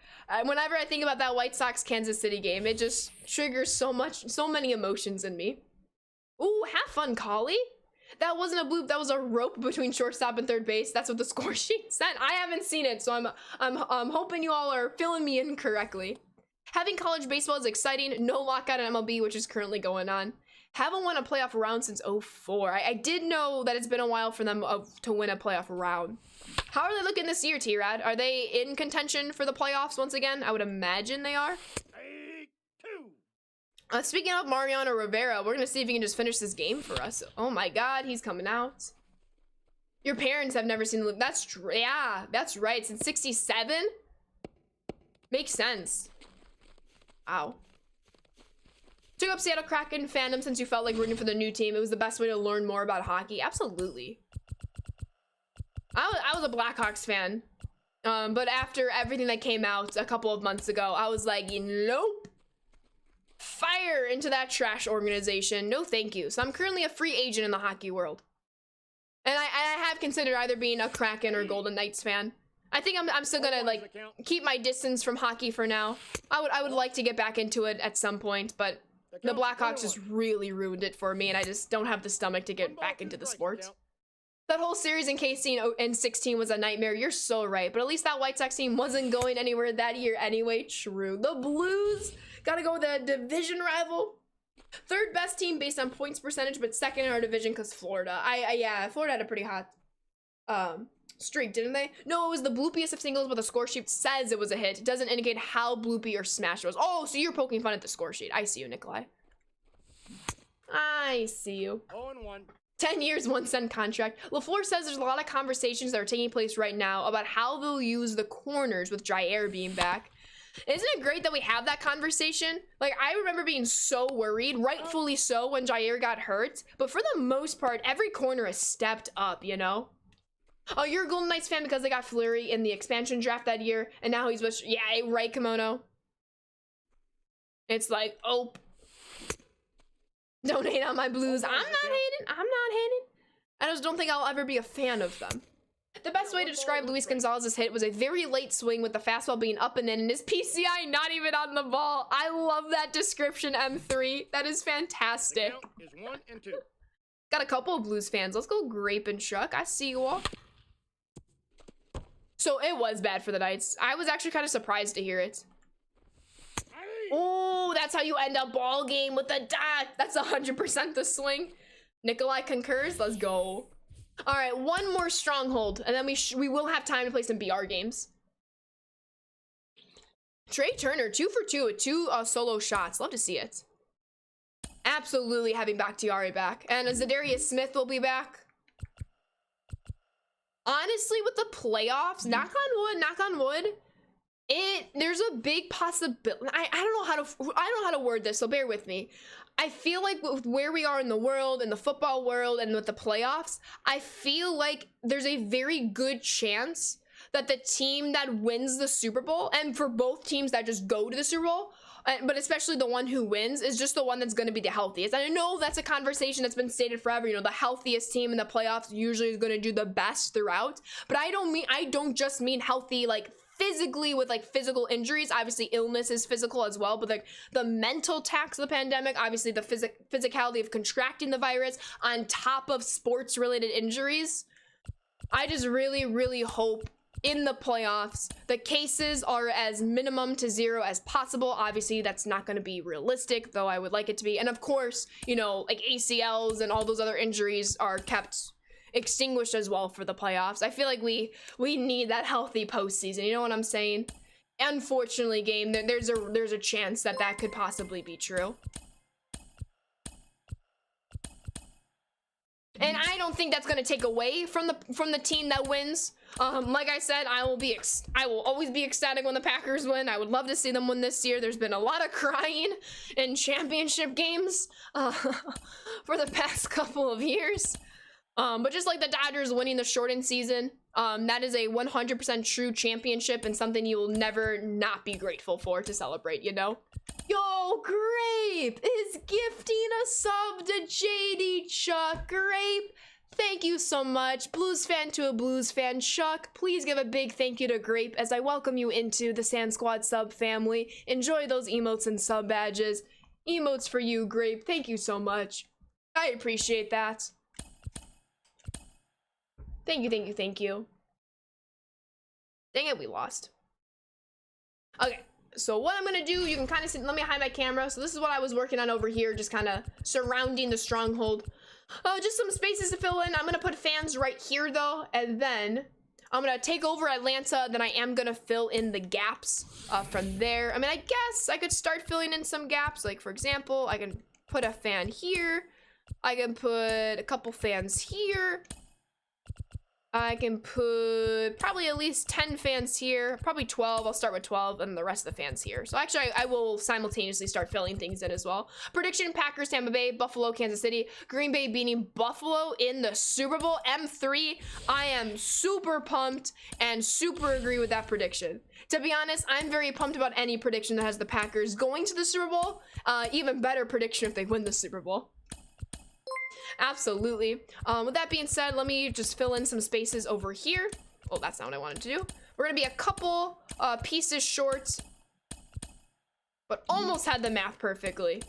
A: Whenever I think about that White Sox Kansas City game, it just triggers so many emotions in me. Ooh, have fun, Collie. That wasn't a bloop, that was a rope between shortstop and 3rd base. That's what the score sheet said. I haven't seen it, so I'm hoping you all are filling me in correctly. Having college baseball is exciting. No lockout in MLB, which is currently going on. Haven't won a playoff round since 04. I did know that it's been a while for them to win a playoff round. How are they looking this year, T-Rad? Are they in contention for the playoffs once again? I would imagine they are. Speaking of Mariano Rivera, we're gonna see if he can just finish this game for us. Oh my god, he's coming out. Your parents have never seen the That's yeah, that's right. Since 67? Makes sense. Wow. Took up Seattle Kraken fandom since you felt like rooting for the new team. It was the best way to learn more about hockey. Absolutely. I was a Blackhawks fan. But after everything that came out a couple of months ago, I was like, nope. Fire into that trash organization. No thank you. So I'm currently a free agent in the hockey world. And I have considered either being a Kraken or Golden Knights fan. I think I'm still gonna like keep my distance from hockey for now. I would like to get back into it at some point, but the Blackhawks just really ruined it for me, and I just don't have the stomach to get back into the sport. That whole series in KC and 16 was a nightmare. You're so right, but at least that White Sox team wasn't going anywhere that year anyway. True. The Blues gotta go with the division rival. Third best team based on points percentage, but second in our division because Florida. Yeah, Florida had a pretty hot streak, didn't they? No, it was the bloopiest of singles, but the score sheet says it was a hit. It doesn't indicate how bloopy or smash it was. Oh, so you're poking fun at the score sheet. I see you, Nikolai. I see you.
B: 0-1.
A: 10 years, 1 cent contract. LaFleur says there's a lot of conversations that are taking place right now about how they'll use the corners with Jair being back. Isn't it great that we have that conversation? Like, I remember being so worried, rightfully so, when Jair got hurt. But for the most part, every corner has stepped up, you know? Oh, you're a Golden Knights fan because they got Fleury in the expansion draft that year, and now he's with... Yeah, right, Kimono? It's like, oh... Don't hate on my Blues. I'm not hating. I'm not hating. I just don't think I'll ever be a fan of them. The best way to describe Luis Gonzalez's hit was a very late swing with the fastball being up and in and his PCI not even on the ball. I love that description, M3. That is fantastic.
B: The count is 1-2.
A: Got a couple of Blues fans. Let's go Grape and Chuck. I see you all. So it was bad for the Knights. I was actually kind of surprised to hear it. Oh, that's how you end a ball game with a dot. That's 100% the swing. Nikolai concurs. Let's go. All right, one more stronghold, and then we will have time to play some BR games. Trey Turner, 2 for 2 with 2 solo shots. Love to see it. Absolutely having Bakhtiari back. And Zadarius Smith will be back. Honestly, with the playoffs, knock on wood, there's a big possibility. I don't know how to word this, so bear with me. I feel like with where we are in the world, in the football world, and with the playoffs, I feel like there's a very good chance that the team that wins the Super Bowl, and for both teams that just go to the Super Bowl, but especially the one who wins, is just the one that's going to be the healthiest. And I know that's a conversation that's been stated forever. You know, the healthiest team in the playoffs usually is going to do the best throughout. But I don't just mean healthy, like, physically with like physical injuries. Obviously illness is physical as well, but like the mental tax of the pandemic, obviously the physicality of contracting the virus on top of sports related injuries. I just really hope in the playoffs the cases are as minimum to 0 as possible. Obviously that's not going to be realistic, though I would like it to be. And of course, you know, like ACLs and all those other injuries are kept extinguished as well for the playoffs. I feel like we need that healthy postseason. You know what I'm saying? Unfortunately, game, there's a chance that could possibly be true. And I don't think that's going to take away from the team that wins. Like I said, I will always be ecstatic when the Packers win. I would love to see them win this year. There's been a lot of crying in championship games for the past couple of years. But just like the Dodgers winning the shortened season, that is a 100% true championship and something you will never not be grateful for to celebrate, you know? Yo, Grape is gifting a sub to JD Chuck. Grape, thank you so much. Blues fan to a Blues fan. Chuck, please give a big thank you to Grape as I welcome you into the Sand Squad sub family. Enjoy those emotes and sub badges. Emotes for you, Grape. Thank you so much. I appreciate that. Thank you. Dang it, we lost. Okay, so what I'm gonna do, you can kind of see, let me hide my camera. So this is what I was working on over here, just kind of surrounding the stronghold. Just some spaces to fill in. I'm gonna put fans right here though, and then I'm gonna take over Atlanta, then I am gonna fill in the gaps from there. I mean, I guess I could start filling in some gaps. Like for example, I can put a fan here. I can put a couple fans here. I can put probably at least 10 fans here, probably 12. I'll start with 12 and the rest of the fans here. So actually, I will simultaneously start filling things in as well. Prediction: Packers, Tampa Bay, Buffalo, Kansas City, Green Bay beating Buffalo in the Super Bowl. M3, I am super pumped and super agree with that prediction. To be honest, I'm very pumped about any prediction that has the Packers going to the Super Bowl. Even better prediction if they win the Super Bowl. Absolutely. With that being said, let me just fill in some spaces over here. Oh, that's not what I wanted to do. We're gonna be a couple pieces short, but almost had the math perfectly.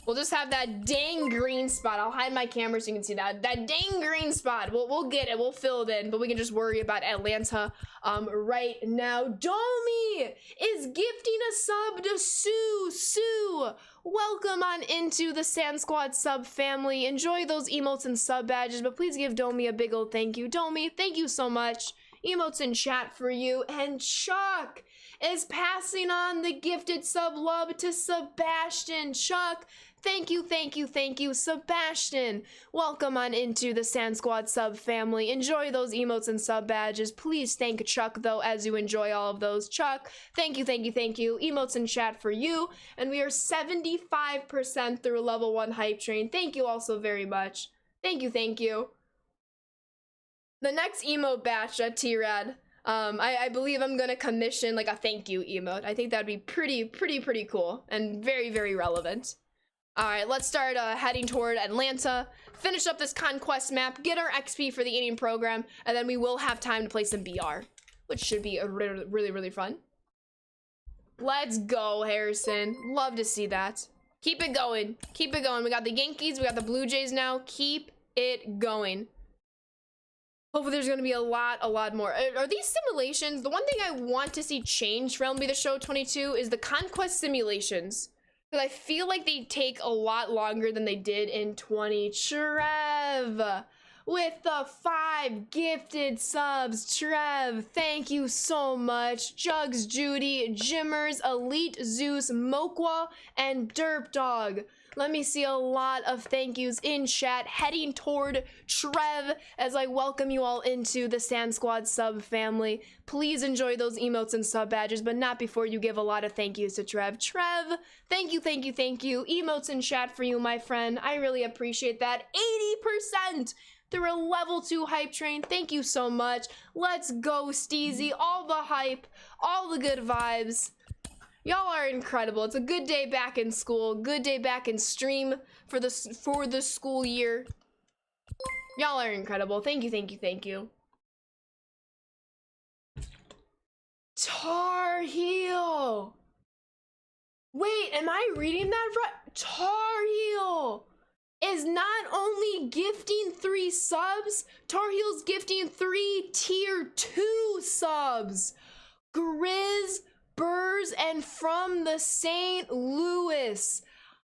A: We'll just have that dang green spot. I'll hide my camera so you can see that. That dang green spot. We'll get it. We'll fill it in, but we can just worry about Atlanta right now. Domi is gifting a sub to Sue. Sue, welcome on into the Sand Squad sub family. Enjoy those emotes and sub badges, but please give Domi a big old thank you. Domi, thank you so much. Emotes in chat for you. And Chuck is passing on the gifted sub love to Sebastian. Chuck, thank you, thank you, thank you. Sebastian, welcome on into the Sand Squad sub family. Enjoy those emotes and sub badges. Please thank Chuck, though, as you enjoy all of those. Chuck, thank you, thank you, thank you. Emotes in chat for you. And we are 75% through level 1 hype train. Thank you all so very much. Thank you, thank you. The next emote batch at T-Rad, I believe I'm gonna commission like a thank you emote. I think that'd be pretty cool and very, very relevant. All right, let's start heading toward Atlanta, finish up this Conquest map, get our XP for the eating program, and then we will have time to play some BR, which should be a really fun. Let's go, Harrison. Love to see that. Keep it going. Keep it going. We got the Yankees, we got the Blue Jays now. Keep it going. Hopefully there's going to be a lot more. Are these simulations? The one thing I want to see change for MLB The Show 22 is the Conquest simulations. Because I feel like they take a lot longer than they did in 20. Trev, with the 5 gifted subs. Trev, thank you so much. Jugs, Judy, Jimmers, Elite, Zeus, Mokwa, and Derp Dog. Let me see a lot of thank yous in chat, heading toward Trev as I welcome you all into the Sand Squad sub family. Please enjoy those emotes and sub badges, but not before you give a lot of thank yous to Trev. Trev, thank you, thank you, thank you. Emotes in chat for you, my friend. I really appreciate that. 80% through a level 2 hype train. Thank you so much. Let's go, Steezy. All the hype, all the good vibes. Y'all are incredible. It's a good day back in school. Good day back in stream for the school year. Y'all are incredible. Thank you, thank you, thank you. Tar Heel. Wait, am I reading that right? Tar Heel is not only gifting 3 subs, Tar Heel's gifting 3 tier 2 subs. Grizz, Burrs, and from the St. Louis.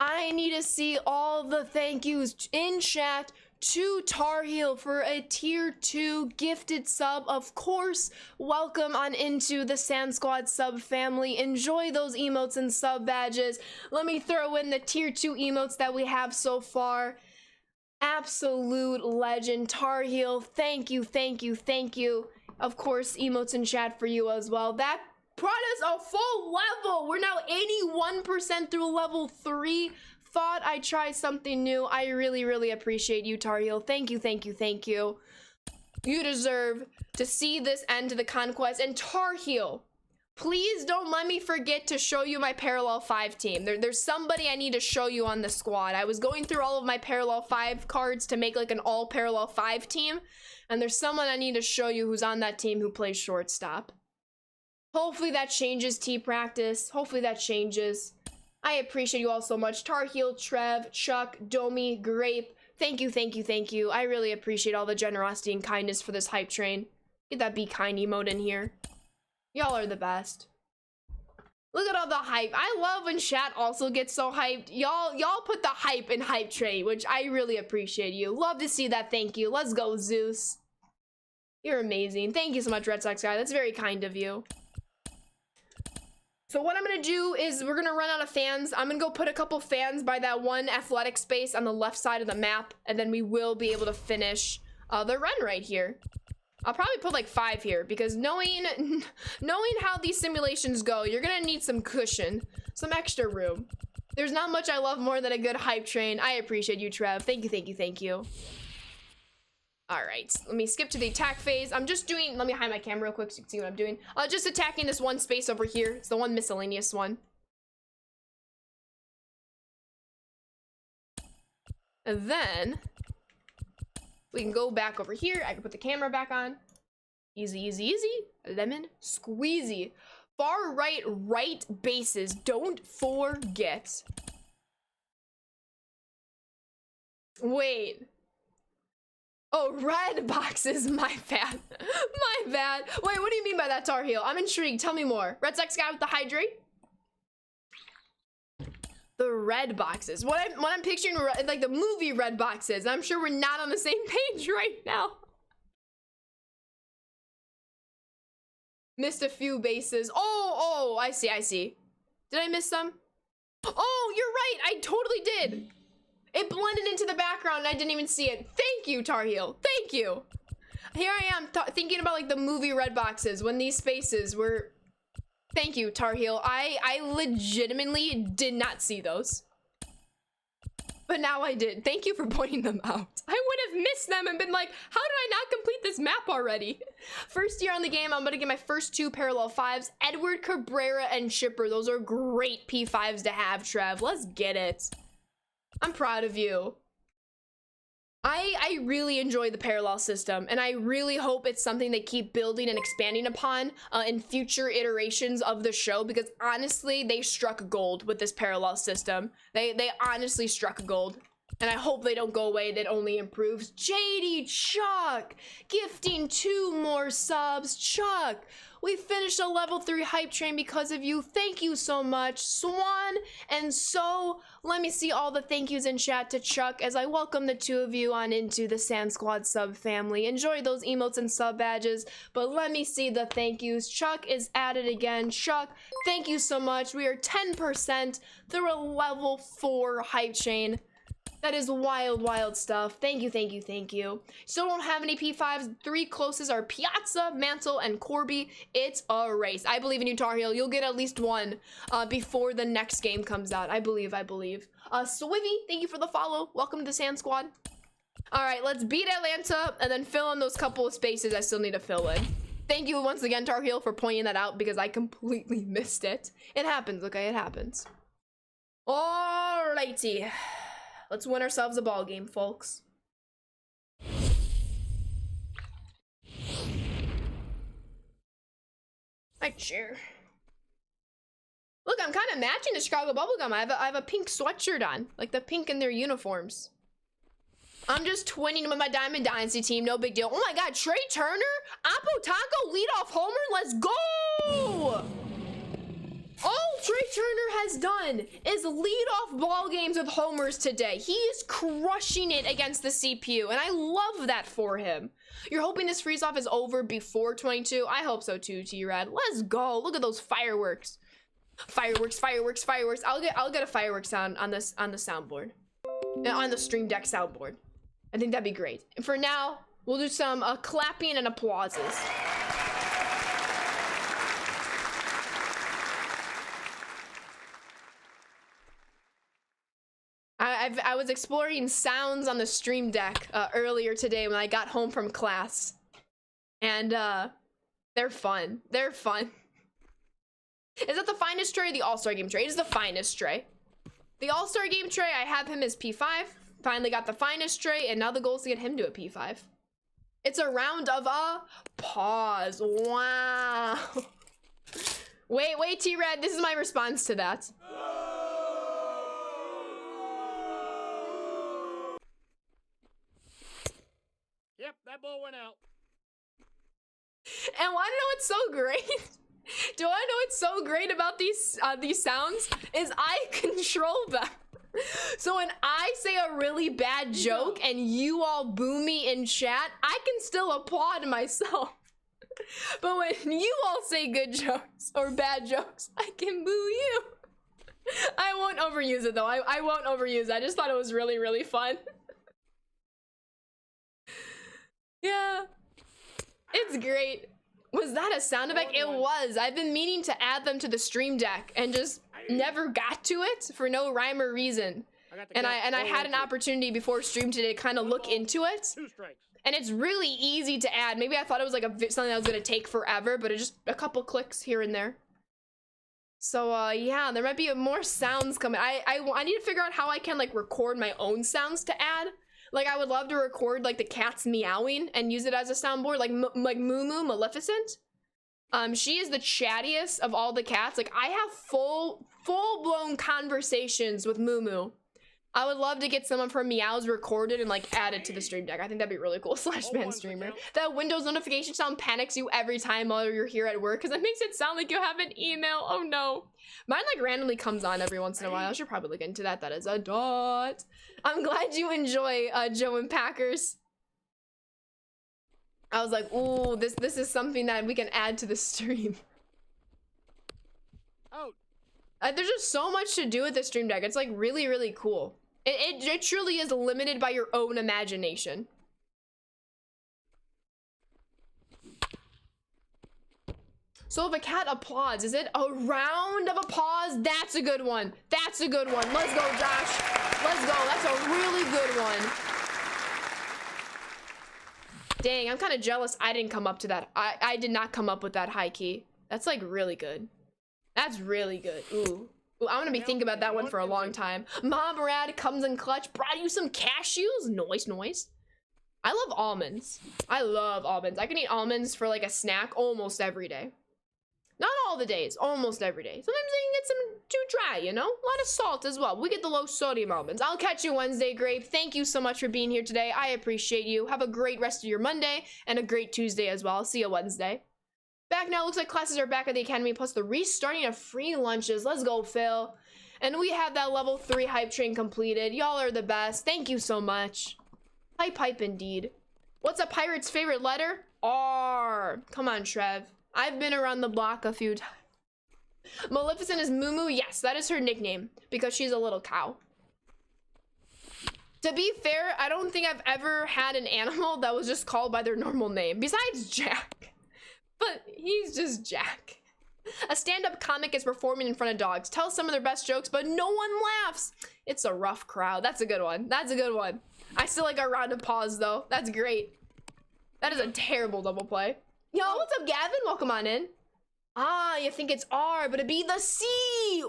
A: I need to see all the thank yous in chat to Tar Heel for a tier 2 gifted sub. Of course, welcome on into the Sand Squad sub family. Enjoy those emotes and sub badges. Let me throw in the tier 2 emotes that we have so far. Absolute legend, Tar Heel. Thank you, thank you, thank you. Of course, emotes in chat for you as well. That brought us a full level. We're now 81% through level 3. Thought I'd try something new. I really appreciate you, Tar Heel. Thank you, thank you, thank you. You deserve to see this end to the Conquest. And Tar Heel, please don't let me forget to show you my Parallel 5 team. There's somebody I need to show you on the squad. I was going through all of my Parallel 5 cards to make like an all Parallel 5 team. And there's someone I need to show you who's on that team who plays shortstop. Hopefully that changes, T-Practice. Hopefully that changes. I appreciate you all so much. Tar Heel, Trev, Chuck, Domi, Grape. Thank you, thank you, thank you. I really appreciate all the generosity and kindness for this hype train. Get that be kind emote in here. Y'all are the best. Look at all the hype. I love when chat also gets so hyped. Y'all put the hype in hype train, which I really appreciate you. Love to see that. Thank you. Let's go, Zeus. You're amazing. Thank you so much, Red Sox guy. That's very kind of you. So what I'm gonna do is we're gonna run out of fans. I'm gonna go put a couple fans by that one athletic space on the left side of the map, and then we will be able to finish the run right here. I'll probably put like 5 here because knowing how these simulations go, you're gonna need some cushion, some extra room. There's not much I love more than a good hype train. I appreciate you, Trev. Thank you, thank you, thank you. All right, let me skip to the attack phase. I'm just doing, let me hide my camera real quick so you can see what I'm doing. Just attacking this one space over here. It's the one miscellaneous one. And then we can go back over here. I can put the camera back on. Easy, easy, easy. Lemon squeezy. Far right bases. Don't forget. Wait. Oh, red boxes. My bad. My bad. Wait, what do you mean by that, Tar Heel? I'm intrigued. Tell me more. Red Sex guy with the hydrate? The red boxes. What I'm picturing, like the movie red boxes. I'm sure we're not on the same page right now. Missed a few bases. Oh, I see, I see. Did I miss some? Oh, you're right. I totally did. It blended into the background and I didn't even see it. Thank you, Tar Heel. Thank you. Here I am thinking about like the movie red boxes when these spaces were... Thank you, Tar Heel. I legitimately did not see those. But now I did. Thank you for pointing them out. I would have missed them and been like, how did I not complete this map already? First year on the game, I'm gonna get my first 2 parallel 5s. Edward, Cabrera, and Chipper. Those are great P5s to have, Trev. Let's get it. I'm proud of you. I really enjoy the parallel system, and I really hope it's something they keep building and expanding upon in future iterations of the show, because honestly, they struck gold with this parallel system. They honestly struck gold, and I hope they don't go away and it only improves. JD Chuck, gifting 2 more subs. Chuck, we finished a level 3 hype train because of you. Thank you so much, Swan. And so, let me see all the thank yous in chat to Chuck as I welcome the 2 of you on into the Sand Squad sub family. Enjoy those emotes and sub badges, but let me see the thank yous. Chuck is added again. Chuck, thank you so much. We are 10% through a level 4 hype chain. That is wild, wild stuff. Thank you, thank you, thank you. Still don't have any P5s. 3 closest are Piazza, Mantle, and Corby. It's a race. I believe in you, Tar Heel. You'll get at least 1 before the next game comes out. I believe. Swivy, thank you for the follow. Welcome to the Sand Squad. All right, let's beat Atlanta and then fill in those couple of spaces I still need to fill in. Thank you once again, Tar Heel, for pointing that out because I completely missed it. It happens, okay? It happens. Alrighty. Let's win ourselves a ball game, folks. My chair. Look, I'm kind of matching the Chicago Bubblegum. I have a pink sweatshirt on, like the pink in their uniforms. I'm just twinning with my Diamond Dynasty team, no big deal. Oh my God, Trey Turner, Apo Taco, leadoff homer, let's go! All Trey Turner has done is lead off ball games with homers today. He is crushing it against the CPU, and I love that for him. You're hoping this freeze off is over before 22? I hope so too, T-Rad. Let's go. Look at those fireworks. Fireworks, fireworks, fireworks. I'll get a fireworks sound on the soundboard. On the Stream Deck soundboard. I think that'd be great. And for now, we'll do some clapping and applauses. I was exploring sounds on the Stream Deck earlier today when I got home from class. And they're fun. They're fun. Is that the finest tray or the All-Star Game tray? It is the finest tray. The All-Star Game tray, I have him as P5. Finally got the finest tray, and now the goal is to get him to a P5. It's a round of pause. Wow. Wait, T-Rad, this is my response to that.
B: Yep, that ball went out.
A: And wanna know what's so great? Do I know what's so great about these sounds? Is I control them. So when I say a really bad joke and you all boo me in chat, I can still applaud myself. But when you all say good jokes or bad jokes, I can boo you. I won't overuse it though. I won't overuse it. I just thought it was really, really fun. Yeah. It's great. Was that a sound effect? It was. I've been meaning to add them to the stream deck and just never got to it for no rhyme or reason. And I had an opportunity before stream today to kind of look into it.
B: 2 strikes.
A: And it's really easy to add. Maybe I thought it was like something that was gonna take forever, but it's just a couple clicks here and there. So yeah, there might be more sounds coming. I need to figure out how I can like record my own sounds to add. Like I would love to record like the cats meowing and use it as a soundboard, like Moo Moo Maleficent. She is the chattiest of all the cats. Like I have full blown conversations with Moo Moo. I would love to get some of her meows recorded and like added to the stream deck. I think that'd be really cool. /man streamer. That Windows notification sound panics you every time while you're here at work because it makes it sound like you have an email. Oh no. Mine like randomly comes on every once in a while. I should probably look into that. That is a dot. I'm glad you enjoy Joe and Packers. I was like, ooh, this is something that we can add to the stream.
B: Out.
A: There's just so much to do with the stream deck. It's like really, really cool. It truly is limited by your own imagination. So if a cat applauds, is it a round of applause? That's a good one. That's a good one. Let's go, Josh. Let's go. That's a really good one. Dang, I'm kind of jealous I didn't come up to that. I did not come up with that high key. That's like really good. That's really good. Ooh. Ooh, I'm gonna be thinking about that one for a long time. Mom Rad comes in clutch. Brought you some cashews. Noise. I love almonds. I love almonds. I can eat almonds for like a snack almost every day. Not all the days, almost every day. Sometimes they can get some too dry, you know? A lot of salt as well. We get the low sodium almonds. I'll catch you Wednesday, Grape. Thank you so much for being here today. I appreciate you. Have a great rest of your Monday and a great Tuesday as well. I'll see you Wednesday. Back now, looks like classes are back at the academy, plus the restarting of free lunches. Let's go, Phil. And we have that level 3 hype train completed. Y'all are the best. Thank you so much. Hype indeed. What's a pirate's favorite letter? R. Come on, Trev. I've been around the block a few times. Maleficent is Moo Moo. Yes, that is her nickname because she's a little cow. To be fair, I don't think I've ever had an animal that was just called by their normal name, besides Jack. But he's just Jack. A stand-up comic is performing in front of dogs. Tells some of their best jokes, but no one laughs. It's a rough crowd. That's a good one. That's a good one. I still like our round of pause, though. That's great. That is a terrible double play. Yo, what's up, Gavin? Welcome on in. Ah, you think it's R, but it'd be the C.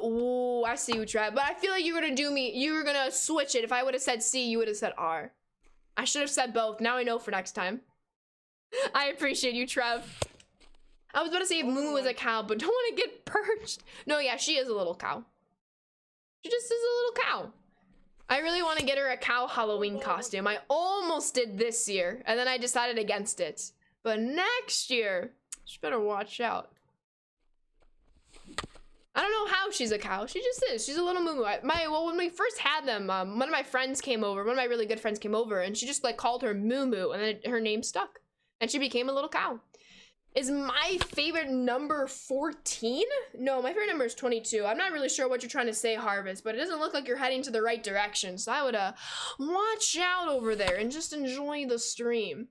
A: Ooh, I see you, Trev. But I feel like you were gonna switch it. If I would have said C, you would have said R. I should have said both. Now I know for next time. I appreciate you, Trev. I was about to say if Moo was a cow, but don't want to get perched. No, yeah, she is a little cow. She just is a little cow. I really want to get her a cow Halloween costume. I almost did this year, and then I decided against it. But next year, she better watch out. I don't know how she's a cow. She just is. She's a little moo. Well, when we first had them, one of my friends came over. One of my really good friends came over, and she just like called her Moo Moo, and then her name stuck, and she became a little cow. Is my favorite number 14? No, my favorite number is 22. I'm not really sure what you're trying to say, Harvest, but it doesn't look like you're heading to the right direction. So I would watch out over there and just enjoy the stream.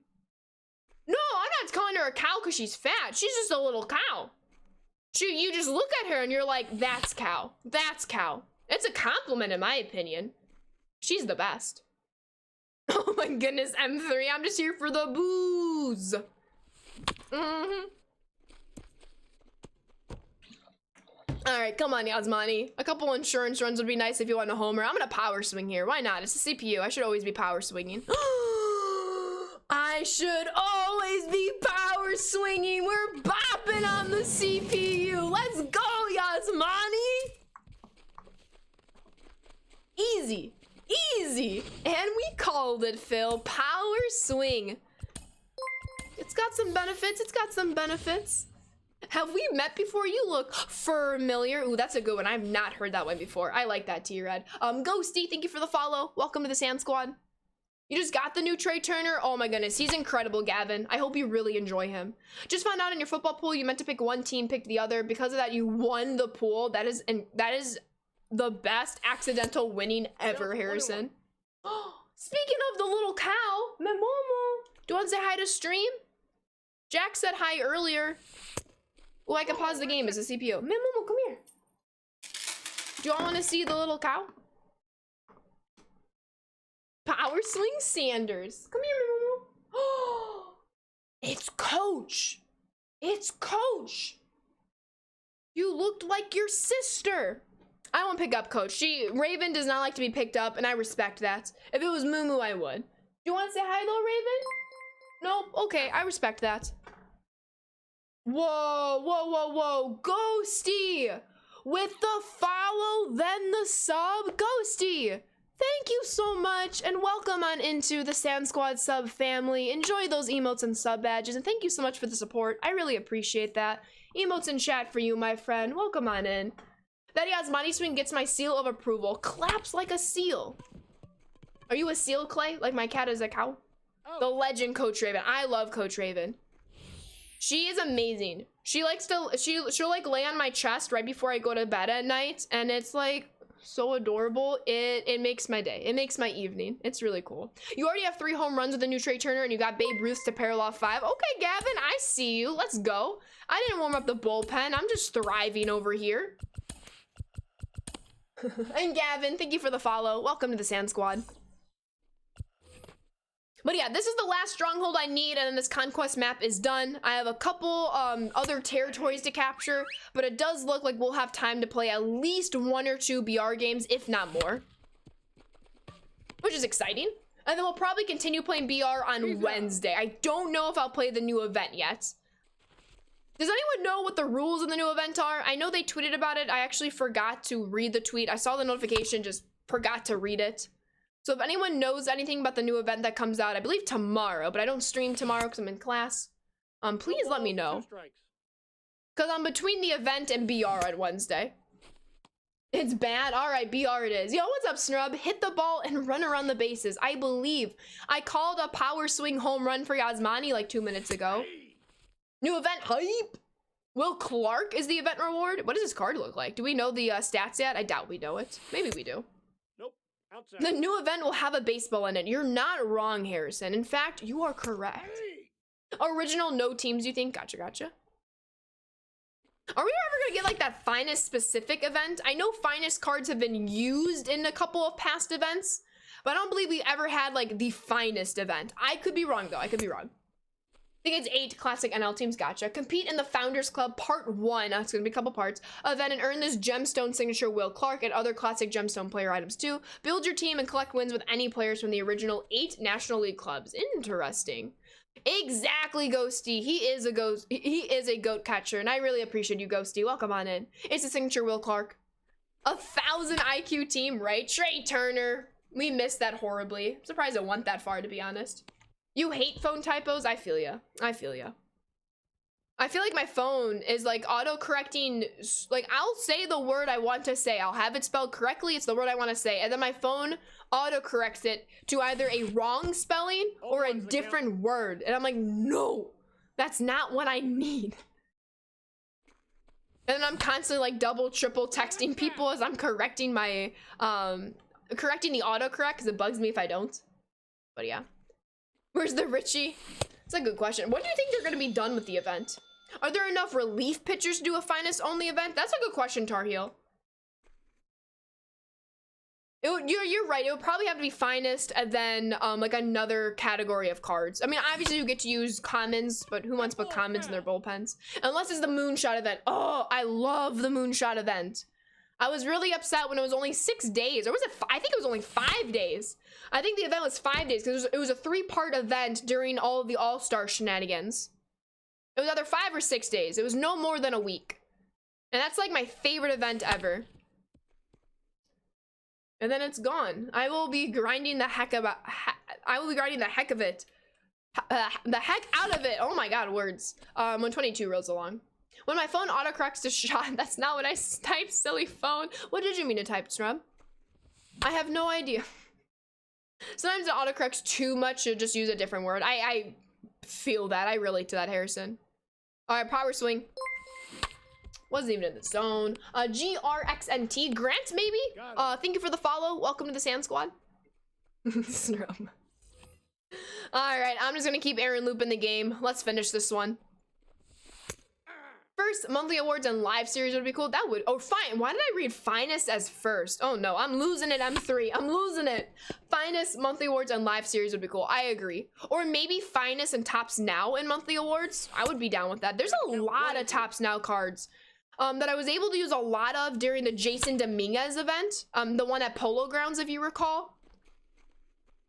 A: No, I'm not calling her a cow because she's fat. She's just a little cow. You just look at her and you're like, that's cow. That's cow. It's a compliment in my opinion. She's the best. Oh my goodness, M3. I'm just here for the booze. Mm-hmm. All right, come on, Yasmani. A couple insurance runs would be nice if you want a homer. I'm gonna power swing here. Why not? It's a CPU. I should always be power swinging. I should always be power swinging. We're bopping on the CPU. Let's go, Yasmani. Easy. Easy. And we called it, Phil. Power swing. It's got some benefits. It's got some benefits. Have we met before? You look familiar. Ooh, that's a good one. I've not heard that one before. I like that, T-Red. Ghosty, thank you for the follow. Welcome to the Sand Squad. You just got the new Trey Turner? Oh my goodness, he's incredible, Gavin. I hope you really enjoy him. Just found out in your football pool you meant to pick one team, picked the other. Because of that, you won the pool. That is the best accidental winning ever, Harrison. Speaking of the little cow, my momo. Do you want to say hi to stream? Jack said hi earlier. Oh, I can pause the game as a CPU. Momo, come here. Do y'all want to see the little cow? Power Swing Sanders. Come here, Momo. Oh, it's Coach. It's Coach. You looked like your sister. I won't pick up Coach. Raven does not like to be picked up, and I respect that. If it was Mumu, I would. Do you want to say hi, though, Raven? Nope. Okay, I respect that. Whoa, whoa, whoa, whoa. Ghosty! With the follow, then the sub. Ghosty! Thank you so much, and welcome on into the Sand Squad sub family. Enjoy those emotes and sub badges, and thank you so much for the support. I really appreciate that. Emotes in chat for you, my friend. Welcome on in. That Yasmani swing gets my seal of approval. Claps like a seal. Are you a seal, Clay? Like my cat is a cow? Oh. The legend Coach Raven. I love Coach Raven. She is amazing. She likes to, she'll like lay on my chest right before I go to bed at night, and it's like so adorable. It makes my day. It makes my evening. It's really cool. You already have 3 home runs with a new Trey Turner, and you got Babe Ruth to parallel off 5. Okay, Gavin, I see you. Let's go. I didn't warm up the bullpen. I'm just thriving over here. And Gavin, thank you for the follow. Welcome to the Sand Squad. But yeah, this is the last stronghold I need, and then this Conquest map is done. I have a couple other territories to capture, but it does look like we'll have time to play at least 1 or 2 BR games, if not more. Which is exciting. And then we'll probably continue playing BR on Wednesday. I don't know if I'll play the new event yet. Does anyone know what the rules of the new event are? I know they tweeted about it. I actually forgot to read the tweet. I saw the notification, just forgot to read it. So if anyone knows anything about the new event that comes out, I believe tomorrow, but I don't stream tomorrow because I'm in class. Please let me know. Because I'm between the event and BR on Wednesday. It's bad? All right, BR it is. Yo, what's up, Snrub? Hit the ball and run around the bases. I believe I called a power swing home run for Yasmani like 2 minutes ago. New event hype. Will Clark is the event reward. What does his card look like? Do we know the stats yet? I doubt we know it. Maybe we do.
B: Nope. Outside. The
A: new event will have a baseball in it. You're not wrong, Harrison. In fact, you are correct. Hey. Original no teams, you think? Gotcha, gotcha. Are we ever gonna get like that finest specific event? I know finest cards have been used in a couple of past events, but I don't believe we ever had like the finest event. I could be wrong though. I could be wrong. I think it's 8 classic NL teams. Gotcha. Compete in the Founders Club Part 1. That's going to be a couple parts. Event and earn this gemstone signature Will Clark and other classic gemstone player items too. Build your team and collect wins with any players from the original 8 National League clubs. Interesting. Exactly, Ghosty. He is a ghost. He is a goat catcher, and I really appreciate you, Ghosty. Welcome on in. It's a signature Will Clark. 1,000 IQ team, right? Trey Turner. We missed that horribly. I'm surprised it went that far, to be honest. You hate phone typos? I feel ya. I feel ya. I feel like my phone is like auto-correcting. Like, I'll say the word I want to say. I'll have it spelled correctly. It's the word I want to say. And then my phone auto-corrects it to either a wrong spelling or a different word. And I'm like, no, that's not what I need. And then I'm constantly like double, triple texting people as I'm correcting my, correcting the autocorrect because it bugs me if I don't. But yeah. Where's the Richie? It's a good question. When do you think they're going to be done with the event? Are there enough relief pitchers to do a finest only event? That's a good question, Tar Heel. You're right. It would probably have to be finest and then like another category of cards. I mean, obviously you get to use commons, but who wants to put commons in their bullpens? Unless it's the moonshot event. Oh, I love the moonshot event. I was really upset when it was only 6 days. Or was it I think it was only 5 days. I think the event was 5 days because it was a 3-part event during all of the All-Star shenanigans. It was either 5 or 6 days. It was no more than a week. And that's like my favorite event ever. And then it's gone. I will be grinding the heck about. I will be grinding the heck of it. The heck out of it. Oh my god, words. When 22 rolls along. When my phone autocorrects to shot, that's not what I typed, silly phone. What did you mean to type, Snrub? I have no idea. Sometimes it autocorrects too much to just use a different word. I feel that. I relate to that, Harrison. All right, power swing. Wasn't even in the zone. GRXNT. Grant, maybe? Thank you for the follow. Welcome to the Sand Squad. Snrub. All right, I'm just gonna keep Aaron looping the game. Let's finish this one. First, monthly awards and live series would be cool. That would, oh, fine. Why did I read finest as first? Oh no, I'm losing it, M3. I'm losing it. Finest, monthly awards, and live series would be cool. I agree. Or maybe finest and tops now in monthly awards. I would be down with that. There's a lot of tops now cards that I was able to use a lot of during the Jason Dominguez event. The one at Polo Grounds, if you recall.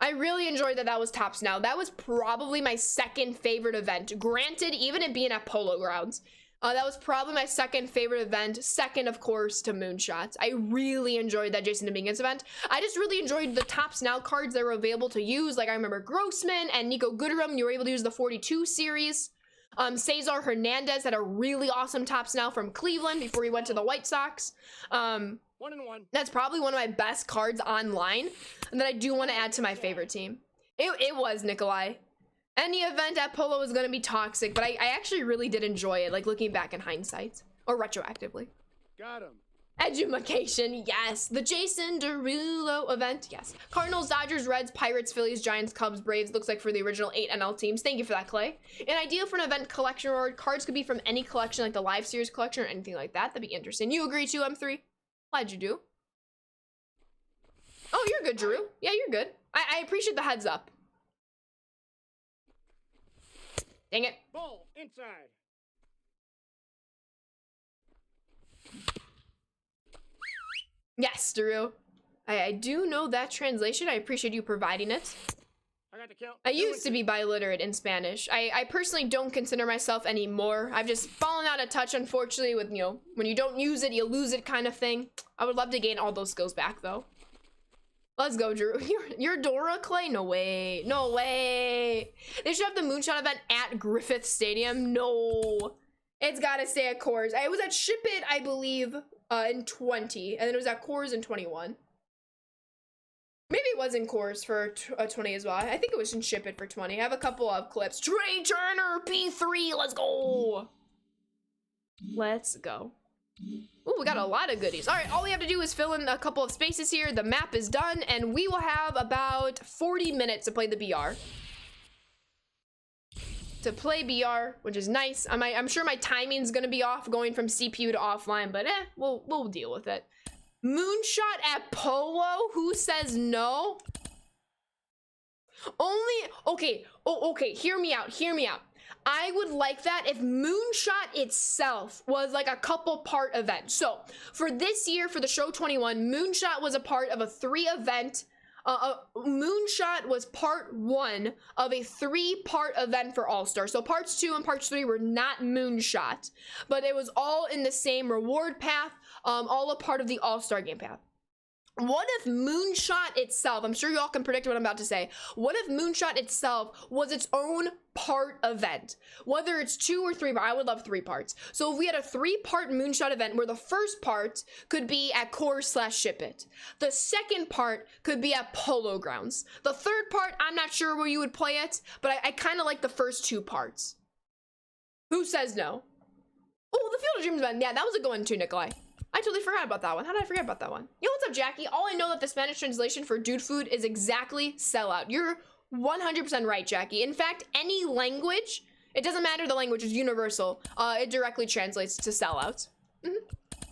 A: I really enjoyed that was tops now. That was probably my second favorite event. Granted, even it being at Polo Grounds. That was probably my second favorite event. Second, of course, to Moonshots. I really enjoyed that Jason Dominguez event. I just really enjoyed the Tops Now cards that were available to use. Like, I remember Grossman and Nico Goodrum. You were able to use the 42 series. Cesar Hernandez had a really awesome Tops Now from Cleveland before he went to the White Sox.
B: 1-1.
A: That's probably one of my best cards online that I do want to add to my favorite team. It was, Nikolai. Any event at Polo is going to be toxic, but I actually really did enjoy it, like looking back in hindsight, or retroactively.
B: Got him.
A: Edumacation, yes. The Jason Derulo event, yes. Cardinals, Dodgers, Reds, Pirates, Phillies, Giants, Cubs, Braves, looks like for the original 8 NL teams. Thank you for that, Clay. An idea for an event collection reward. Cards could be from any collection, like the live series collection or anything like that. That'd be interesting. You agree too, M3? Glad you do. Oh, you're good, Drew. Yeah, you're good. I appreciate the heads up. Dang it.
B: Ball inside.
A: Yes, Drew. I do know that translation. I appreciate you providing it.
B: I got the count.
A: I used to be biliterate in Spanish. I personally don't consider myself anymore. I've just fallen out of touch, unfortunately, with, you know, when you don't use it, you lose it kind of thing. I would love to gain all those skills back, though. Let's go, Drew. You're Dora Clay? No way. No way. They should have the Moonshot event at Griffith Stadium. No. It's gotta stay at Coors. I was at Ship It, I believe, in 20. And then it was at Coors in 21. Maybe it was in Coors for 20 as well. I think it was in Ship It for 20. I have a couple of clips. Trey Turner, P3. Let's go. Let's go. Ooh, we got a lot of goodies. All right, all we have to do is fill in a couple of spaces here. The map is done, and we will have about 40 minutes to play the BR. To play BR, which is nice. I'm sure my timing's gonna be off going from CPU to offline, but we'll deal with it. Moonshot at Polo? Who says no? Only, okay, okay, hear me out. I would like that if Moonshot itself was like a couple part event. So for this year, for the show 21, Moonshot was a part of a 3-event. Moonshot was part 1 of a 3-part event for All-Star. So parts 2 and parts 3 were not Moonshot, but it was all in the same reward path, all a part of the All-Star game path. What if Moonshot itself, I'm sure y'all can predict what I'm about to say, what if Moonshot itself was its own part event? Whether it's 2 or 3, but I would love 3 parts. So if we had a 3-part Moonshot event where the first part could be at Coors/Ship It. The second part could be at Polo Grounds. The third part, I'm not sure where you would play it, but I kind of like the first 2 parts. Who says no? Oh, the Field of Dreams event. Yeah, that was a good one too, Nikolai. I totally forgot about that one. How did I forget about that one? Yo, what's up, Jackie? All I know that the Spanish translation for dude food is exactly sellout. You're 100% right, Jackie. In fact, any language, it doesn't matter the language, it's universal. It directly translates to sellout.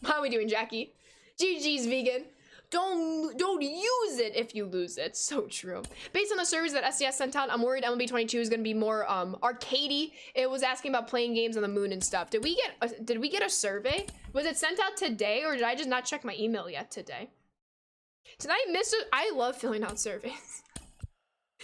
A: How are we doing, Jackie? GG's vegan. Don't use it if you lose it. So true. Based on the surveys that SDS sent out, I'm worried MLB 22 is going to be more arcadey. It was asking about playing games on the moon and stuff. Did we get a survey? Was it sent out today, or did I just not check my email yet today? Did I miss it? I love filling out surveys.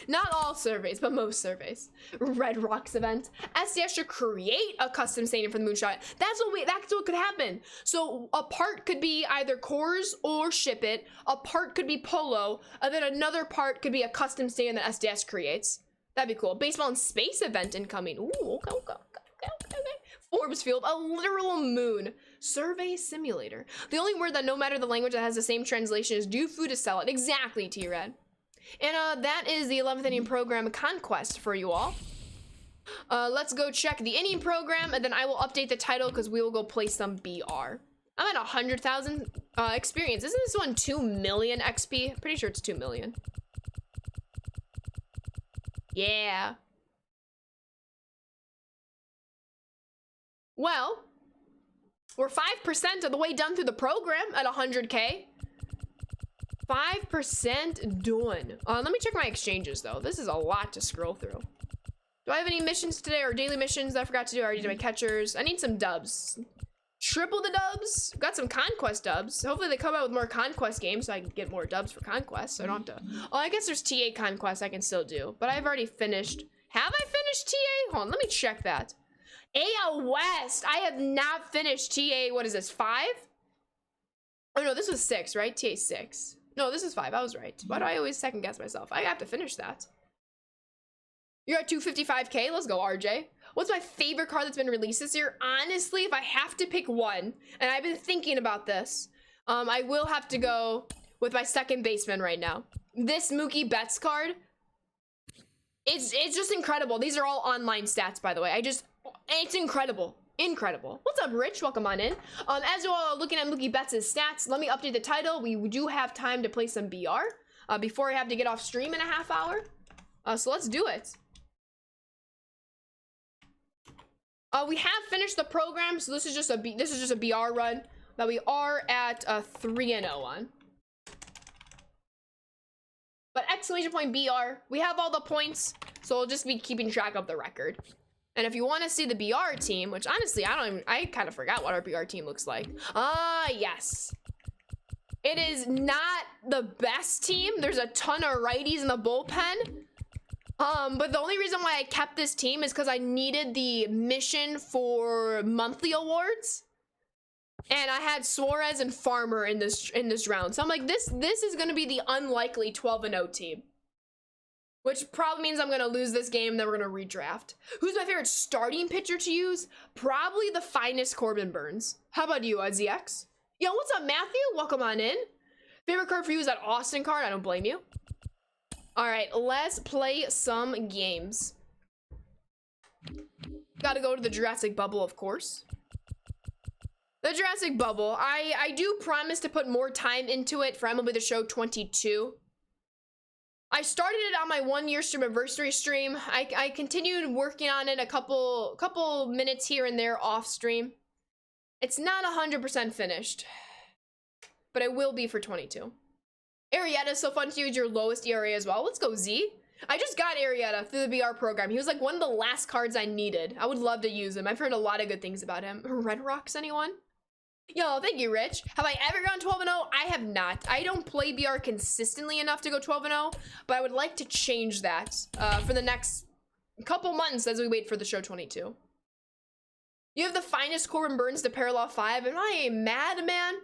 A: Not all surveys, but most surveys. Red Rocks event. SDS should create a custom stadium for the Moonshot. That's what could happen. So a part could be either Coors or Ship It. A part could be Polo, and then another part could be a custom stadium that SDS creates. That'd be cool. Baseball in space event incoming. Ooh, okay. Forbes Field, a literal moon. Survey simulator. The only word that no matter the language that has the same translation is do food to sell it. Exactly, T-Red. And that is the 11th inning program Conquest for you all. Let's go check the inning program, and then I will update the title because we will go play some BR. I'm at 100,000 experience. Isn't this one 2 million XP? Pretty sure it's 2 million. Yeah. Well, we're 5% of the way done through the program at 100K. 5% done. Let me check my exchanges though. This is a lot to scroll through. Do I have any missions today or daily missions that I forgot to do? I already did my catchers. I need some dubs. Triple the dubs. Got some Conquest dubs. Hopefully they come out with more Conquest games so I can get more dubs for Conquest. So I don't have to. Oh, I guess there's TA Conquest I can still do. But I've already finished. Have I finished TA? Hold on, let me check that. AL West. I have not finished TA. What is this, 5? Oh no, this was 6, right? TA 6. No, this is 5. I was right. Why do I always second guess myself? I have to finish that. You're at 255K. Let's go, RJ. What's my favorite card that's been released this year? Honestly, if I have to pick one, and I've been thinking about this, I will have to go with my second baseman right now. This Mookie Betts card, it's just incredible. These are all online stats, by the way. It's incredible. Incredible. What's up, Rich? Welcome on in. As you all are looking at Mookie Betts' stats, let me update the title. We do have time to play some BR before I have to get off stream in a half hour. So let's do it. We have finished the program, so this is just a BR run that we are at 3-0 on. But exclamation point BR, we have all the points, so we'll just be keeping track of the record. And if you want to see the BR team, which honestly I kind of forgot what our BR team looks like. Yes. It is not the best team. There's a ton of righties in the bullpen. But the only reason why I kept this team is because I needed the mission for monthly awards. And I had Suarez and Farmer in this round. So I'm like, this is gonna be the unlikely 12-0 team. Which probably means I'm gonna lose this game, then we're gonna redraft. Who's my favorite starting pitcher to use? Probably the finest Corbin Burns. How about you, ZX? Yo, what's up, Matthew? Welcome on in. Favorite card for you is that Austin card. I don't blame you. All right, let's play some games. Gotta go to the Jurassic Bubble, of course. The Jurassic Bubble. I do promise to put more time into it for MLB The Show 22. I started it on my 1-year streamiversary stream. I continued working on it a couple minutes here and there off stream. It's not 100% finished, but it will be for 22. Arrieta is so fun to use, your lowest ERA as well. Let's go, Z. I just got Arrieta through the BR program. He was like one of the last cards I needed. I would love to use him. I've heard a lot of good things about him. Red Rocks, anyone? Yo, thank you, Rich. Have I ever gone 12-0? I have not. I don't play BR consistently enough to go 12-0, but I would like to change that for the next couple months as we wait for the show 22. You have the finest Corbin Burns to parallel 5. Am I a madman?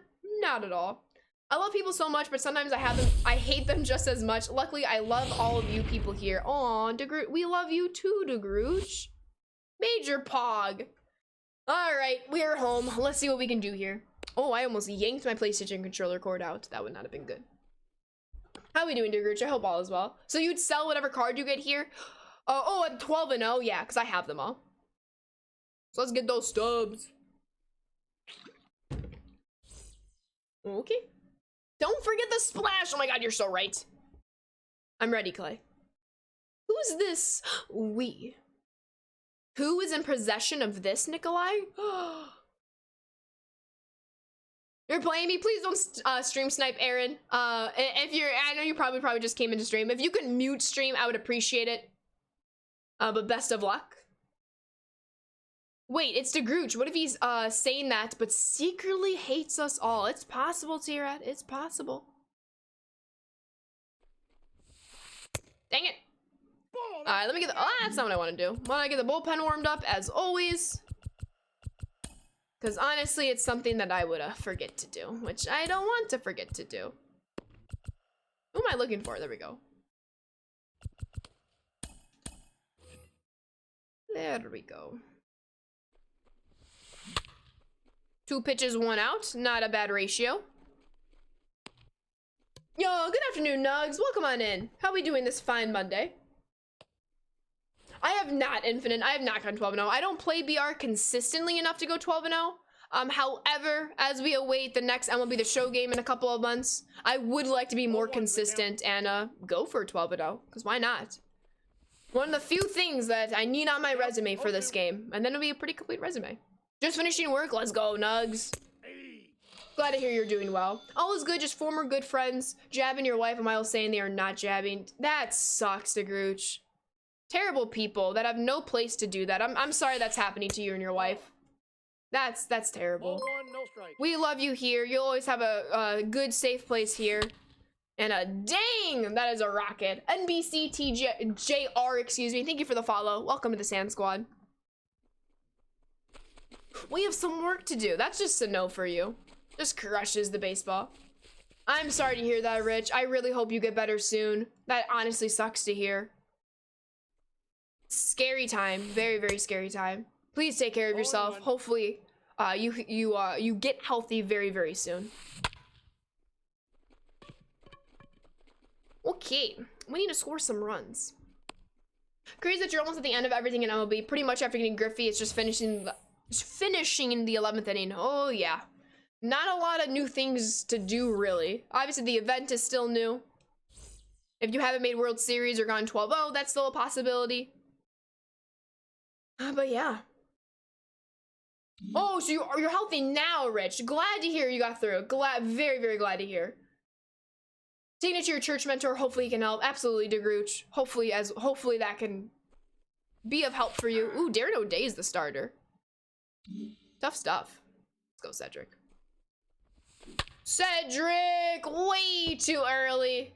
A: Not at all. I love people so much, but sometimes I hate them just as much. Luckily, I love all of you people here. Aw, DeGrooch, we love you too, DeGrooch. Major Pog. All right, we're home. Let's see what we can do here. Oh, I almost yanked my PlayStation controller cord out. That would not have been good. How are we doing, DeGrooch? I hope all is well. So you'd sell whatever card you get here? At 12-0, yeah, because I have them all. So let's get those stubs. Okay. Don't forget the splash. Oh my god, you're so right. I'm ready, Clay. Who's this we? Who is in possession of this, Nikolai? You're playing me? Please don't stream snipe, Aaron. If you're, I know you probably just came into stream. If you could mute stream, I would appreciate it. But best of luck. Wait, it's DeGrooch. What if he's saying that but secretly hates us all? It's possible, T-Rat. It's possible. Dang it. Alright, let me get the... that's not what I want to do. Want to get the bullpen warmed up, as always. Because honestly, it's something that I would forget to do, which I don't want to forget to do. Who am I looking for? There we go. There we go. 2 pitches, 1 out. Not a bad ratio. Yo, good afternoon, Nugs. Welcome on in. How are we doing this fine Monday? I have not Infinite. I have not gone 12-0. I don't play BR consistently enough to go 12-0. However, as we await the next MLB The Show game in a couple of months, I would like to be more consistent and go for 12-0. Because why not? One of the few things that I need on my resume for this game. And then it'll be a pretty complete resume. Just finishing work. Let's go, Nugs. Glad to hear you're doing well. All is good, just former good friends jabbing your wife while saying they are not jabbing. That sucks, DeGrooch. Terrible people that have no place to do that. I'm sorry that's happening to you and your wife. That's terrible.
B: Ball one, no strike.
A: We love you here. You'll always have a good, safe place here. And a dang, that is a rocket. NBCTJR, excuse me. Thank you for the follow. Welcome to the Sand Squad. We have some work to do. That's just a no for you. Just crushes the baseball. I'm sorry to hear that, Rich. I really hope you get better soon. That honestly sucks to hear. Scary time. Very, very scary time. Please take care of yourself. Hopefully, you get healthy very, very soon. Okay, we need to score some runs. Crazy that you're almost at the end of everything in MLB. Pretty much after getting Griffey, it's just finishing in the 11th inning. Oh yeah. Not a lot of new things to do, really. Obviously, the event is still new. If you haven't made World Series or gone 12-0, that's still a possibility. But yeah. Oh, so you're healthy now, Rich. Glad to hear you got through. Very, very glad to hear. Taking it to your church mentor, hopefully he can help. Absolutely, DeGrooch. Hopefully that can be of help for you. Ooh, Darren O'Day's the starter. Tough stuff. Let's go, Cedric. Cedric, way too early.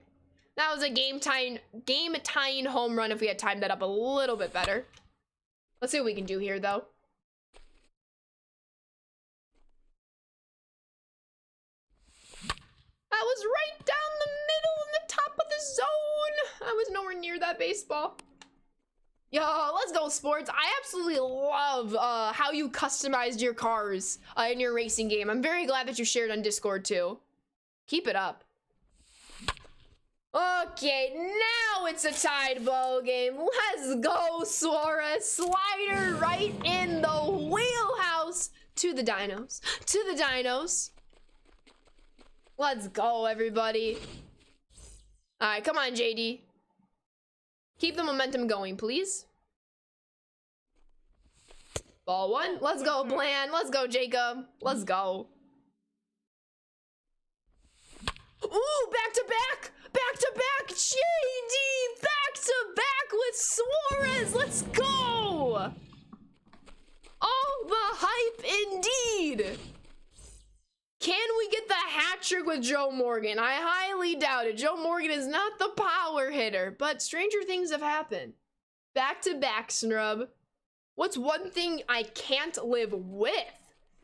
A: That was a game-tying home run if we had timed that up a little bit better. Let's see what we can do here, though. That was right down the middle in the top of the zone. I was nowhere near that baseball. Yo, let's go, sports. I absolutely love how you customized your cars in your racing game. I'm very glad that you shared on Discord, too. Keep it up. Okay, now it's a tied ball game. Let's go, Suarez. Slider right in the wheelhouse. To the dinos. To the dinos. Let's go, everybody. All right, come on, JD. Keep the momentum going, please. Ball one. Let's go, Bland. Let's go, Jacob. Let's go. Ooh, back to back. Back to back. JD, back to back with Suarez. Let's go. All the hype indeed. Can we get the hat trick with Joe Morgan? I highly doubt it. Joe Morgan is not the power hitter, but stranger things have happened. Back to back, Snrub. What's one thing I can't live with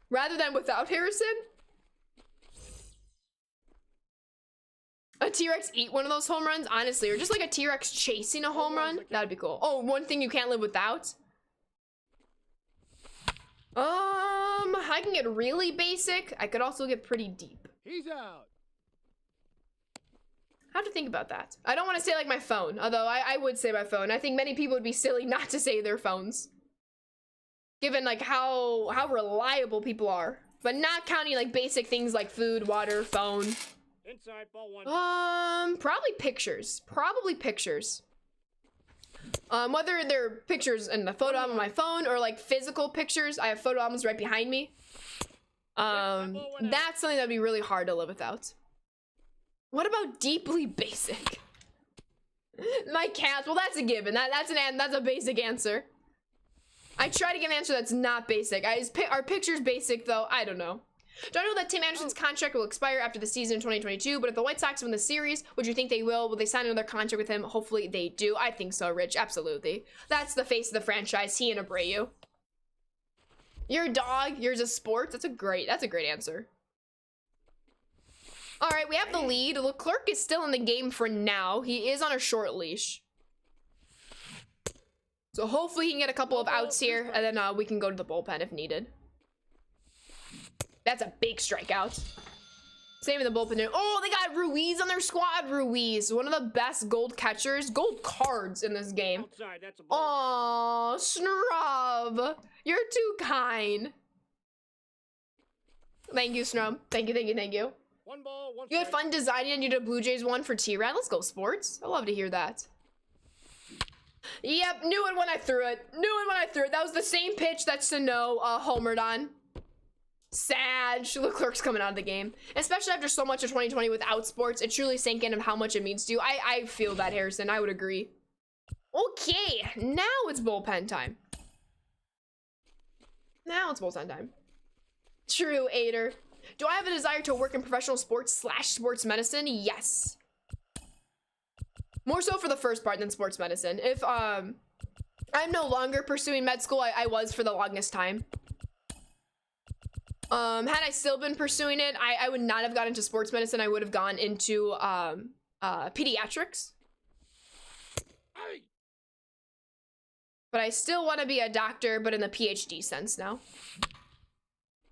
A: rather than without Harrison? A T-Rex eat one of those home runs, honestly, or just like a T-Rex chasing a home run. That'd be cool. Oh, one thing you can't live without? I can get really basic. I could also get pretty deep.
B: He's out.
A: I have to think about that. I don't want to say like my phone, although I would say my phone. I think many people would be silly not to say their phones, given like how reliable people are. But not counting like basic things like food, water, phone.
B: Inside, ball one.
A: Probably pictures. Probably pictures. Whether they're pictures in the photo album on my phone or like physical pictures. I have photo albums right behind me. That's something that'd be really hard to live without. What about deeply basic? My cats. Well, that's a given. That's a basic answer. I try to give an answer that's not basic. Are pictures basic though? I don't know. Do I know that Tim Anderson's contract will expire after the season in 2022? But if the White Sox win the series, would you think they will? Will they sign another contract with him? Hopefully they do. I think so, Rich. Absolutely. That's the face of the franchise. He and Abreu. Your dog. Yours is sports. That's a great answer. All right, we have the lead. Leclerc is still in the game for now. He is on a short leash. So hopefully he can get a couple of outs here, and then we can go to the bullpen if needed. That's a big strikeout. Same in the bullpen. Oh, they got Ruiz on their squad. Ruiz, one of the best gold catchers, gold cards in this game.
B: Outside, that's a ball.
A: Oh, Snrub. You're too kind. Thank you, Snrub. Thank you.
B: One ball, one
A: You had
B: strike.
A: fun designing and you did a Blue Jays one for T-Rad. Let's go, sports. I love to hear that. Yep, knew it when I threw it. That was the same pitch that Sano homered on. Sad. Leclerc's coming out of the game. Especially after so much of 2020 without sports, it truly sank in of how much it means to you. I feel that, Harrison. I would agree. Okay, now it's bullpen time. True, Ader. Do I have a desire to work in professional sports / sports medicine? Yes. More so for the first part than sports medicine. If I'm no longer pursuing med school, I was for the longest time. Had I still been pursuing it, I would not have gone into sports medicine. I would have gone into pediatrics. But I still want to be a doctor, but in the PhD sense now.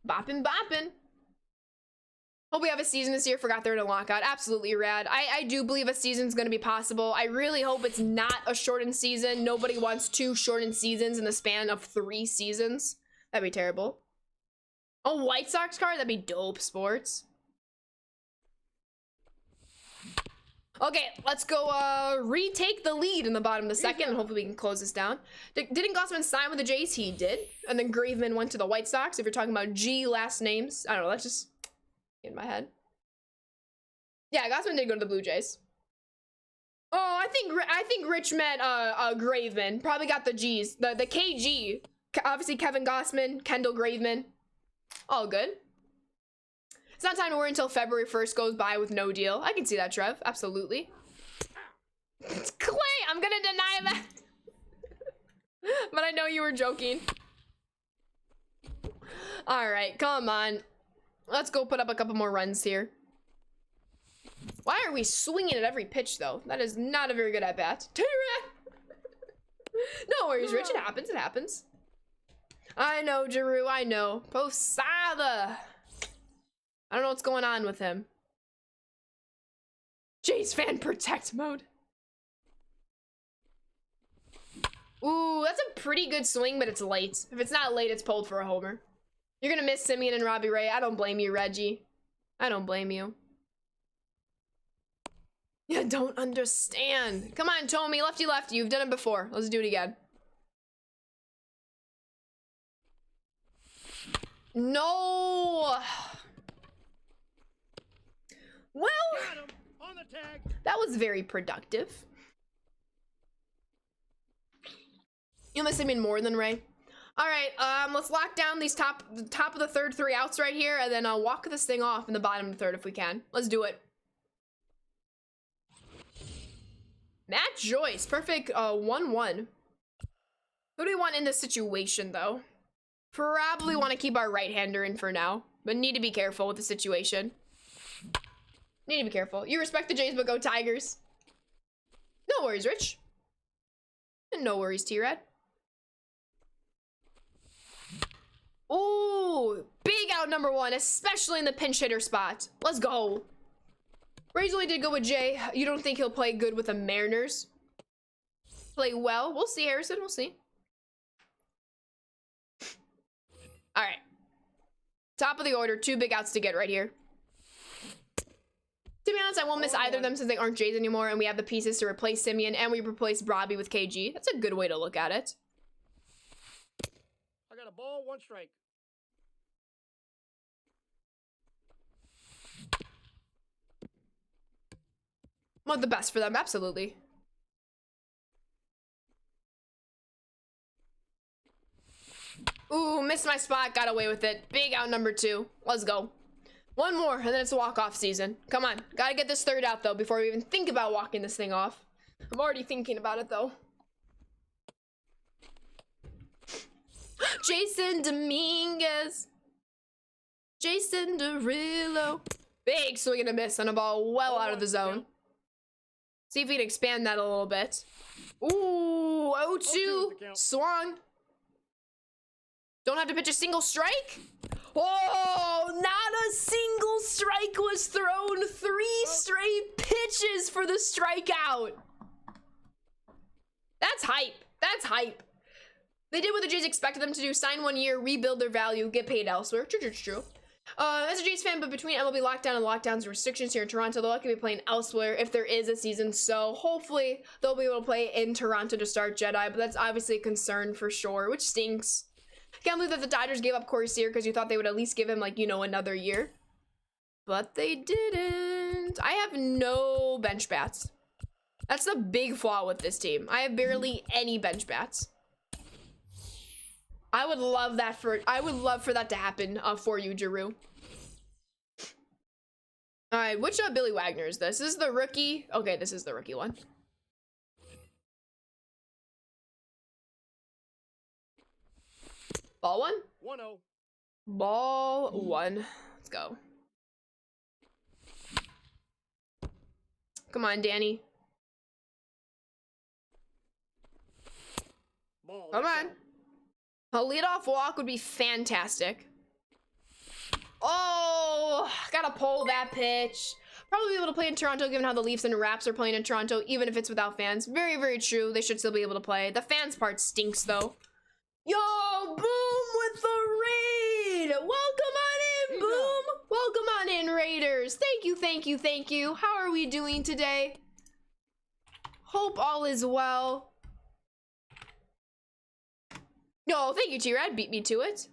A: Boppin'. Hope we have a season this year. Forgot they're in a lockout. Absolutely rad. I do believe a season's going to be possible. I really hope it's not a shortened season. Nobody wants 2 shortened seasons in the span of 3 seasons. That'd be terrible. A White Sox card? That'd be dope, sports. Okay, let's go retake the lead in the bottom of the second, and hopefully we can close this down. Didn't Gossman sign with the Jays? He did. And then Graveman went to the White Sox. If you're talking about G last names, I don't know, that's just in my head. Yeah, Gossman did go to the Blue Jays. Oh, I think Rich meant Graveman. Probably got the G's. The KG. Obviously Kevin Gossman, Kendall Graveman. All good. It's not time to worry until February 1st goes by with no deal. I can see that, Trev. Absolutely. Clay, I'm gonna deny that. But I know you were joking. All right, come on. Let's go put up a couple more runs here. Why are we swinging at every pitch, though? That is not a very good at-bat. No worries, Rich. It happens. I know, Giroux. I know. Posada. I don't know what's going on with him. Jays fan protect mode. Ooh, that's a pretty good swing, but it's late. If it's not late, it's pulled for a homer. You're gonna miss Simeon and Robbie Ray. I don't blame you, Reggie. I don't blame you. Yeah, don't understand. Come on, Tommy. Lefty. You've done it before. Let's do it again. No. Well,
B: on the tag.
A: That was very productive. You'll miss him in more than Ray. All right, let's lock down these top of the third 3 outs right here, and then I'll walk this thing off in the bottom of the third if we can. Let's do it. Matt Joyce, perfect 1-1. Who do we want in this situation, though? Probably want to keep our right-hander in for now, but need to be careful with the situation. Need to be careful. You respect the Jays, but go Tigers. No worries, Rich. No worries, T-Rad. Ooh, big out number 1, especially in the pinch hitter spot. Let's go. Razorly did go with Jay. You don't think he'll play good with the Mariners? Play well? We'll see, Harrison. We'll see. All right. Top of the order. 2 big outs to get right here. To be honest, I won't miss either of them since they aren't Jays anymore, and we have the pieces to replace Simeon, and we replace Robbie with KG. That's a good way to look at it.
B: I got a ball, 1 strike.
A: Want the best for them, absolutely. Ooh, missed my spot, got away with it. Big out number 2. Let's go. 1 more, and then it's a walk-off season. Come on, gotta get this third out, though, before we even think about walking this thing off. I'm already thinking about it, though. Jason Dominguez. Jason Derulo. Big swing and a miss on a ball well out of the zone. See if we can expand that a little bit. Ooh, 0-2. Swung. Don't have to pitch a single strike. Oh, not a single strike was thrown. 3 straight pitches for the strikeout. That's hype. That's hype. They did what the Jays expected them to do. Sign 1 year, rebuild their value, get paid elsewhere. True. As a Jays fan, but between MLB lockdown and lockdowns and restrictions here in Toronto, they'll likely be playing elsewhere if there is a season. So hopefully they'll be able to play in Toronto to start Jedi, but that's obviously a concern for sure, which stinks. Can't believe that the Dodgers gave up Corey Seager because you thought they would at least give him, like, you know, another year. But they didn't. I have no bench bats. That's the big flaw with this team. I have barely any bench bats. I would love for that to happen for you, Giroux. All right, which Billy Wagner is this? This is the rookie. Okay, this is the rookie one. Ball one?
B: 1-0.
A: Ball one. Let's go. Come on, Danny.
B: Ball.
A: Come on. A leadoff walk would be fantastic. Oh, gotta pull that pitch. Probably be able to play in Toronto given how the Leafs and Raps are playing in Toronto, even if it's without fans. Very, very true. They should still be able to play. The fans part stinks, though. Yo, Boom with the raid. Welcome on in, Boom. Welcome on in, Raiders. Thank you, thank you, thank you. How are we doing today? Hope all is well. No, thank you, T-Rad. Beat me to it.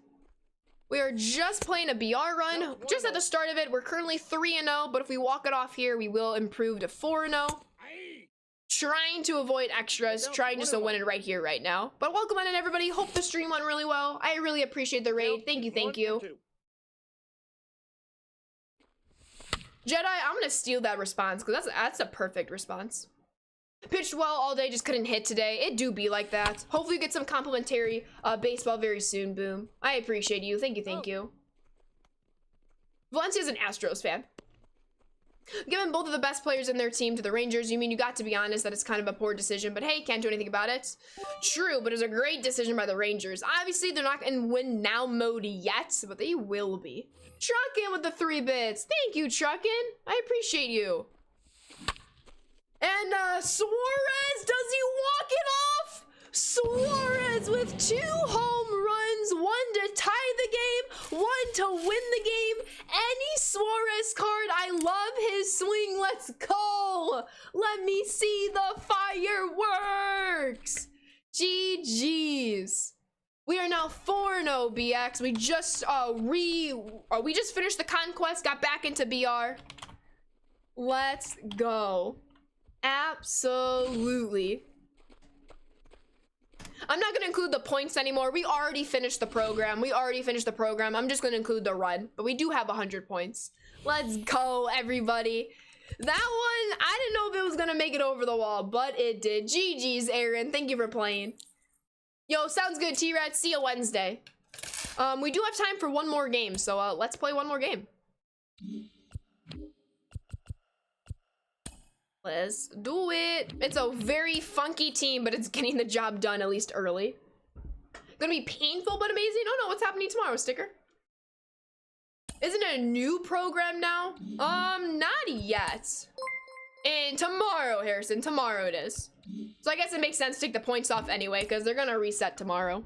A: We are just playing a BR run. Just at the start of it, we're currently 3-0, but if we walk it off here, we will improve to 4-0. Trying to avoid extras, trying just to win it right here, right now. But welcome on in, everybody. Hope the stream went really well. I really appreciate the raid. Thank you, thank you. Jedi, I'm gonna steal that response, because that's a perfect response. Pitched well all day, just couldn't hit today. It do be like that. Hopefully you get some complimentary baseball very soon, Boom. I appreciate you. Thank you, thank you. Valencia's an Astros fan. Given both of the best players in their team to the Rangers, you mean you got to be honest that it's kind of a poor decision, but hey, can't do anything about it. True, but it was a great decision by the Rangers. Obviously, they're not in win now mode yet, but they will be. Truckin' with the 3 bits. Thank you, Truckin'. I appreciate you. And Suarez, does he walk it off? Suarez with 2 home runs, 1 to tie the game, 1 to win the game. Any Suarez card, I love his swing. Let's go. Let me see the fireworks. GG's. We are now 4-0, BX. We just we just finished the Conquest, got back into BR. Let's go. Absolutely. I'm not going to include the points anymore. We already finished the program. I'm just going to include the run. But we do have 100 points. Let's go, everybody. That one, I didn't know if it was going to make it over the wall, but it did. GG's, Aaron. Thank you for playing. Yo, sounds good, T-Rat. See you Wednesday. We do have time for one more game, so let's play one more game. Let's do it. It's a very funky team, but it's getting the job done, at least early. Gonna be painful, but amazing. Oh no, what's happening tomorrow, Sticker? Isn't it a new program now? Not yet. And tomorrow, Harrison, tomorrow it is. So I guess it makes sense to take the points off anyway, because they're gonna reset tomorrow.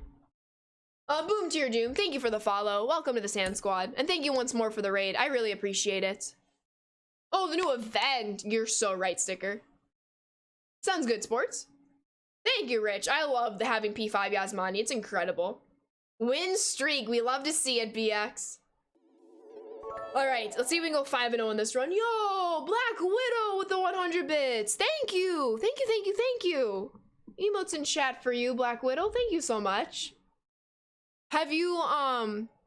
A: Boom Tier Doom, thank you for the follow. Welcome to the Sand Squad. And thank you once more for the raid. I really appreciate it. Oh, the new event. You're so right, Sticker. Sounds good, Sports. Thank you, Rich. I love having P5 Yasmani. It's incredible. Win streak. We love to see it, BX. All right, let's see if we can go 5-0 in this run. Yo, Black Widow with the 100 bits. Thank you. Thank you, thank you, thank you. Emotes in chat for you, Black Widow. Thank you so much. Have you,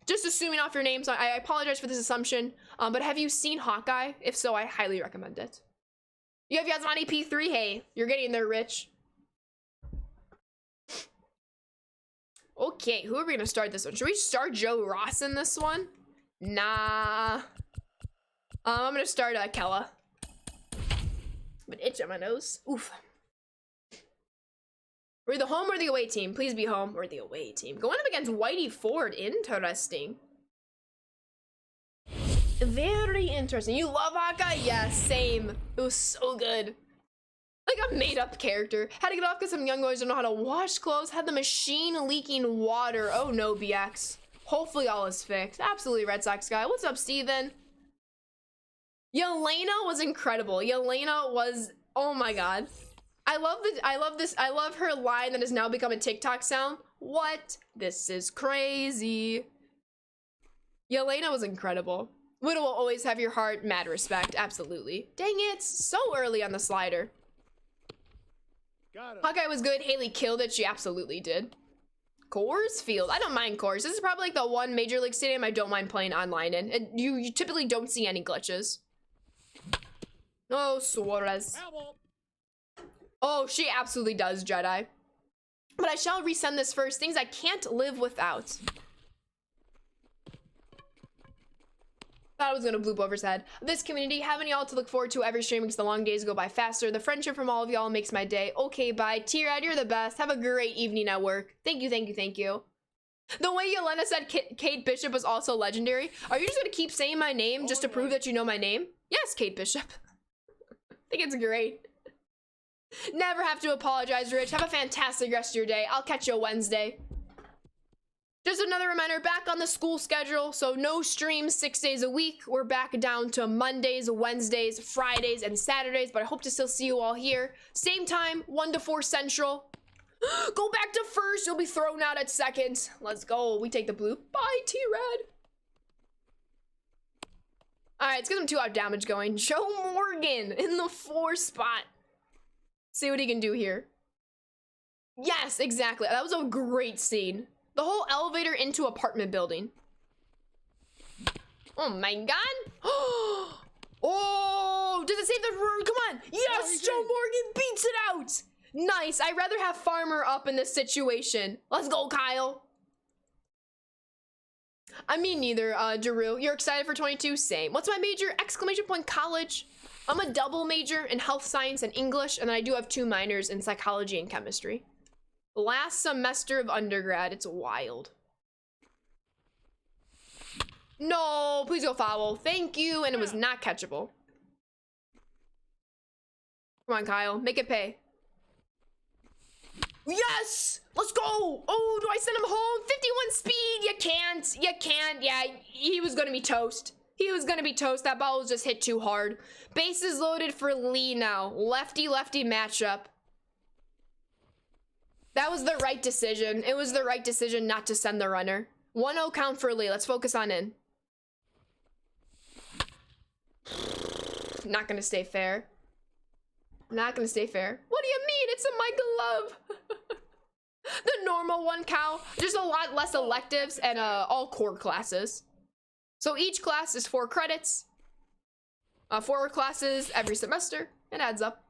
A: just assuming off your name, so I apologize for this assumption, but have you seen Hawkeye? If so, I highly recommend it. You have Yasmani P3? Hey, you're getting there, Rich. Okay, who are we gonna start this one? Should we start Joe Ross in this one? Nah. I'm gonna start Kella. I'm an itch on my nose. Oof. We're the home or the away team? Please be home or the away team. Going up against Whitey Ford. Interesting. Very interesting. You love Hawkeye? Yes, same. It was so good. Like a made-up character. Had to get off because some young boys don't know how to wash clothes. Had the machine leaking water. Oh no, BX. Hopefully all is fixed. Absolutely, Red Sox guy. What's up, Steven? Yelena was incredible. Yelena was, oh my god. I love her line that has now become a TikTok sound. What? This is crazy. Yelena was incredible. Widow will always have your heart. Mad respect. Absolutely. Dang it. So early on the slider. Hawkeye was good. Haley killed it. She absolutely did. Coors Field. I don't mind Coors. This is probably like the one major league stadium I don't mind playing online in. And you typically don't see any glitches. Oh, Suarez. Oh, she absolutely does, Jedi. But I shall resend this first. Things I can't live without. Thought I was gonna bloop over his head. This community, having y'all to look forward to every stream makes the long days go by faster. The friendship from all of y'all makes my day. Okay, bye. T-Rad, you're the best. Have a great evening at work. Thank you, thank you, thank you. The way Yelena said Kate Bishop was also legendary. Are you just gonna keep saying my name just to prove that you know my name? Yes, Kate Bishop. I think it's great. Never have to apologize, Rich. Have a fantastic rest of your day. I'll catch you Wednesday. Just another reminder, back on the school schedule, so no streams 6 days a week. We're back down to Mondays, Wednesdays, Fridays, and Saturdays, but I hope to still see you all here. Same time, 1 to 4 Central. Go back to first, you'll be thrown out at second. Let's go, we take the blue. Bye, T-Rad. All right, let's get some 2-out damage going. Joe Morgan in the 4 spot. See what he can do here. Yes, exactly. That was a great scene. The whole elevator into apartment building. Oh my god. Oh, does it save the room? Come on. Yes, Joe Morgan beats it out. Nice. I'd rather have Farmer up in this situation. Let's go, Kyle. I mean, neither, Daru. You're excited for 22? Same. What's my major? Exclamation point college. I'm a double major in health science and English, and then I do have 2 minors in psychology and chemistry. Last semester of undergrad. It's wild. No, please go foul. Thank you, and it was not catchable. Come on, Kyle. Make it pay. Yes! Let's go! Oh, do I send him home? 51 speed! You can't. You can't. Yeah, he was gonna be toast. He was gonna be toast. That ball was just hit too hard. Bases loaded for Lee now. Lefty-lefty matchup. That was the right decision. It was the right decision not to send the runner. 1-0 count for Lee. Let's focus on in. Not gonna stay fair. Not gonna stay fair. What do you mean? It's a Michael Love. The normal one, Cal. There's a lot less electives and all core classes. So each class is 4 credits. 4 classes every semester. It adds up.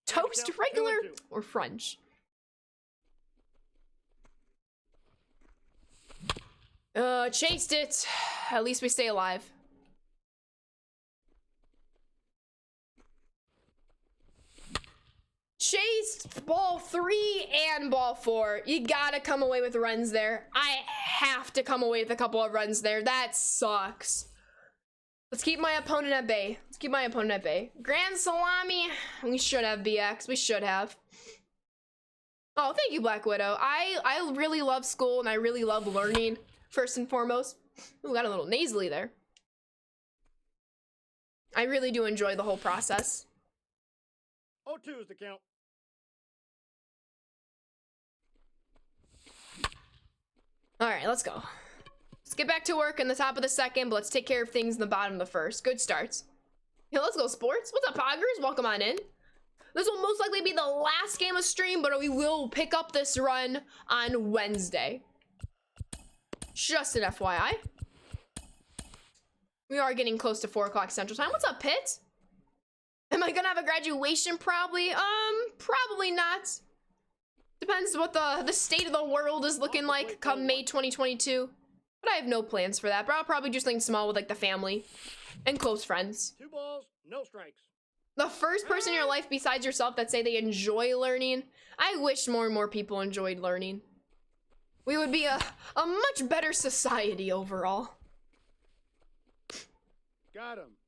A: Toast, regular, or French? Chased it. At least we stay alive. Chased ball 3 and ball 4. You gotta come away with runs there. I have to come away with a couple of runs there. That sucks. Let's keep my opponent at bay. Let's keep my opponent at bay. Grand Salami. We should have BX. We should have. Oh, thank you, Black Widow. I really love school and I really love learning, first and foremost. Ooh, got a little nasally there. I really do enjoy the whole process.
B: 0-2 is the count.
A: All right, let's go. Let's get back to work in the top of the second, but let's take care of things in the bottom of the first. Good starts. Yeah, let's go, sports. What's up, Poggers? Welcome on in. This will most likely be the last game of stream, but we will pick up this run on Wednesday. Just an FYI. We are getting close to 4 o'clock Central Time. What's up, Pitt? Am I gonna have a graduation? Probably. Probably not. Depends what the state of the world is looking like come May 2022. But I have no plans for that. But I'll probably do something small with like the family and close friends.
B: 2 balls, no strikes.
A: The first person in your life besides yourself that say they enjoy learning. I wish more and more people enjoyed learning. We would be a much better society overall.
B: Got him.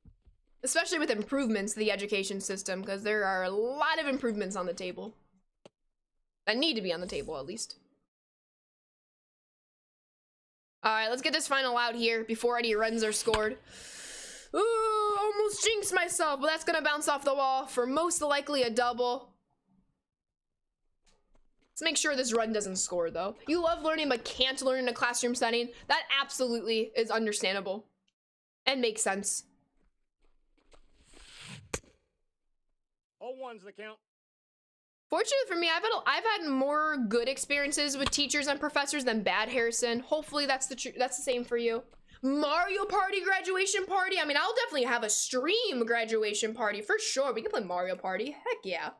A: Especially with improvements to the education system, because there are a lot of improvements on the table. That need to be on the table, at least. All right, let's get this final out here before any runs are scored. Ooh, almost jinxed myself, but that's gonna bounce off the wall for most likely a double. Let's make sure this run doesn't score, though. You love learning but can't learn in a classroom setting. That absolutely is understandable and makes sense.
B: 0-1's the count.
A: Fortunately for me, I've had more good experiences with teachers and professors than bad, Harrison. Hopefully that's the same for you. Mario Party graduation party. I mean, I'll definitely have a stream graduation party for sure. We can play Mario Party. Heck yeah.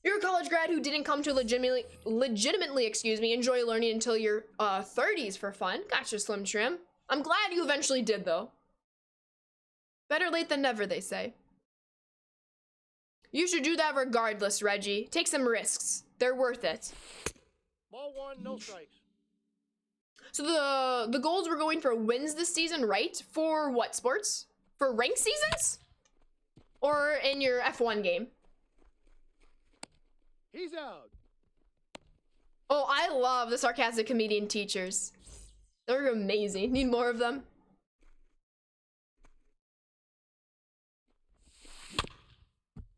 A: You're a college grad who didn't come to legitimately, excuse me, enjoy learning until your 30s for fun. Gotcha, Slim Trim. I'm glad you eventually did, though. Better late than never, they say. You should do that regardless, Reggie. Take some risks. They're worth it.
B: Ball 1, no strikes.
A: So the goals were going for wins this season, right? For what sports? For ranked seasons? Or in your F1 game?
B: He's out.
A: Oh, I love the sarcastic comedian teachers. They're amazing. Need more of them.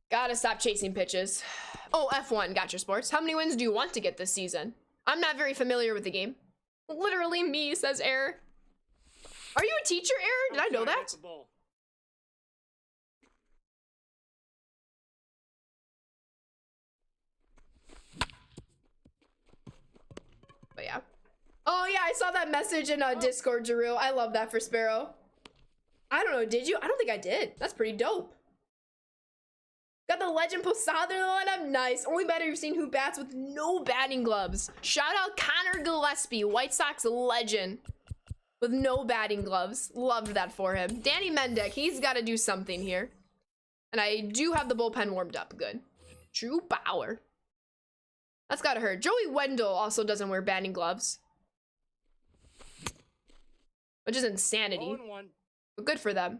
A: Gotta stop chasing pitches. Oh, F1, gotcha, sports. How many wins do you want to get this season? I'm not very familiar with the game. Literally me, says Error. Are you a teacher, Error? Did I know that? But yeah. Oh yeah, I saw that message in Discord, Jeru. I love that for Sparrow. I don't know, did you? I don't think I did. That's pretty dope. Got the Legend Posada in the lineup. Nice. Only batter you've seen who bats with no batting gloves. Shout out Connor Gillespie, White Sox legend with no batting gloves. Loved that for him. Danny Mendick, he's got to do something here. And I do have the bullpen warmed up. Good. Drew Bauer. That's got to hurt. Joey Wendell also doesn't wear batting gloves, which is insanity.
B: 0-1.
A: But good for them.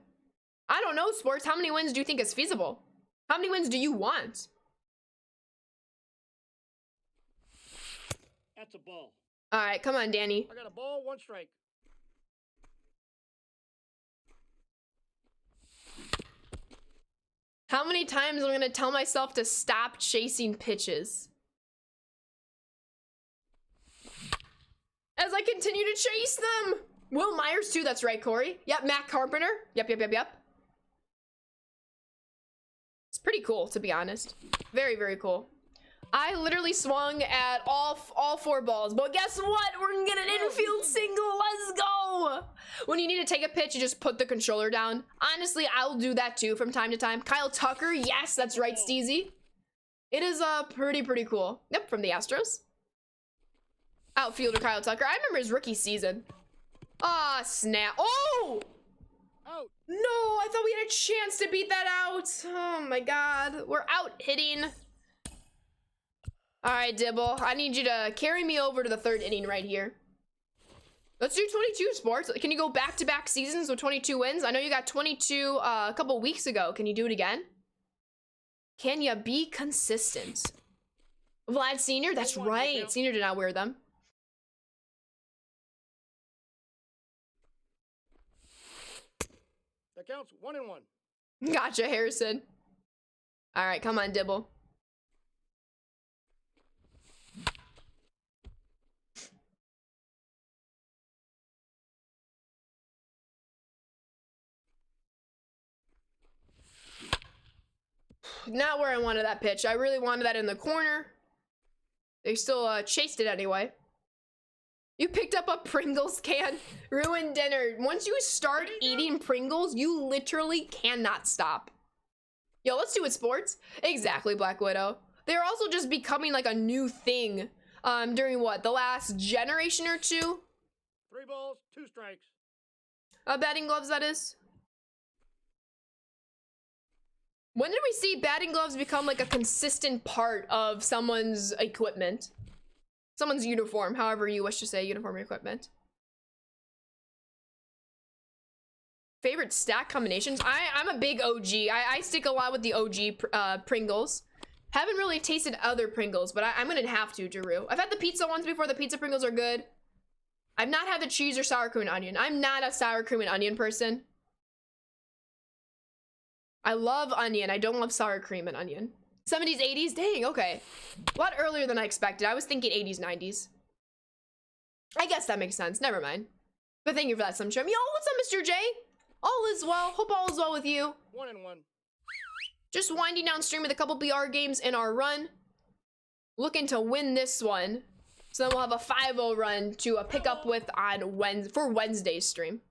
A: I don't know, sports. How many wins do you think is feasible? How many wins do you want?
B: That's a ball.
A: All right, come on, Danny.
B: I got a ball, 1 strike.
A: How many times am I gonna tell myself to stop chasing pitches? As I continue to chase them. Will Myers too, that's right, Corey. Yep, Matt Carpenter. Yep. It's pretty cool, to be honest. Very, very cool. I literally swung at all 4 balls, but guess what? We're gonna get an infield single. Let's go. When you need to take a pitch, you just put the controller down. Honestly, I'll do that too from time to time. Kyle Tucker, yes, that's right, Steezy. It is pretty cool. Yep, from the Astros. Outfielder Kyle Tucker. I remember his rookie season. Ah, snap. Oh!
B: Out.
A: No, I thought we had a chance to beat that out. Oh my god. We're out hitting. All right, Dibble. I need you to carry me over to the 3rd inning right here. Let's do 22, sports. Can you go back-to-back seasons with 22 wins? I know you got 22 a couple weeks ago. Can you do it again? Can you be consistent? Vlad Sr.? That's right. Sr. did not wear them.
B: That counts. 1-1.
A: Gotcha, Harrison. All right, come on, Dibble. Not where I wanted that pitch. I really wanted that in the corner. They still chased it anyway. You picked up a Pringles can. Ruined dinner. Once you start eating Pringles, you literally cannot stop. Yo, let's do it, sports. Exactly, Black Widow. They're also just becoming like a new thing during what? The last generation or 2?
B: 3 balls, 2 strikes.
A: Batting gloves, that is. When did we see batting gloves become like a consistent part of someone's equipment? Someone's uniform, however you wish to say uniform equipment. Favorite stack combinations? I'm a big OG. I stick a lot with the OG Pringles. Haven't really tasted other Pringles, but I'm gonna have to, Jeru. I've had the pizza ones before. The pizza Pringles are good. I've not had the cheese or sour cream and onion. I'm not a sour cream and onion person. I love onion. I don't love sour cream and onion. 70s, 80s? Dang, okay. A lot earlier than I expected. I was thinking 80s, 90s. I guess that makes sense. Never mind. But thank you for that, Slim Trim. Yo, what's up, Mr. J? All is well. Hope all is well with you.
B: 1 and 1.
A: Just winding down stream with a couple BR games in our run. Looking to win this one. So then we'll have a 5-0 run to pick up with on Wednesday's stream.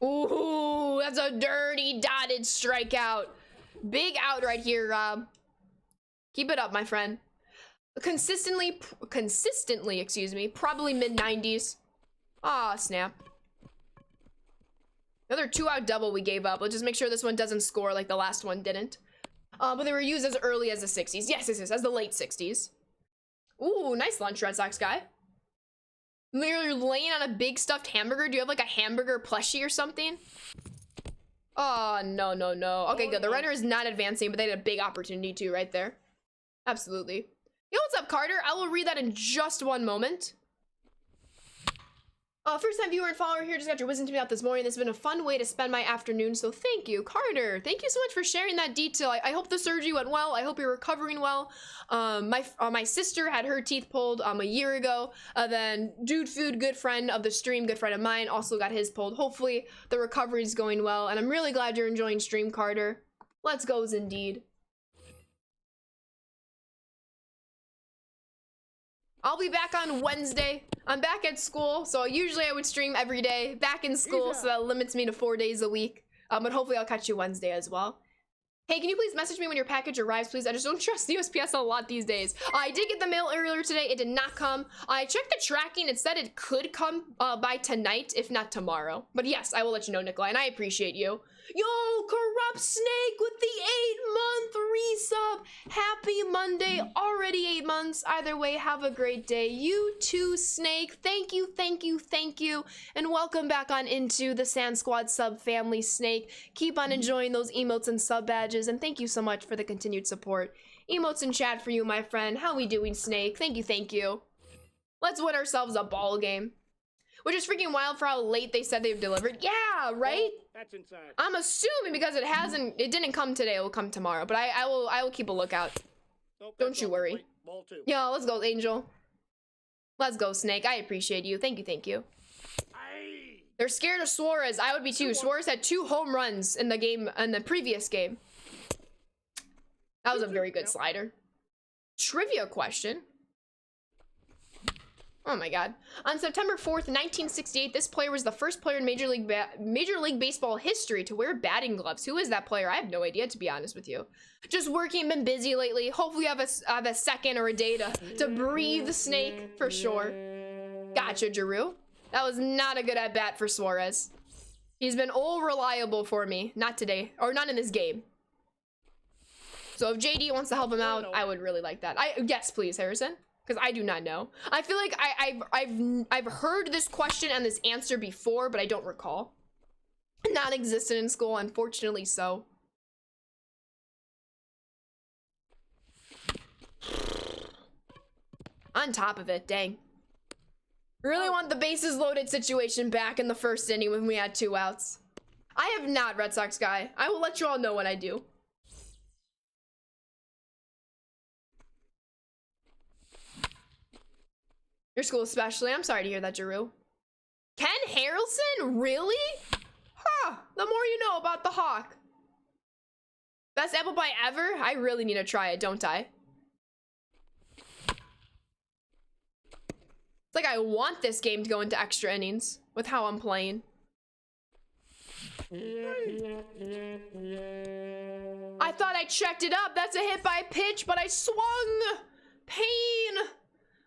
A: Ooh, that's a dirty dotted strikeout. Big out right here, Rob. Keep it up, my friend. Consistently, excuse me, probably mid-90s. Ah, snap. Another 2-out double we gave up. Let's just make sure this one doesn't score like the last one didn't. But they were used as early as the 60s. Yes, as the late 60s. Ooh, nice lunch, Red Sox guy. You're laying on a big stuffed hamburger. Do you have like a hamburger plushie or something? Oh, no, no, no. Okay, good. The runner is not advancing, but they had a big opportunity too right there. Absolutely. Yo, what's up, Carter? I will read that in just one moment. First time viewer and follower here, just got your wisdom to me out this morning. This has been a fun way to spend my afternoon, so thank you, Carter. Thank you so much for sharing that detail. I hope the surgery went well. I hope you're recovering well. My sister had her teeth pulled a year ago. Then Dude Food, good friend of the stream, good friend of mine, also got his pulled. Hopefully the recovery is going well, and I'm really glad you're enjoying stream, Carter. Let's goes indeed. I'll be back on Wednesday. I'm back at school, so usually I would stream every day. Back in school, so that limits me to 4 days a week. But hopefully I'll catch you Wednesday as well. Hey, can you please message me when your package arrives, please? I just don't trust the USPS a lot these days. I did get the mail earlier today. It did not come. I checked the tracking. It said it could come by tonight, if not tomorrow. But yes, I will let you know, Nikolai, and I appreciate you. Yo, Corrupt Snake with the 8-month resub. Happy Monday. Already 8 months. Either way, have a great day. You too, Snake. Thank you, thank you, thank you. And welcome back on into the Sand Squad sub family, Snake. Keep on enjoying those emotes and sub badges. And thank you so much for the continued support. Emotes in chat for you, my friend. How we doing, Snake? Thank you, thank you. Let's win ourselves a ball game. Which is freaking wild for how late they said they've delivered. Yeah, right?
B: That's inside.
A: I'm assuming because it didn't come today, it will come tomorrow. But I will keep a lookout.
B: Nope,
A: Don't you worry.
B: complete. Ball 2.
A: Yo, let's go, Angel. Let's go, Snake. I appreciate you. Thank you, thank you.
B: Aye.
A: They're scared of Suarez. I would be too. Suarez had 2 home runs in the previous game. That was a very good slider. Trivia question. Oh my god. On September 4th, 1968, this player was the first player in Major League Baseball history to wear batting gloves. Who is that player? I have no idea, to be honest with you. Just working, been busy lately. Hopefully you have a second or a day to breathe, Snake, for sure. Gotcha, Giroux. That was not a good at-bat for Suarez. He's been all reliable for me. Not today, or not in this game. So if JD wants to help him out, I would really like that. Yes, please, Harrison. Because I do not know. I feel like I've heard this question and this answer before, but I don't recall. Non-existent in school, unfortunately so. On top of it, dang. Really want the bases loaded situation back in the first inning when we had 2 outs. I have not, Red Sox guy. I will let you all know when I do. Your school especially. I'm sorry to hear that, Giroux. Ken Harrelson? Really? Huh. The more you know about the Hawk. Best apple pie ever? I really need to try it, don't I? It's like I want this game to go into extra innings with how I'm playing. I thought I checked it up. That's a hit by pitch, but I swung. Pain.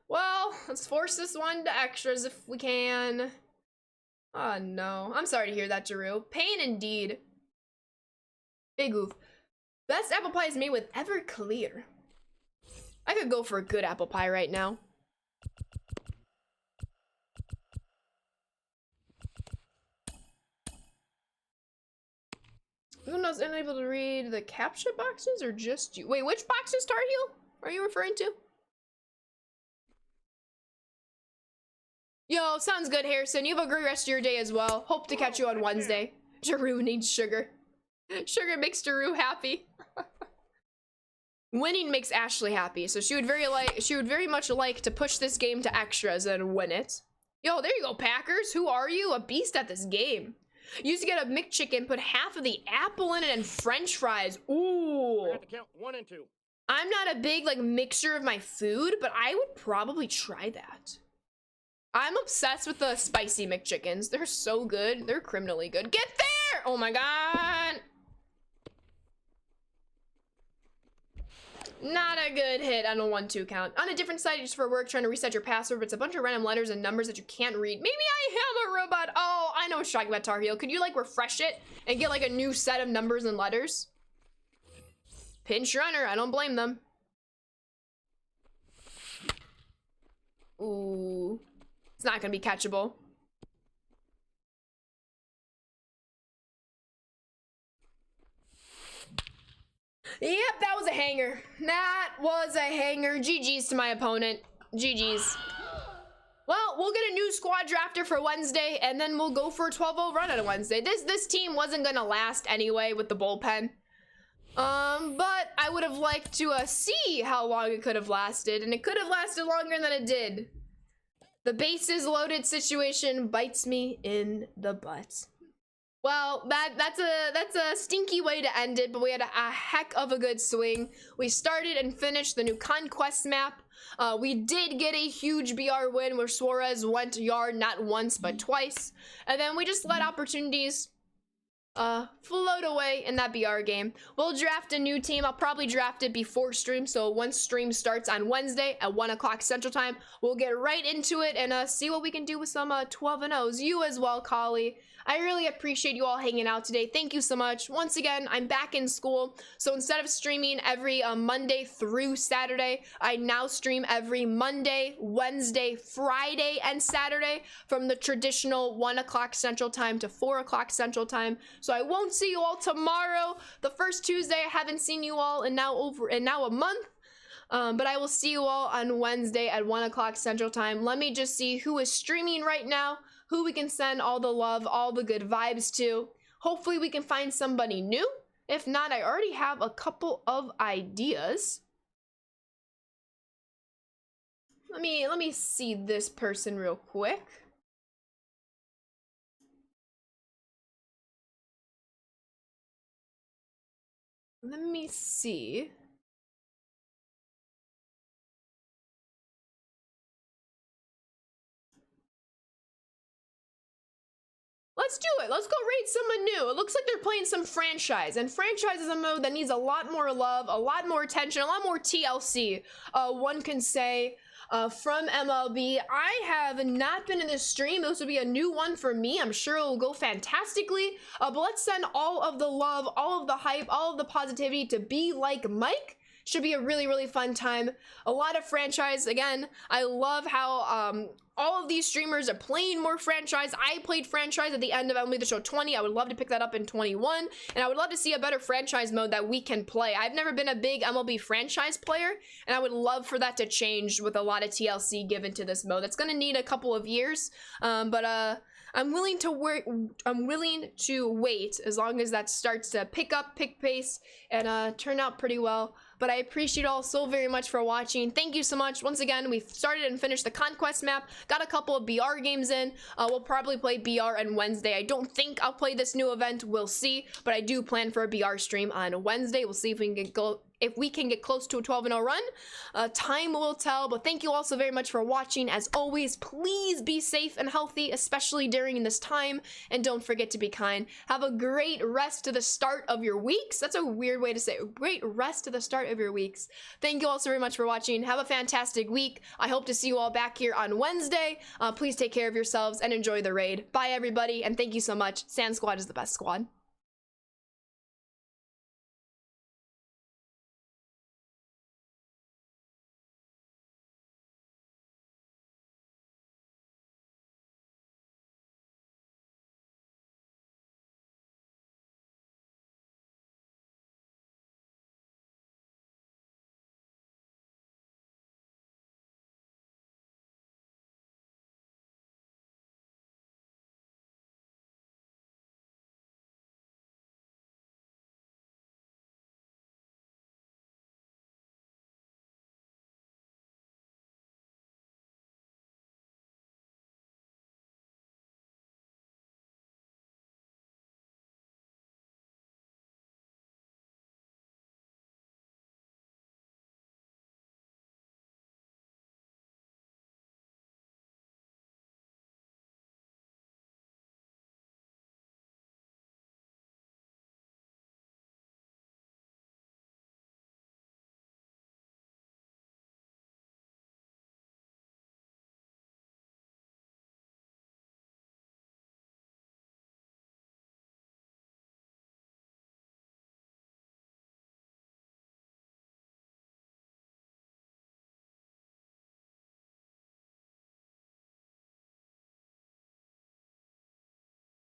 A: Well, let's force this one to extras if we can. Oh no. I'm sorry to hear that, Giroux. Pain indeed. Big oof. Best apple pie is made with Everclear. I could go for a good apple pie right now. Who knows? Unable to read the captcha boxes or just you? Wait, which boxes, Tar Heel? are you referring to? Yo, sounds good, Harrison. You have a great rest of your day as well. Hope to catch you on Wednesday. Daru needs sugar. Sugar makes Daru happy. Winning makes Ashley happy, so she would very much like to push this game to extras and win it. Yo, there you go, Packers. Who are you? A beast at this game. You used to get a McChicken, put half of the apple in it, and French fries. Ooh.
B: We have to count 1 and 2.
A: I'm not a big like mixture of my food, but I would probably try that. I'm obsessed with the spicy McChickens. They're so good. They're criminally good. Get there! Oh my god. Not a good hit on a 1-2 count. On a different site, just for work, trying to reset your password, but it's a bunch of random letters and numbers that you can't read. Maybe I am a robot. Oh, I know what you're talking about, Tar Heel. Could you like refresh it and get like a new set of numbers and letters? Pinch runner, I don't blame them. Ooh. It's not gonna be catchable. Yep, that was a hanger. That was a hanger. GG's to my opponent. GG's. Well, we'll get a new squad drafter for Wednesday, and then we'll go for a 12-0 run on a Wednesday. This team wasn't gonna last anyway with the bullpen. But I would have liked to see how long it could have lasted, and it could have lasted longer than it did. The bases loaded situation bites me in the butt. Well, that's a stinky way to end it, but we had a heck of a good swing. We started and finished the new Conquest map. We did get a huge BR win where Suarez went yard not once but twice, and then we just let opportunities float away in that BR game. We'll draft a new team. I'll probably draft it before stream, so once stream starts on Wednesday at 1 o'clock Central Time, we'll get right into it and see what we can do with some 12-0s. You as well, Kali. I really appreciate you all hanging out today. Thank you so much. Once again, I'm back in school, so instead of streaming every Monday through Saturday, I now stream every Monday, Wednesday, Friday, and Saturday from the traditional 1 o'clock Central Time to 4 o'clock Central Time. So I won't see you all tomorrow. The first Tuesday, I haven't seen you all in now a month. But I will see you all on Wednesday at 1 o'clock Central Time. Let me just see who is streaming right now, who we can send all the love, all the good vibes to. Hopefully we can find somebody new. If not, I already have a couple of ideas. Let me see this person real quick. Let me see. Let's do it. Let's go raid someone new. It looks like they're playing some franchise, and franchise is a mode that needs a lot more love, a lot more attention, a lot more TLC. One can say from MLB. I have not been in this stream. This would be a new one for me. I'm sure it will go fantastically. But let's send all of the love, all of the hype, all of the positivity to Be Like Mike. Should be a really, really fun time. A lot of franchise. Again, I love how all of these streamers are playing more franchise. I played franchise at the end of MLB The Show 20. I would love to pick that up in 21. And I would love to see a better franchise mode that we can play. I've never been a big MLB franchise player, and I would love for that to change with a lot of TLC given to this mode. That's going to need a couple of years, but I'm willing to work. I'm willing to wait as long as that starts to pick pace, and turn out pretty well. But I appreciate you all so very much for watching. Thank you so much. Once again, we've started and finished the Conquest map. Got a couple of BR games in. We'll probably play BR on Wednesday. I don't think I'll play this new event. We'll see. But I do plan for a BR stream on Wednesday. We'll see if we can get close to a 12-0 run. Time will tell, but thank you all so very much for watching. As always, please be safe and healthy, especially during this time, and don't forget to be kind. Have a great rest to the start of your weeks. That's a weird way to say it. Great rest to the start of your weeks. Thank you all so very much for watching. Have a fantastic week. I hope to see you all back here on Wednesday. Please take care of yourselves and enjoy the raid. Bye, everybody, and thank you so much. Sand Squad is the best squad.